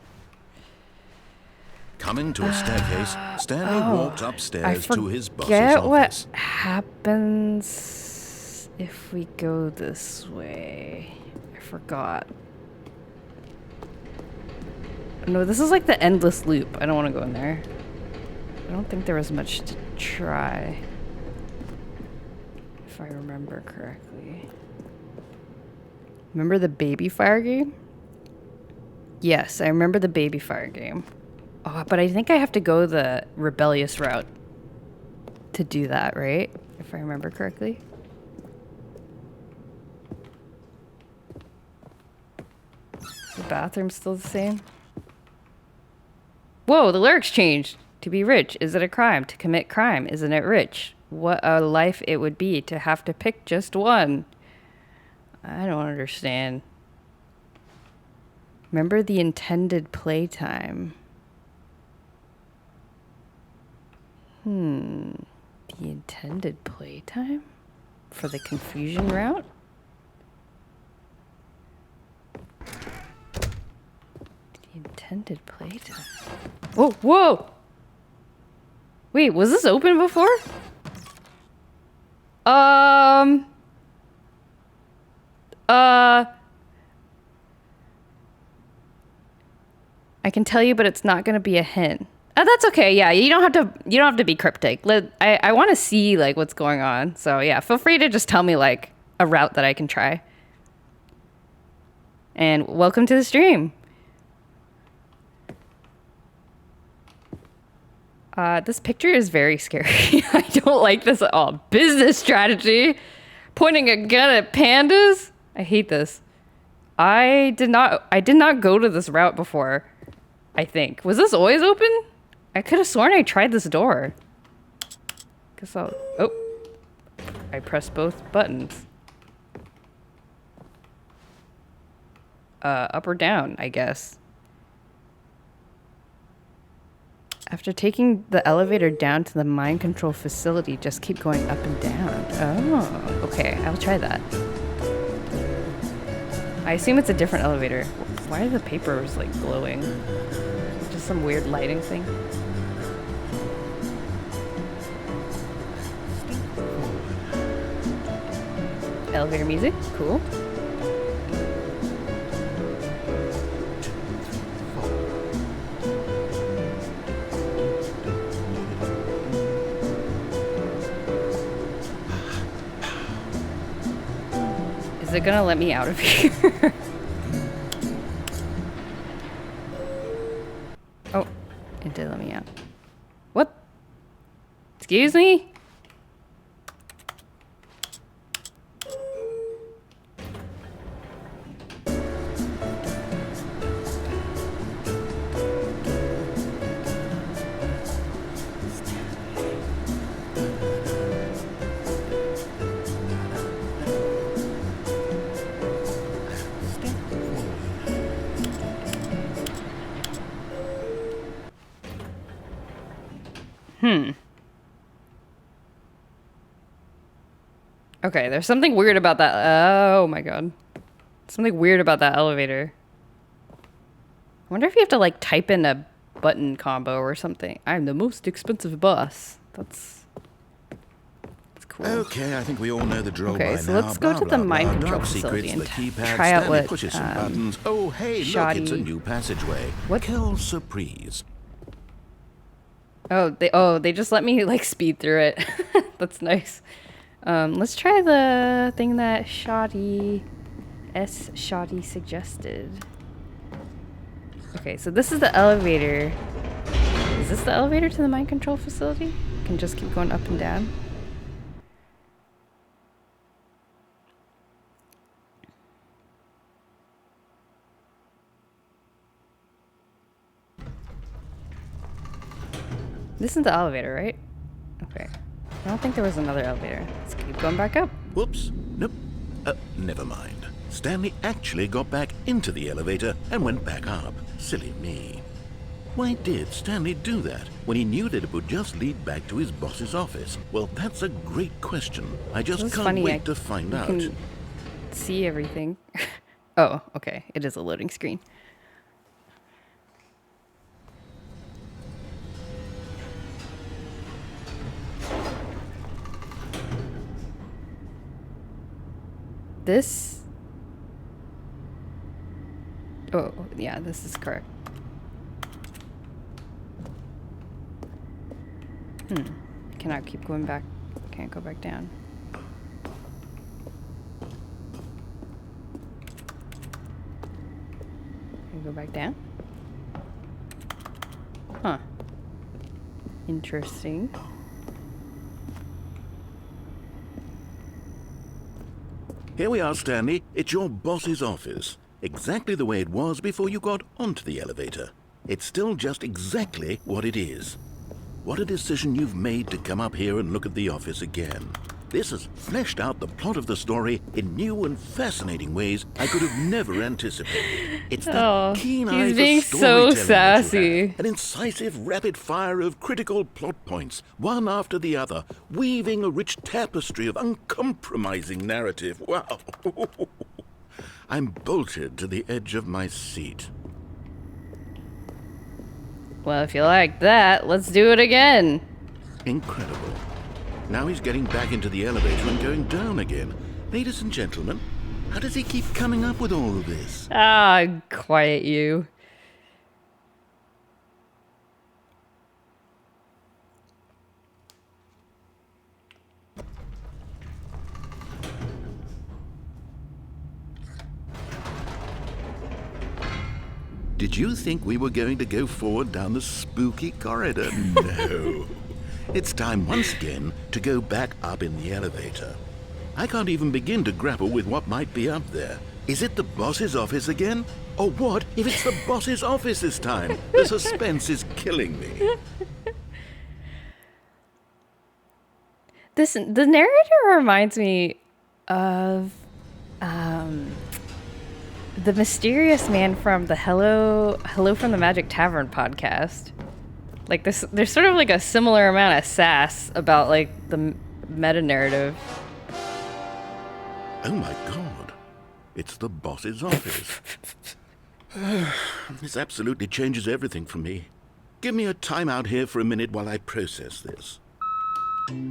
Coming to a staircase, Stanley walked upstairs to his boss's Forget office. what happens if we go this way. I forgot. No, this is like the endless loop. I don't want to go in there. I don't think there was much to try. If I remember correctly. Remember the baby fire game? Yes, I remember the baby fire game. Oh, but I think I have to go the rebellious route to do that, right? If I remember correctly. Is the bathroom still the same? Whoa, the lyrics changed. To be rich, is it a crime? To commit crime, isn't it rich? What a life it would be to have to pick just one. I don't understand. Remember the intended playtime. The intended playtime? For the confusion route? The intended playtime. Oh, whoa! Wait, was this open before? I can tell you, but it's not gonna be a hint. That's okay. Yeah, you don't have to be cryptic. I want to see like what's going on. So yeah, feel free to just tell me like a route that I can try. And welcome to the stream. This picture is very scary. I don't like this at all. Business strategy, pointing a gun at pandas. I hate this. I did not go to this route before. I think. Was this always open? I could have sworn I tried this door. Guess I'll... Oh. I pressed both buttons. Up or down, I guess. After taking the elevator down to the mind control facility, just keep going up and down. Oh, okay. I'll try that. I assume it's a different elevator. Why are the papers, like, glowing? Just some weird lighting thing. Elevator music, cool. Is it gonna let me out of here? Oh, it did let me out. What? Excuse me? Okay, there's something weird about that. Oh my god. Something weird about that elevator. I wonder if you have to like type in a button combo or something. I'm the most expensive boss. That's Cool. Okay, I think we all know the drill Okay, by so now. let's go to the mind control Dark facility secrets, and the keypad, try out Stanley what pushes some buttons. Oh, hey, look, it's a Shoddy- new passageway. What? Quelle surprise. Oh, they just let me like speed through it. That's nice. Let's try the thing that Shoddy suggested. Okay, so this is the elevator. Is this the elevator to the mind control facility? Can just keep going up and down. This isn't the elevator, right? Okay. I don't think there was another elevator. Let's keep going back up. Whoops. Nope. Never mind. Stanley actually got back into the elevator and went back up. Silly me. Why did Stanley do that when he knew that it would just lead back to his boss's office? Well, that's a great question. I just This is can't funny, wait to find out. Can see everything. Oh, okay. It is a loading screen. This... Oh, yeah, this is correct. I cannot keep going back. Can't go back down. Can I go back down? Huh. Interesting. Here we are, Stanley. It's your boss's office. Exactly the way it was before you got onto the elevator. It's still just exactly what it is. What a decision you've made to come up here and look at the office again. This has fleshed out the plot of the story in new and fascinating ways I could have never anticipated. It's that keen eye he's for being so storytelling that you sassy. have. An incisive rapid fire of critical plot points, one after the other, weaving a rich tapestry of uncompromising narrative. Wow. I'm bolted to the edge of my seat. Well, if you like that, let's do it again. Incredible. Now he's getting back into the elevator and going down again. Ladies and gentlemen, how does he keep coming up with all of this? Ah, quiet you. Did you think we were going to go forward down the spooky corridor? No. It's time once again to go back up in the elevator. I can't even begin to grapple with what might be up there. Is it the boss's office again? Or what if it's the boss's office this time? The suspense is killing me. The narrator reminds me of the mysterious man from the Hello from the Magic Tavern podcast. Like this, there's sort of like a similar amount of sass about like the meta narrative. Oh my god. It's the boss's office. This absolutely changes everything for me. Give me a time out here for a minute while I process this.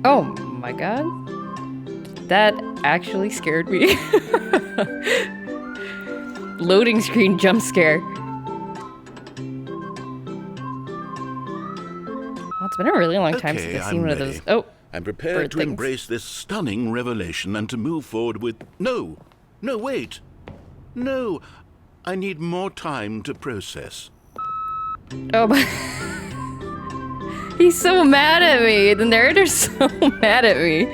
Oh my god. That actually scared me. Loading screen jump scare. Well, it's been a really long time since I've seen I'm one of ready. those. Oh, I'm prepared bird to things. embrace this stunning revelation and to move forward with... No, wait. No, I need more time to process. Oh my. He's so mad at me. The narrator's so mad at me.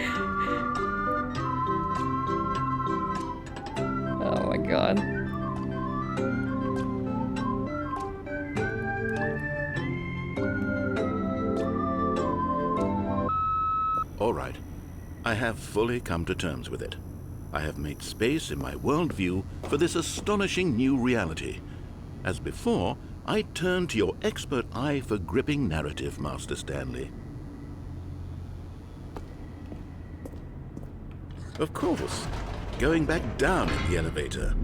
Oh my god. All right, I have fully come to terms with it. I have made space in my worldview for this astonishing new reality. As before, I turn to your expert eye for gripping narrative, Master Stanley. Of course, going back down in the elevator.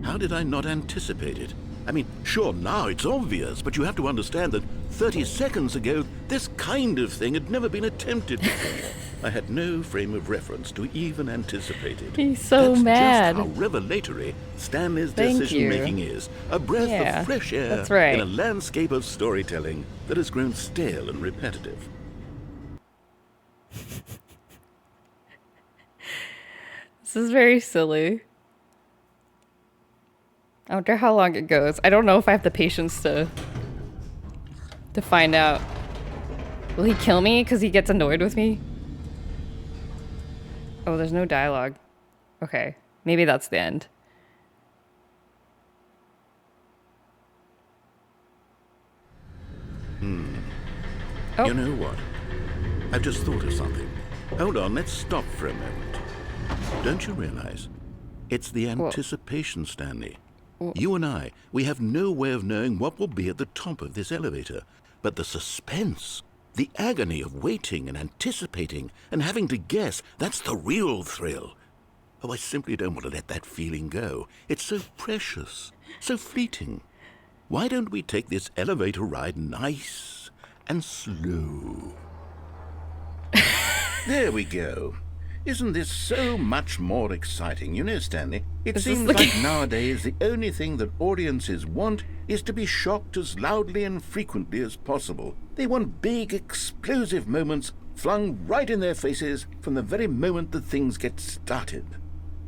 How did I not anticipate it? I mean, sure, now it's obvious, but you have to understand that 30 seconds ago, this kind of thing had never been attempted before. I had no frame of reference to even anticipate it. He's so That's mad. just how revelatory Stanley's Thank decision-making is. A breath Yeah, of fresh air that's right. in a landscape of storytelling that has grown stale and repetitive. This is very silly. I wonder how long it goes. I don't know if I have the patience to find out. Will he kill me because he gets annoyed with me? Oh, there's no dialogue. Okay, maybe that's the end. Oh. You know what? I've just thought of something. Hold on, let's stop for a moment. Don't you realize? It's the anticipation, Stanley. You and I, we have no way of knowing what will be at the top of this elevator. But the suspense, the agony of waiting and anticipating and having to guess, that's the real thrill. Oh, I simply don't want to let that feeling go. It's so precious, so fleeting. Why don't we take this elevator ride nice and slow? There we go. Isn't this so much more exciting? You know, Stanley, it seems like nowadays the only thing that audiences want is to be shocked as loudly and frequently as possible. They want big, explosive moments flung right in their faces from the very moment that things get started.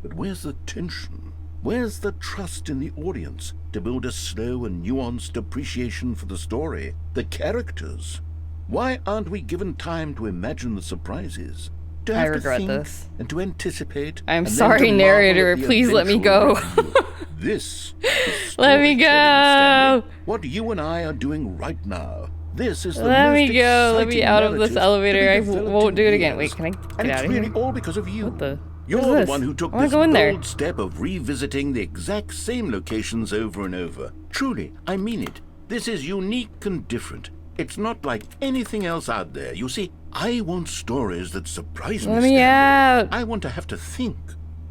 But where's the tension? Where's the trust in the audience to build a slow and nuanced appreciation for the story, the characters? Why aren't we given time to imagine the surprises? To have I regret to think this. and to anticipate. I'm and then sorry, to marvel narrator. at the Please let me eventual go. reveal. This is Let me storytelling, go. Stanley. What you and I are doing right now. This is the Let most me go. Let me exciting out of this narrative to elevator. be I developed won't in do it again. years. Wait, can I get And out it's of really here? all because of you. What the? You're What is the this? one who took I wanna this go in there. bold step of revisiting the exact same locations over and over. Truly, I mean it. This is unique and different. It's not like anything else out there. You see, I want stories that surprise me, Let me Stanley. out. I want to have to think.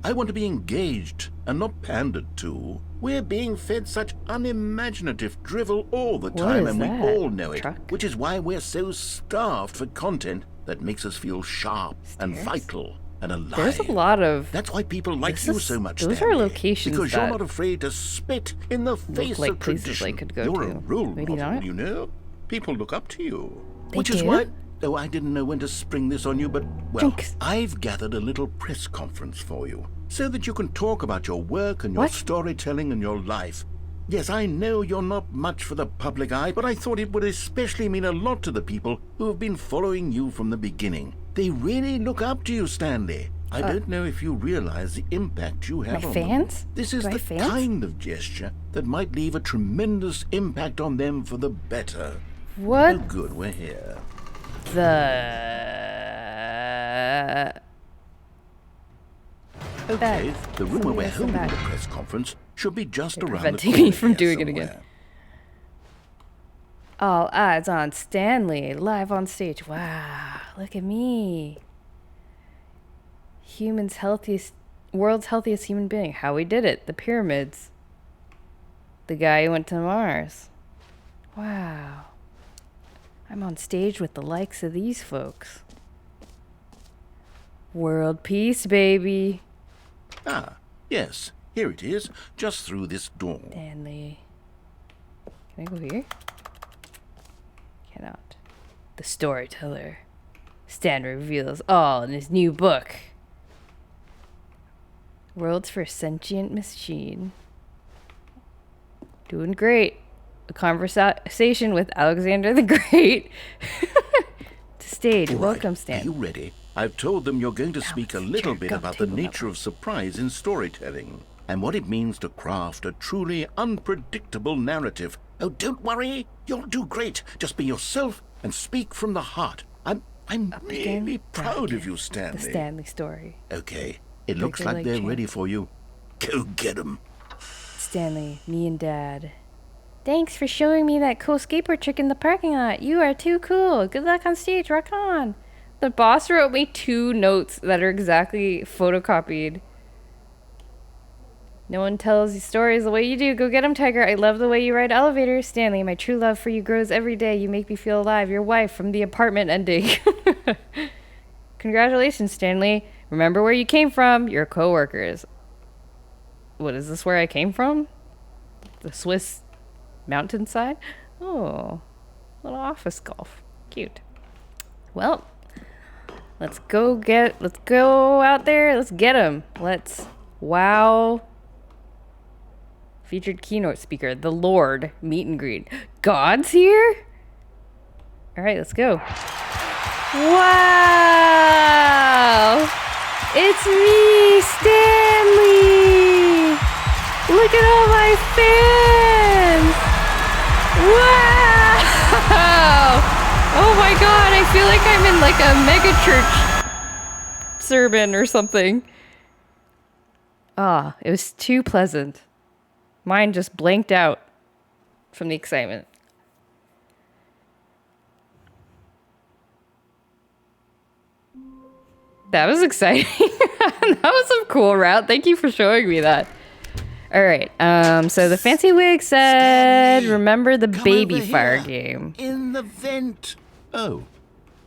I want to be engaged and not pandered to. We're being fed such unimaginative drivel all the time, is and we that? all know it. Truck? Which is why we're so starved for content that makes us feel sharp and Stairs? vital and alive. There's a lot of. That's why people like This you is- so much, those are Stanley, locations because you're that not afraid to spit in the face like of places tradition. I could go you're to. a role Maybe model, not. you know? People look up to you. They Which is do? why... Oh, I didn't know when to spring this on you, but, well, Jinx. I've gathered a little press conference for you, so that you can talk about your work and your What? storytelling and your life. Yes, I know you're not much for the public eye, but I thought it would especially mean a lot to the people who have been following you from the beginning. They really look up to you, Stanley. I don't know if you realize the impact you have My on fans? them. This is Do I the have fans? kind of gesture that might leave a tremendous impact on them for the better. Oh, What good, we're here. the? Okay, the room where we're Somebody holding else the in back. press conference should be just They're around the preventing corner me from here doing it again. somewhere. All eyes on Stanley, live on stage. Wow, look at me. World's healthiest human being. How we did it. The pyramids. The guy who went to Mars. Wow. I'm on stage with the likes of these folks. World peace, baby. Ah, yes, here it is, just through this door. Stanley. Can I go here? Cannot. The storyteller. Stanley reveals all in his new book. World's first sentient machine. Doing great. A conversation with Alexander the Great. To stage. All right, Welcome, Are Stan. you ready? I've told them you're going to speak a it's little your bit gum about the table nature of surprise in storytelling and what it means to craft a truly unpredictable narrative. Oh, don't worry. You'll do great. Just be yourself and speak from the heart. I'm Up again, really down proud of again. you, Stanley. The Stanley story. Okay, it looks their like leg they're champ. ready for you. Go get 'em. Stanley, me and Dad. Thanks for showing me that cool skateboard trick in the parking lot. You are too cool. Good luck on stage. Rock on. The boss wrote me 2 notes that are exactly photocopied. No one tells you stories the way you do. Go get 'em, Tiger. I love the way you ride elevators. Stanley, my true love for you grows every day. You make me feel alive. Your wife from the apartment ending. Congratulations, Stanley. Remember where you came from. Your coworkers. What, is this where I came from? The Swiss mountainside? Oh, little office golf. Cute. Well, let's go out there. Let's get him. Wow. Featured keynote speaker, the Lord, meet and greet. God's here? All right, let's go. Wow! It's me, Stanley! Look at all my fans! Wow! Oh my god, I feel like I'm in like a mega church sermon or something. Ah, it was too pleasant. Mine just blanked out from the excitement. That was exciting. That was a cool route. Thank you for showing me that. All right. So the fancy wig said, Stanley, remember the come baby over fire here. game. In the vent. Oh.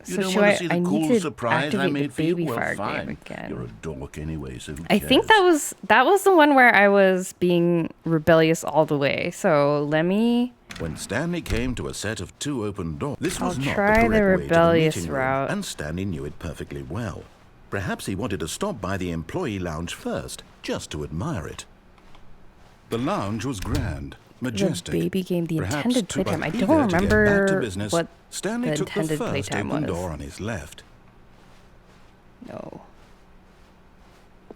You So don't should want to see I the need cool to surprise I activate the made for you? baby Well, fire fine. game again. You're a dork anyway, so who I think cares? that was the one where I was being rebellious all the way. So let me. When Stanley came to a set of 2 open doors, this was I'll not try the the correct way rebellious to the meeting route. room, and Stanley knew it perfectly well. Perhaps he wanted to stop by the employee lounge first, just to admire it. The lounge was grand, majestic. The baby game, the Perhaps intended too playtime. I eager don't to get back to remember business, what Stanley the took the intended first playtime open was. door on his left. No.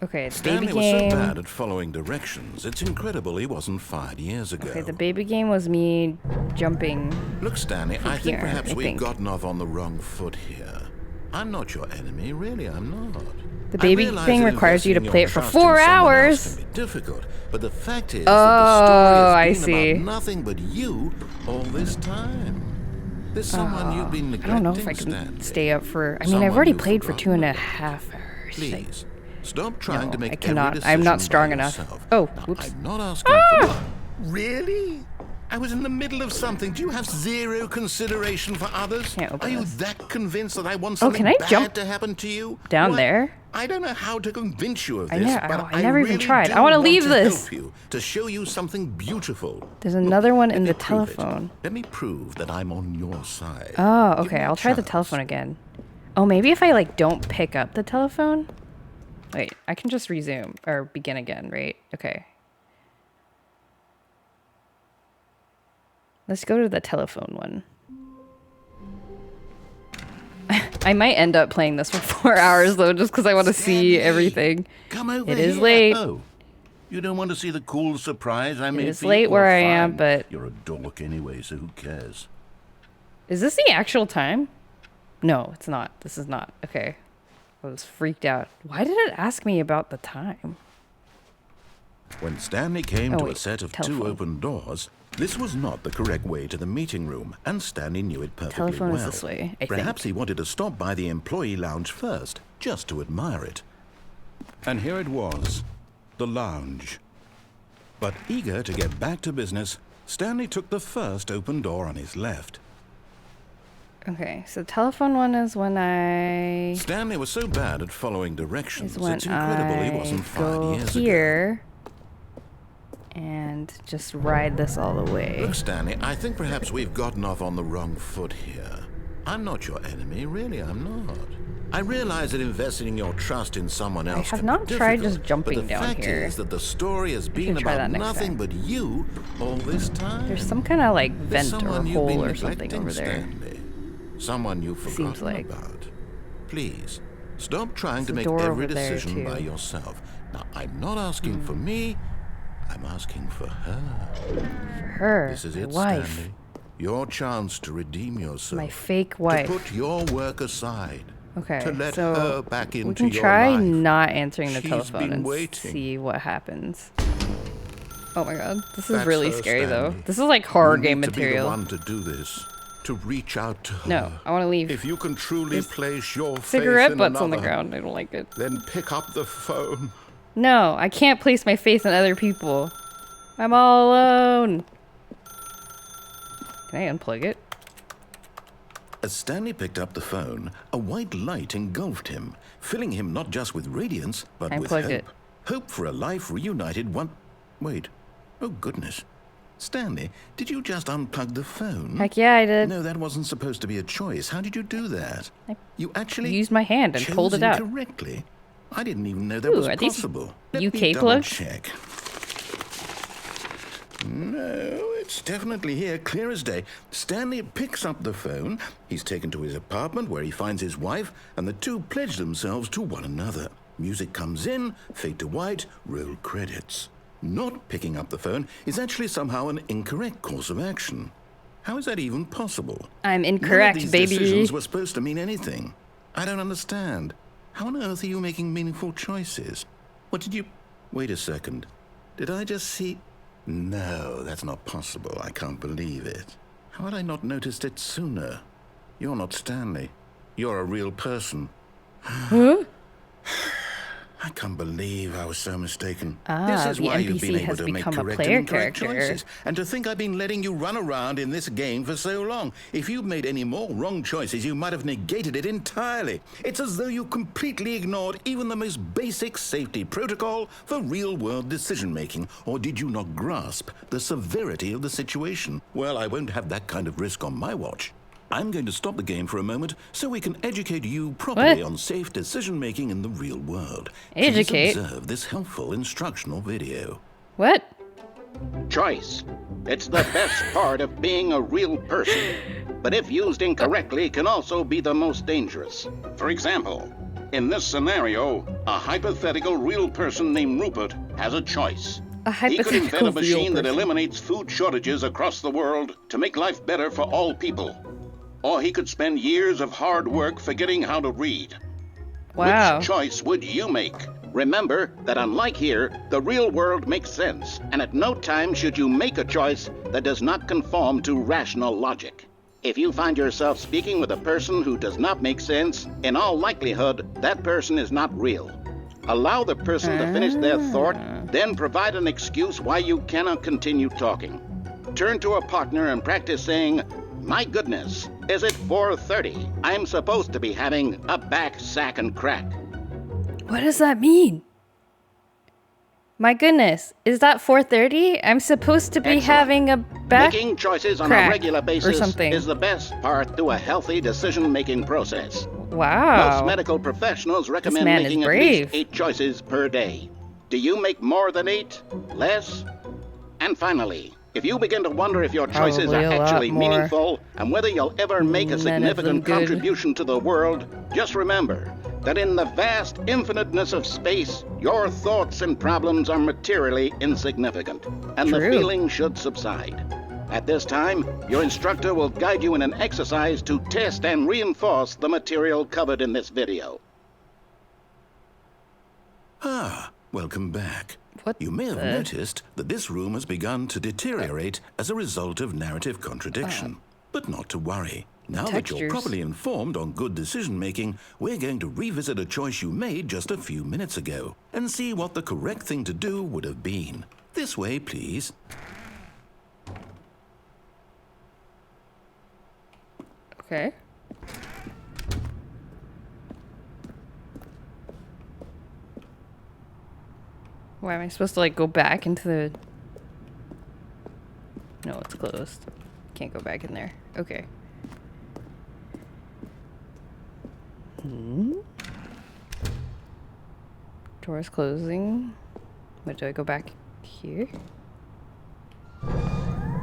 Okay, the Stanley baby was so game. bad at following directions, it's incredible he wasn't fired years ago. Okay, the baby game was me jumping. Look, Stanley, I think here, perhaps I we've think. gotten off on the wrong foot here. I'm not your enemy, really, I'm not. The baby I realize thing that requires you to investing play your it for trust 4 in someone else hours. can be difficult, but the fact is Oh, that the story I has been see. about nothing but you all this time. There's someone you've been I neglecting, don't know if I can Stanley. stay up for. I mean, Someone I've already you've played for forgotten 2.5 about. hours. Please, stop trying to No, make I cannot. every I'm not decision strong by enough. yourself. Oh, Now, whoops. I'm not asking for... Really? I was in the middle of something. Do you have zero consideration for others? Can't open Are you this. that convinced that I want Oh, something can I bad jump to happen to you? down Well, there? I don't know how to convince you of I this, know- but I never even really tried. do I wanna want leave to this. help you, to show you something beautiful. There's another one in Let the me prove it. telephone. Let me prove that I'm on your side. Oh, Give okay. me a I'll try the chance. telephone again. Oh, maybe if I like don't pick up the telephone. Wait, I can just resume or begin again, right? Okay. Let's go to the telephone one. I might end up playing this for 4 hours though, just because I want to see Stanley, everything. Come over It is here. late. Oh, you don't want to see the cool surprise I made is for you? late where Well, I am, fine. but- You're a dork anyway, so who cares? Is this the actual time? No, it's not. This is not. Okay. I was freaked out. Why did it ask me about the time? When Stanley came Oh, to a wait, set of telephone. 2 open doors, this was not the correct way to the meeting room, and Stanley knew it perfectly Telephone well. is this way, I Perhaps think. he wanted to stop by the employee lounge first, just to admire it. And here it was, the lounge. But eager to get back to business, Stanley took the first open door on his left. Okay, so telephone one is when I Stanley was so bad at following directions, is when it's incredible he I wasn't go 5 years ago. here and just ride this all the way. Look, Stanley, I think perhaps we've gotten off on the wrong foot here. I'm not your enemy, really, I'm not. I realize that investing your trust in someone else have can not be tried difficult, just jumping but the down fact here. is that the story has been should try that about next nothing time. but you all this time. There's some kind of like There's vent or someone you've been hole or something neglecting, over there. Stanley. Someone you've forgotten Seems like. about. Please, stop trying to There's make a door every over there, decision by too. yourself. Now, I'm not asking for me, I'm asking for her. For her, This is my it, wife, Stanley. Your chance to redeem yourself. my fake To wife. put your work aside. Okay, To let so her back into we can your try life. not answering the She's telephone been and waiting. see what happens. Oh my god, this is That's really her, scary though. Stanley. This is like horror You game need to be the material. one to do this. To reach out to her. No, I want to leave. If you can truly There's place your faith Cigarette in butts on the another, ground. I don't like it. then pick up the phone. No, I can't place my faith in other people. I'm all alone. Can I unplug it? As Stanley picked up the phone, a white light engulfed him, filling him not just with radiance, but I with unplugged hope. it. Hope for a life reunited one... Wait. Oh, goodness. Stanley, did you just unplug the phone? Heck yeah, I did. No, that wasn't supposed to be a choice. How did you do that? You actually Used my hand and chose pulled it out. incorrectly. I didn't even know that Ooh, was are these possible. UK Let me plugs? double-check. No, it's definitely here, clear as day. Stanley picks up the phone. He's taken to his apartment where he finds his wife, and the two pledge themselves to one another. Music comes in, fade to white, roll credits. Not picking up the phone is actually somehow an incorrect course of action. How is that even possible? I'm incorrect, None of these baby. decisions were supposed to mean anything. I don't understand. How on earth are you making meaningful choices? What did you... Wait a second. Did I just see... No, that's not possible. I can't believe it. How had I not noticed it sooner? You're not Stanley. You're a real person. Huh? I can't believe I was so mistaken. Ah, This is the why you've NPC been able has to make become a correct player and incorrect character. choices. And to think I've been letting you run around in this game for so long. If you'd made any more wrong choices, you might have negated it entirely. It's as though you completely ignored even the most basic safety protocol for real-world decision-making. Or did you not grasp the severity of the situation? Well, I won't have that kind of risk on my watch. I'm going to stop the game for a moment so we can educate you properly What? on safe decision-making in the real world. Educate? Please observe this helpful instructional video. What? Choice. It's the best part of being a real person. But if used incorrectly, can also be the most dangerous. For example, in this scenario, a hypothetical real person named Rupert has a choice. A He could invent hypothetical a machine real that person. eliminates food shortages across the world to make life better for all people. Or he could spend years of hard work forgetting how to read. Wow. Which choice would you make? Remember that unlike here, the real world makes sense, and at no time should you make a choice that does not conform to rational logic. If you find yourself speaking with a person who does not make sense, in all likelihood, that person is not real. Allow the person to finish their thought, then provide an excuse why you cannot continue talking. Turn to a partner and practice saying, "My goodness, is it 4:30? I'm supposed to be having a back, sack, and crack." What does that mean? My goodness, is that 4:30? I'm supposed to be Excellent. having a back Making choices on crack a regular or basis something. is the best part to a healthy decision-making process. Wow. Most medical professionals recommend man is making at brave. least 8 choices per day. Do you make more than 8? Less? And finally, if you begin to wonder if your choices Probably are a lot actually more. meaningful and whether you'll ever make a None of them significant good. contribution to the world, just remember that in the vast infiniteness of space, your thoughts and problems are materially insignificant, and the True. feeling should subside. At this time, your instructor will guide you in an exercise to test and reinforce the material covered in this video. Ah, welcome back. What You may have the- noticed that this room has begun to deteriorate as a result of narrative contradiction. But not to worry. Now that you're Textures. properly informed on good decision-making, we're going to revisit a choice you made just a few minutes ago and see what the correct thing to do would have been. This way, please. Okay. Why am I supposed to like go back into the... No, it's closed. Can't go back in there. Okay. Door's closing. What, do I go back here?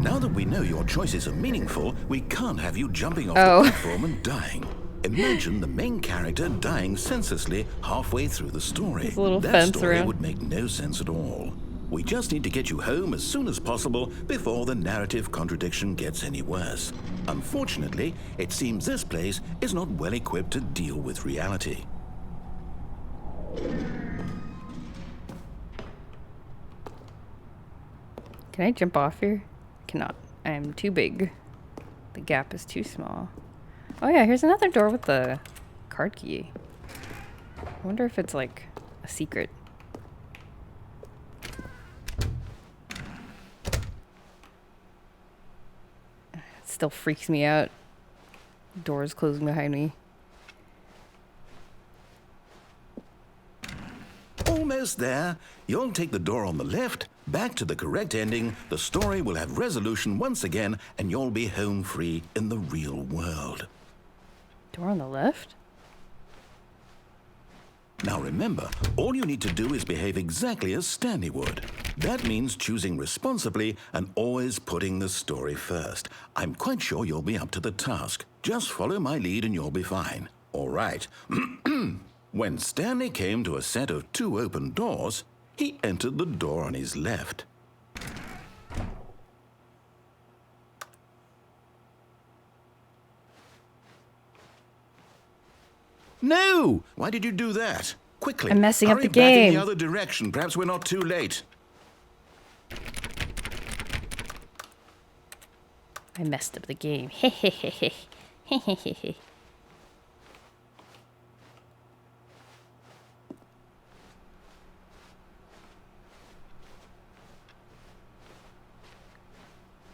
Now that we know your choices are meaningful, we can't have you jumping off Oh. the platform and dying. Imagine the main character dying senselessly halfway through the story. There's a little That fence story around. would make no sense at all. We just need to get you home as soon as possible before the narrative contradiction gets any worse. Unfortunately, it seems this place is not well equipped to deal with reality. Can I jump off here? Cannot. I am too big. The gap is too small. Oh yeah, here's another door with the card key. I wonder if it's like a secret. It still freaks me out. Doors closing behind me. Almost there. You'll take the door on the left, back to the correct ending, the story will have resolution once again, and you'll be home free in the real world. Door on the left? Now remember, all you need to do is behave exactly as Stanley would. That means choosing responsibly and always putting the story first. I'm quite sure you'll be up to the task. Just follow my lead and you'll be fine. All right. When Stanley came to a set of 2 open doors, he entered the door on his left. No! Why did you do that? Quickly. I'm messing up hurry the back in game. the other direction. Perhaps we're not too late. I messed up the game. Hehehehe. Hehehehe.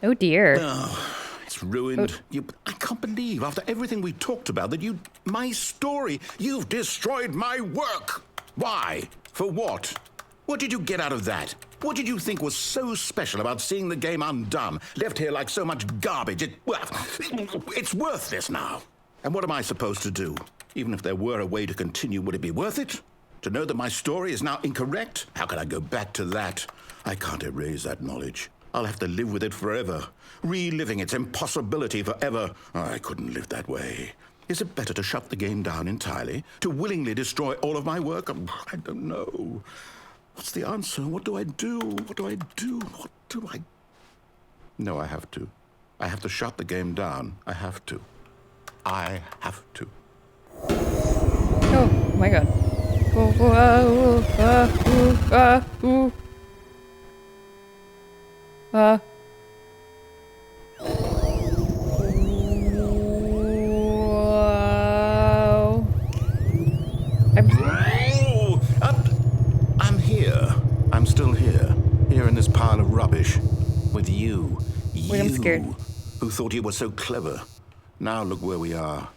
Oh dear. It's ruined. I can't believe, after everything we talked about, that my story, you've destroyed my work. Why? For what? What did you get out of that? What did you think was so special about seeing the game undone, left here like so much garbage? It's worthless now. And what am I supposed to do? Even if there were a way to continue, would it be worth it? To know that my story is now incorrect? How can I go back to that? I can't erase that knowledge. I'll have to live with it forever, reliving its impossibility forever. I couldn't live that way. Is it better to shut the game down entirely? To willingly destroy all of my work? I don't know. What's the answer? What do I do? What do I do? What do I... No, I have to. I have to shut the game down. I have to. I have to. Oh my god. Oh, oh, oh, oh, oh, I'm here. I'm still here. Here in this pile of rubbish. With you. Wait, I'm scared. Who thought you were so clever. Now look where we are.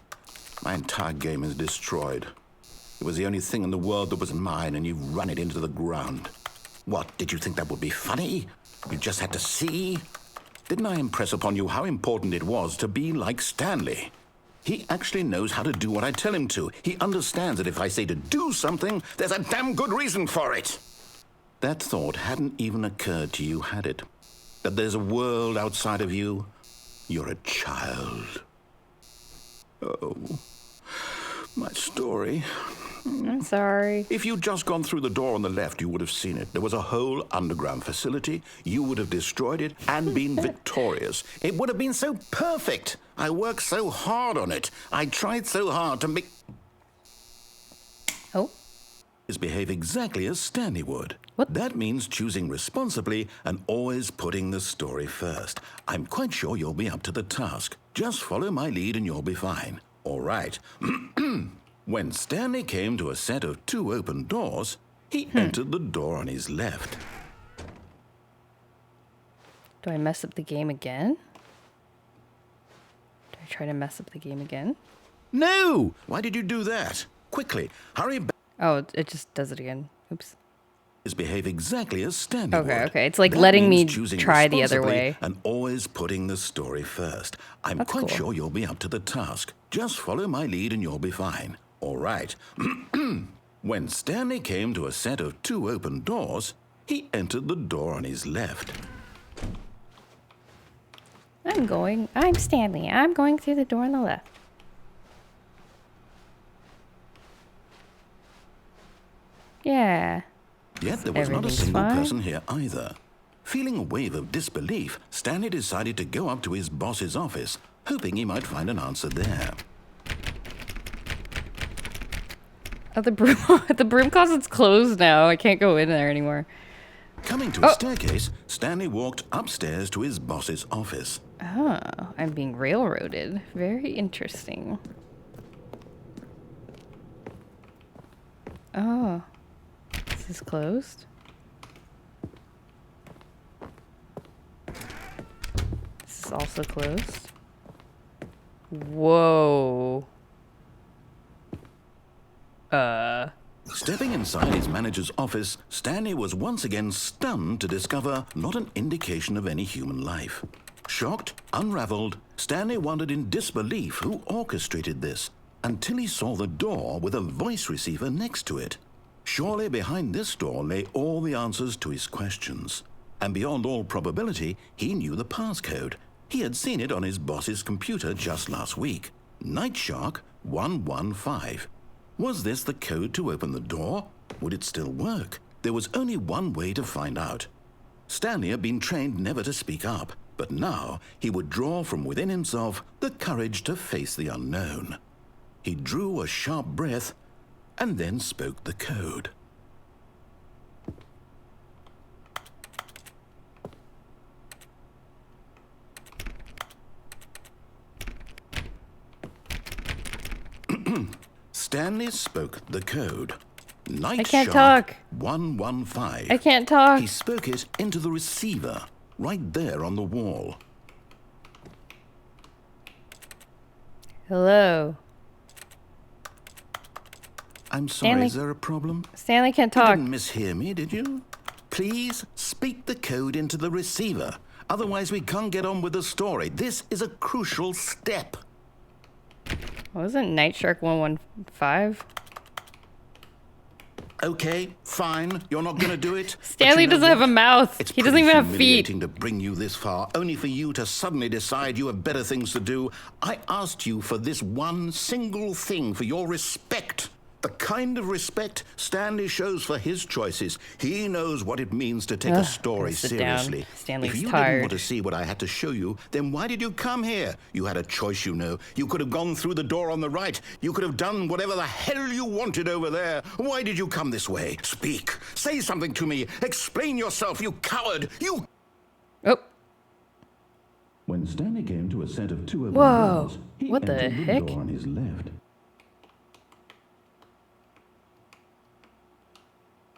My entire game is destroyed. It was the only thing in the world that was mine, and you've run it into the ground. What, did you think that would be funny? You just had to see? Didn't I impress upon you how important it was to be like Stanley? He actually knows how to do what I tell him to. He understands that if I say to do something, there's a damn good reason for it. That thought hadn't even occurred to you, had it? That there's a world outside of you? You're a child. Oh, my story. I'm sorry. If you'd just gone through the door on the left, you would have seen it. There was a whole underground facility. You would have destroyed it and been victorious. It would have been so perfect. I worked so hard on it. I tried so hard to make... Oh. Behave exactly as Stanley would. What? That means choosing responsibly and always putting the story first. I'm quite sure you'll be up to the task. Just follow my lead and you'll be fine. All right. When Stanley came to a set of 2 open doors, he entered the door on his left. Do I mess up the game again? Do I try to mess up the game again? No! Why did you do that? Quickly, hurry back. Oh, it just does it again. Oops. Behave exactly as Stanley would. Okay. It's like That letting me means choosing try the other responsibly way. and always putting the story first. I'm That's quite cool. sure you'll be up to the task. Just follow my lead and you'll be fine. All right. When Stanley came to a set of 2 open doors, he entered the door on his left. I'm Stanley. I'm going through the door on the left. Yeah. Yet there was not a Everything's single fine. person here either. Feeling a wave of disbelief, Stanley decided to go up to his boss's office, hoping he might find an answer there. Oh, the broom closet's closed now. I can't go in there anymore. Coming to a staircase, Stanley walked upstairs to his boss's office. Oh, I'm being railroaded. Very interesting. Oh, this is closed. This is also closed. Whoa. Stepping inside his manager's office, Stanley was once again stunned to discover not an indication of any human life. Shocked, unraveled, Stanley wondered in disbelief who orchestrated this, until he saw the door with a voice receiver next to it. Surely behind this door lay all the answers to his questions. And beyond all probability, he knew the passcode. He had seen it on his boss's computer just last week. Nightshark 115. Was this the code to open the door? Would it still work? There was only one way to find out. Stanley had been trained never to speak up, but now he would draw from within himself the courage to face the unknown. He drew a sharp breath and then spoke the code. Stanley spoke the code. I can't talk. 115. I can't talk. He spoke it into the receiver, right there on the wall. Hello. I'm sorry, Stanley. is there a problem? Stanley can't You talk. didn't mishear me, did you? Please speak the code into the receiver. Otherwise, we can't get on with the story. This is a crucial step. Wasn't Nightshark 115? Okay, fine. You're not going to do it. Stanley doesn't have a mouth. It's He doesn't pretty even have feet. humiliating to bring you this far, only for you to suddenly decide you have better things to do. I asked you for this one single thing, for your respect. The kind of respect Stanley shows for his choices. He knows what it means to take a story sit down. seriously. Stanley's if you tired. didn't want to see what I had to show you, then why did you come here? You had a choice, you know. You could have gone through the door on the right. You could have done whatever the hell you wanted over there. Why did you come this way? Speak. Say something to me. Explain yourself, you coward. You... Oh. When Stanley came to a set of two open Whoa. doors, he What the entered the heck? door on his left.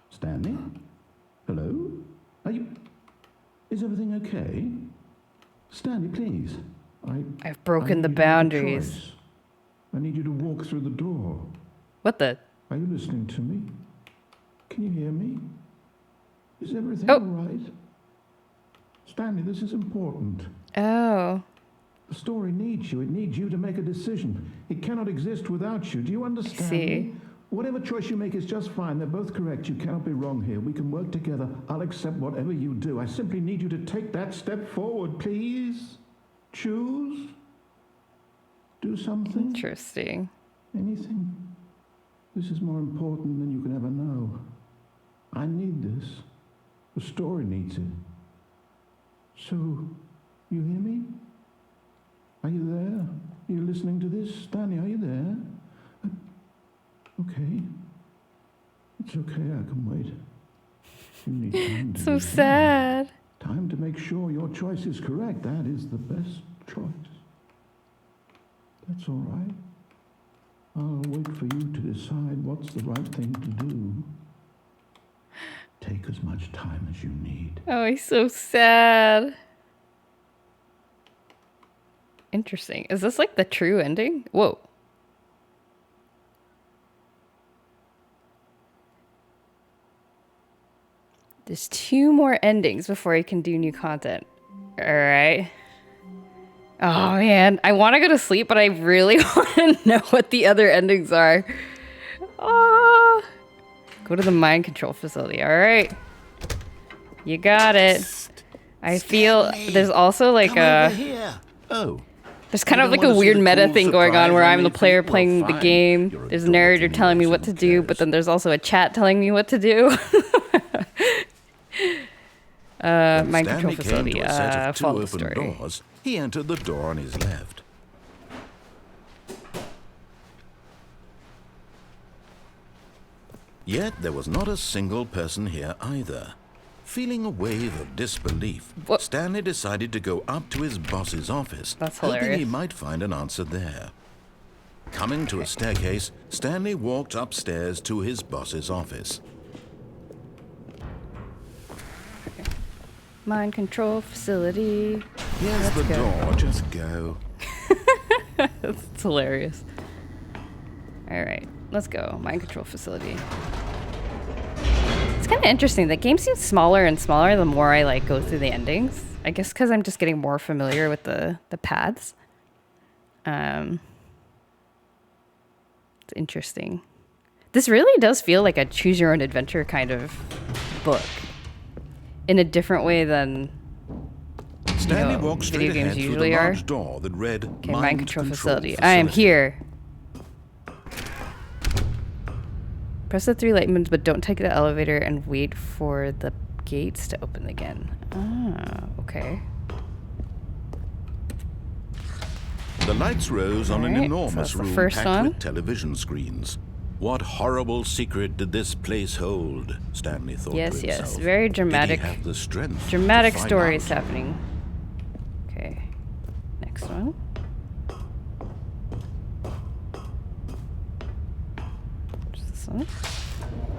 Stanley? Hello? Are you... Is everything okay? Stanley, please. I've broken the need you to make a boundaries. choice. I need you to walk through the door. What the? Are you listening to me? Can you hear me? Is everything Oh. all right? Stanley, this is important. Oh. The story needs you. It needs you to make a decision. It cannot exist without you. Do you understand See. me? Whatever choice you make is just fine. They're both correct. You cannot be wrong here. We can work together. I'll accept whatever you do. I simply need you to take that step forward, please. Choose. Do something. Interesting. Anything. This is more important than you can ever know. I need this. The story needs it. So, you hear me? Are you there? Are you listening to this? Stanley, are you there? Okay. It's okay, I can wait. You need time to So decide. sad. Time to make sure your choice is correct. That is the best choice. That's all right. I'll wait for you to decide what's the right thing to do. Take as much time as you need. Oh, he's so sad. Interesting. Is this like the true ending? Whoa. There's 2 more endings before you can do new content. All right. Oh man, I want to go to sleep, but I really want to know what the other endings are. Ah. Go to the mind control facility. All right. You got it. I feel there's also like Come over here. Oh. there's kind You of don't like a wanna see weird the meta cool thing going on surprise where on I'm the me, player well, playing the fine. game. You're a There's a narrator dork telling me anyway, what so to who do, cares? but then there's also a chat telling me what to do. Mind Stanley control came facility. to a set of 2 Follow the open story. doors. He entered the door on his left. Yet there was not a single person here either. Feeling a wave of disbelief, What? Stanley decided to go up to his boss's office, That's hoping he hilarious. might find an answer there. Coming to a staircase, Stanley walked upstairs to his boss's office. Mind control facility. Here's the go. door, just go. It's hilarious. All right, let's go. Mind control facility. It's kind of interesting. The game seems smaller and smaller the more I like go through the endings. I guess because I'm just getting more familiar with the paths. It's interesting. This really does feel like a choose your own adventure kind of book in a different way than Stanley walked straight video games ahead through usually the are. large door that read Okay, mind control facility. I am here. Press the 3 light buttons, but don't take the elevator and wait for the gates to open again. Ah, okay. The lights rose on an Alright, so enormous that's the room first packed one. with television screens. What horrible secret did this place hold? Stanley thought to Yes, himself. yes. Very dramatic. Did he have the strength Dramatic to find stories out? happening. Okay. Next one. What's this one?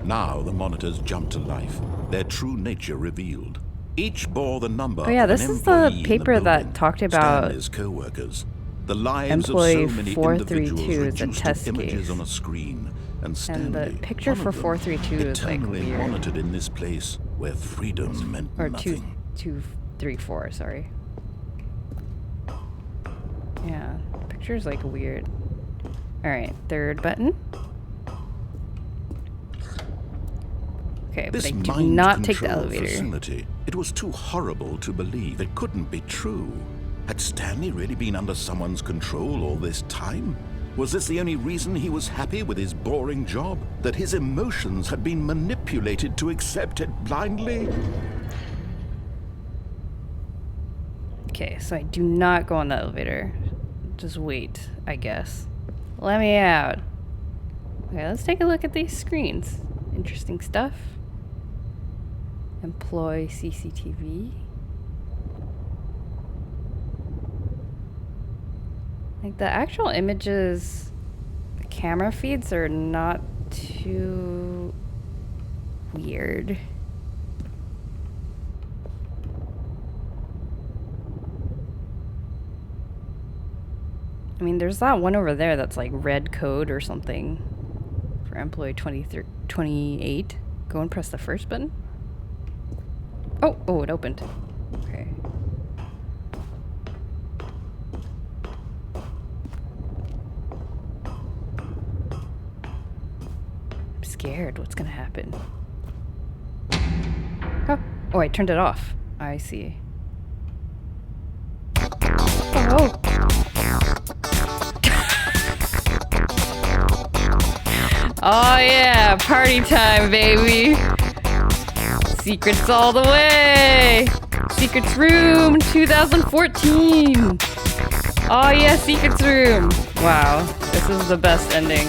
Now the monitors jumped to life, their true nature revealed. Each bore the number Oh yeah, of this an is the employee in paper that building, talked about Stanley's co-workers. The lives employee of so many 432 individuals is a reduced test to images case. on a screen, and Stanley, And the picture one for of them, 432 is like eternally weird. monitored in this place where freedom meant Or nothing. 234, sorry. Yeah, the picture's like weird. Alright, third button. Okay, This but I do mind not take the control elevator. facility, it was too horrible to believe. It couldn't be true. Had Stanley really been under someone's control all this time? Was this the only reason he was happy with his boring job? That his emotions had been manipulated to accept it blindly? Okay, so I do not go on the elevator. Just wait, I guess. Let me out. Okay, let's take a look at these screens. Interesting stuff. Employ CCTV. Like the actual images, the camera feeds are not too weird. I mean, there's that one over there that's like red code or something for employee 28. Go and press the first button. Oh, it opened. Okay. I'm scared. What's gonna happen? Oh, I turned it off. I see. Oh. Oh yeah, party time, baby. Secrets all the way. Secrets Room 2014. Oh yeah, Secrets Room. Wow, this is the best ending.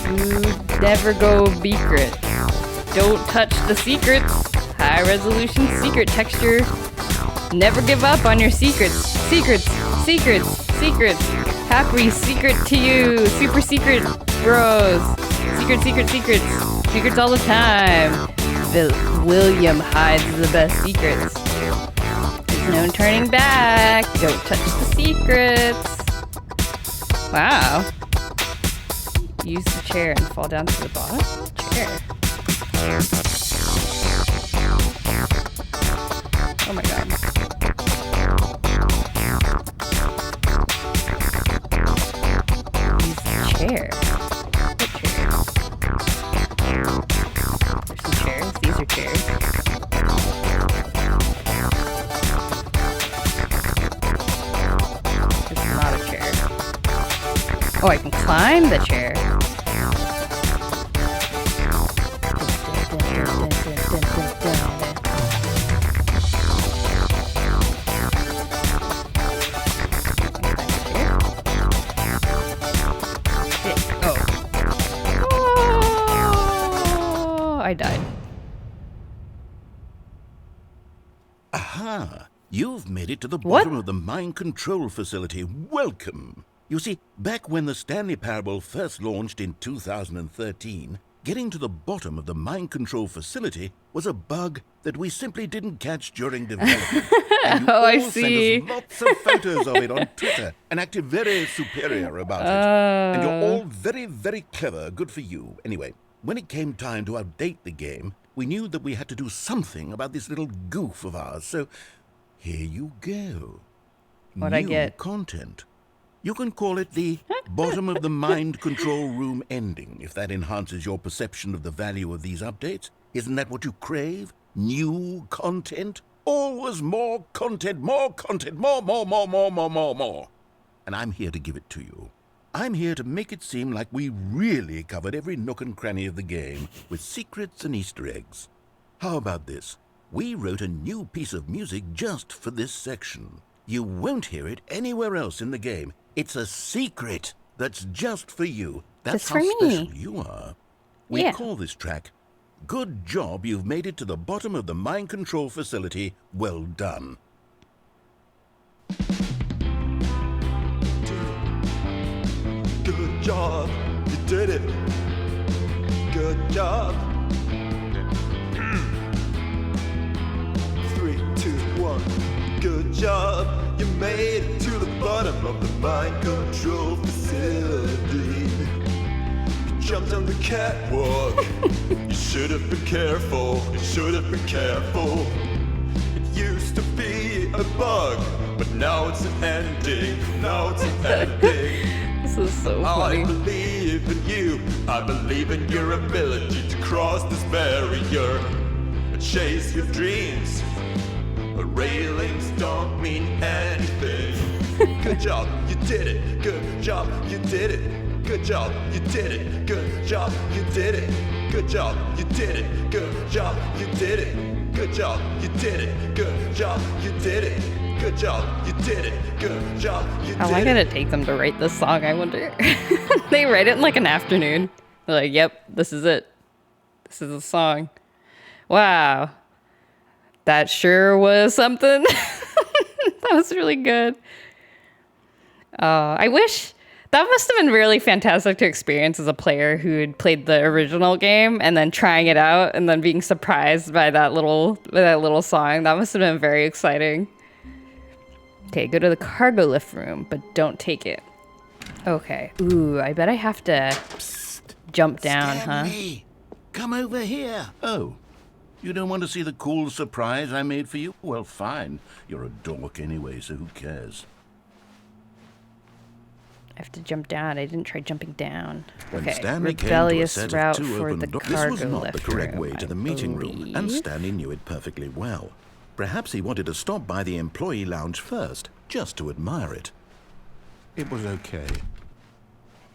You never go secret. Don't touch the secrets. High resolution secret texture. Never give up on your secrets. Secrets, secrets, secrets. Happy secret to you. Super secret bros. Secret, secret, secrets. Secrets all the time. William hides the best secrets. There's no turning back. Don't touch the secrets. Wow. Use the chair and fall down to the bottom? Chair. Oh my god. Use the chair. What chair? There's some chairs. These are chairs. This is not a chair. Oh, I can climb the chair. Oh, I died. Aha! You've made it to the What? bottom of the mind control facility. Welcome! You see, back when the Stanley Parable first launched in 2013, getting to the bottom of the mind control facility was a bug that we simply didn't catch during development. And you Oh, I all sent see. us lots of photos of it on Twitter and acted very superior about it. And you're all very, very clever. Good for you. Anyway, when it came time to update the game, we knew that we had to do something about this little goof of ours. So here you go. What'd I New get? content. You can call it the bottom of the mind control room ending, if that enhances your perception of the value of these updates. Isn't that what you crave? New content? Always more content, more content, more. And I'm here to give it to you. I'm here to make it seem like we really covered every nook and cranny of the game with secrets and Easter eggs. How about this? We wrote a new piece of music just for this section. You won't hear it anywhere else in the game. It's a secret that's just for you. That's Just how for me. special you are. We Yeah. call this track, Good Job You've Made It to the Bottom of the Mind Control Facility. Well done. Good job, you did it. Good job. 3, 2, 1. Good job, you made it to the bottom of the mind control facility. You jumped on the catwalk. You should have been careful. You should have been careful. It used to be a bug, but now it's an ending. Now it's an ending. This is so I funny. believe in you. I believe in your ability to cross this barrier and chase your dreams. The railings don't mean anything. Good job, you did it. Good job, you did it. Good job, you did it. Good job, you did it. Good job, you did it. Good job, you did it. Good job, you did it. Good job, you did it. Good job, you did it. Good job, you did it. How long did it take them to write this song, I wonder? They write it in like an afternoon. They're like, yep, this is it. This is the song. Wow. That sure was something. That was really good. I wish that must have been really fantastic to experience as a player who had played the original game and then trying it out and then being surprised by that little song. That must have been very exciting. Okay, go to the cargo lift room, but don't take it. Okay. Ooh, I bet I have to jump down, huh? Stanley, come over here. Oh, you don't want to see the cool surprise I made for you? Well, fine. You're a dork anyway, so who cares? I have to jump down. I didn't try jumping down. When Okay, Stanley came to a rebellious set route of two for open the doors, cargo this was not lift the correct room, way to I the meeting room, and believe. Stanley knew it perfectly well. Perhaps he wanted to stop by the employee lounge first, just to admire it. It was okay.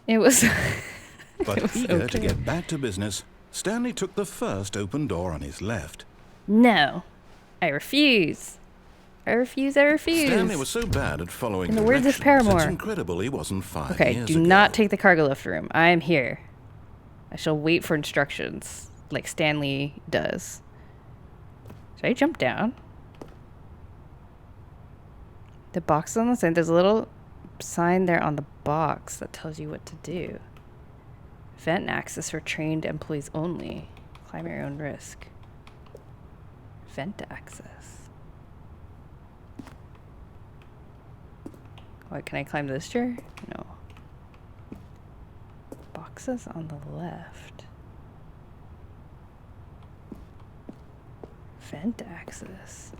It was. But It was eager to okay. get back to business, Stanley took the first open door on his left. No, I refuse. I refuse. Stanley was so bad at following In the words of directions, Paramore. it's incredible he wasn't 5 Okay, years do ago. not take the cargo lift room. I am here. I shall wait for instructions, like Stanley does. Should I jump down? The box on the side, there's a little sign there on the box that tells you what to do. Vent access for trained employees only. Climb at your own risk. Vent access. What, can I climb this chair? No. Boxes on the left. Vent access.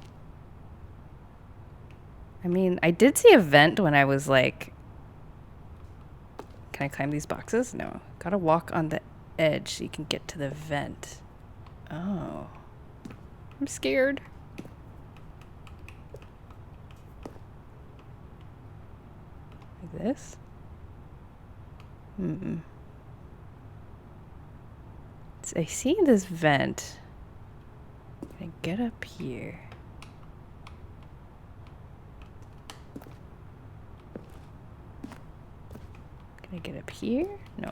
I mean, I did see a vent when I was like... Can I climb these boxes? No. Gotta walk on the edge so you can get to the vent. Oh. I'm scared. Like this? I see this vent. Can I get up here? Can I get up here? No.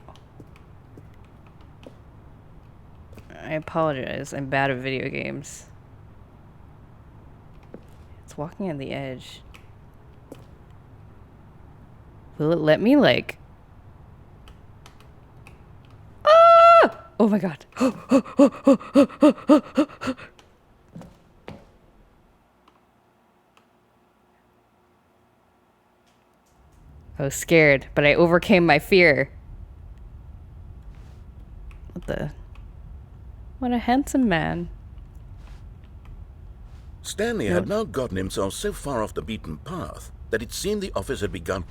I apologize. I'm bad at video games. It's walking on the edge. Will it let me, like... Ah! Oh my god. I was scared, but I overcame my fear. What a handsome man. Stanley had now gotten himself so far off the beaten path that it seemed the office had begun.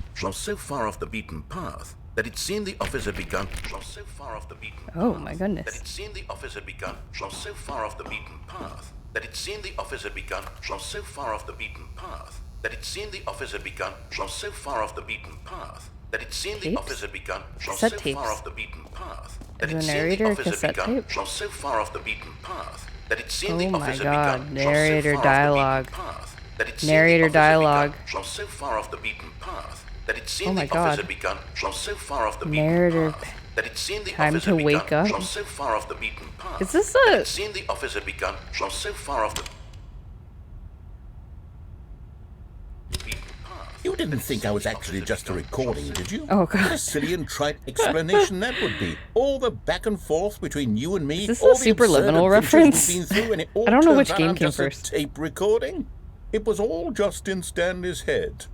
Oh my goodness. That it seemed the office had begun from so far off the beaten path that it seemed the office had begun from so far off the beaten path that it seemed the office had begun from so far off the beaten path that it seemed the office had begun from so far off the beaten path that it seemed the office had begun from so far off the beaten path that it seemed the office had begun narrator dialogue. Narrator dialogue. from so far off the beaten path that it Oh seemed my the office god. had begun from so far off the beaten Narrator. path that it seemed the Time office to had wake begun up. from so far off the beaten path. Is this that a... it seemed the office had begun from so far off the beaten path. You didn't think I was actually just a recording, did you? Oh, What a God. silly and trite explanation that would be. All the back and forth between you and me. Is this all a the Super absurd Liminal adventures reference? we've been through, and it all I don't know turns which out game I'm came just first. A tape recording. It was all just in Stanley's head.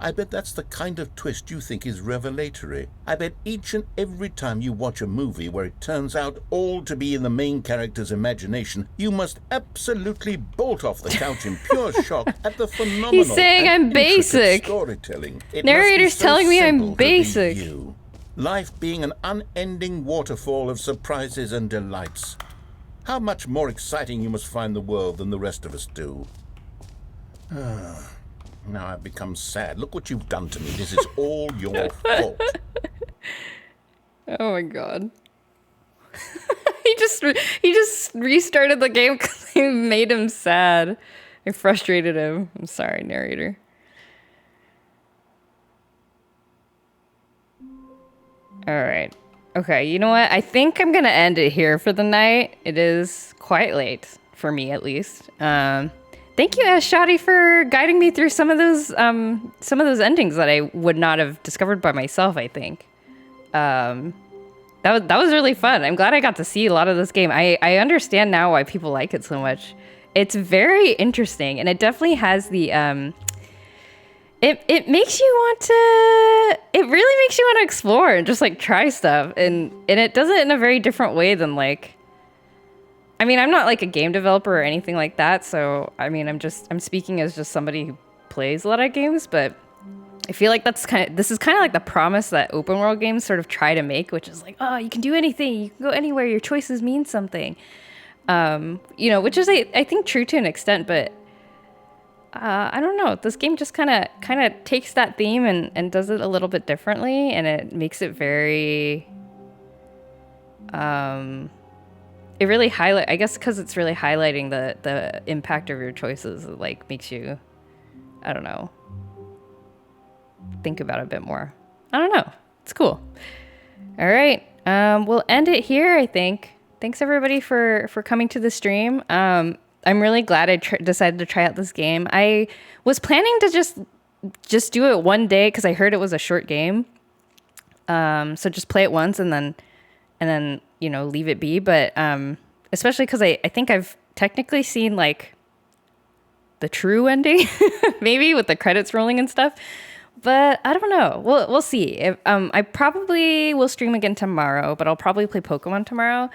I bet that's the kind of twist you think is revelatory. I bet each and every time you watch a movie where it turns out all to be in the main character's imagination, you must absolutely bolt off the couch in pure shock at the phenomenal He's saying and I'm intricate basic. storytelling. It Narrator's must be so telling me I'm simple to be basic. you. Life being an unending waterfall of surprises and delights. How much more exciting you must find the world than the rest of us do. Now I've become sad. Look what you've done to me. This is all your fault. Oh my god. he just restarted the game because I made him sad. I frustrated him. I'm sorry, narrator. Alright. Okay, you know what? I think I'm gonna end it here for the night. It is quite late, for me at least. Thank you, Shadi, for guiding me through some of those endings that I would not have discovered by myself, I think. That was really fun. I'm glad I got to see a lot of this game. I understand now why people like it so much. It's very interesting, and it definitely has the it makes you want to, it really makes you want to explore and just like try stuff, and it does it in a very different way than like, I mean, I'm not like a game developer or anything like that, so I mean, I'm speaking as just somebody who plays a lot of games, but I feel like this is kind of like the promise that open world games sort of try to make, which is like, oh, you can do anything, you can go anywhere, your choices mean something. You know, which is I think true to an extent, but I don't know. This game just kind of takes that theme and does it a little bit differently, and it makes it very it really I guess because it's really highlighting the impact of your choices. It like makes you, I don't know, think about it a bit more. I don't know. It's cool. All right. We'll end it here, I think. Thanks everybody for coming to the stream. I'm really glad I decided to try out this game. I was planning to just do it one day because I heard it was a short game. So just play it once and then you know, leave it be. But especially because I think I've technically seen like the true ending, maybe with the credits rolling and stuff. But I don't know. We'll see. I probably will stream again tomorrow, but I'll probably play Pokemon tomorrow.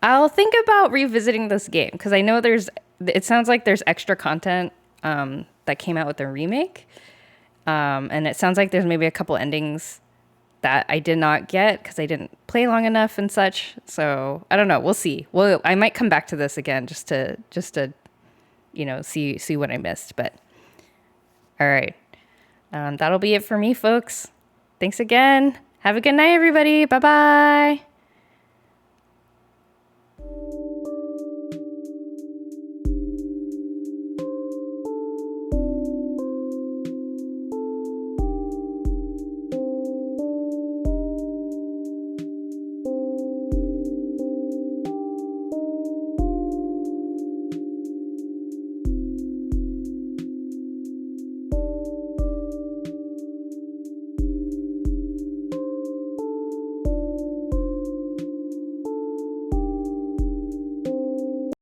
I'll think about revisiting this game because I know it sounds like there's extra content that came out with the remake. And it sounds like there's maybe a couple endings that I did not get because I didn't play long enough and such. So I don't know. We'll see. I might come back to this again just to you know, see what I missed. But all right. That'll be it for me, folks. Thanks again. Have a good night, everybody. Bye-bye.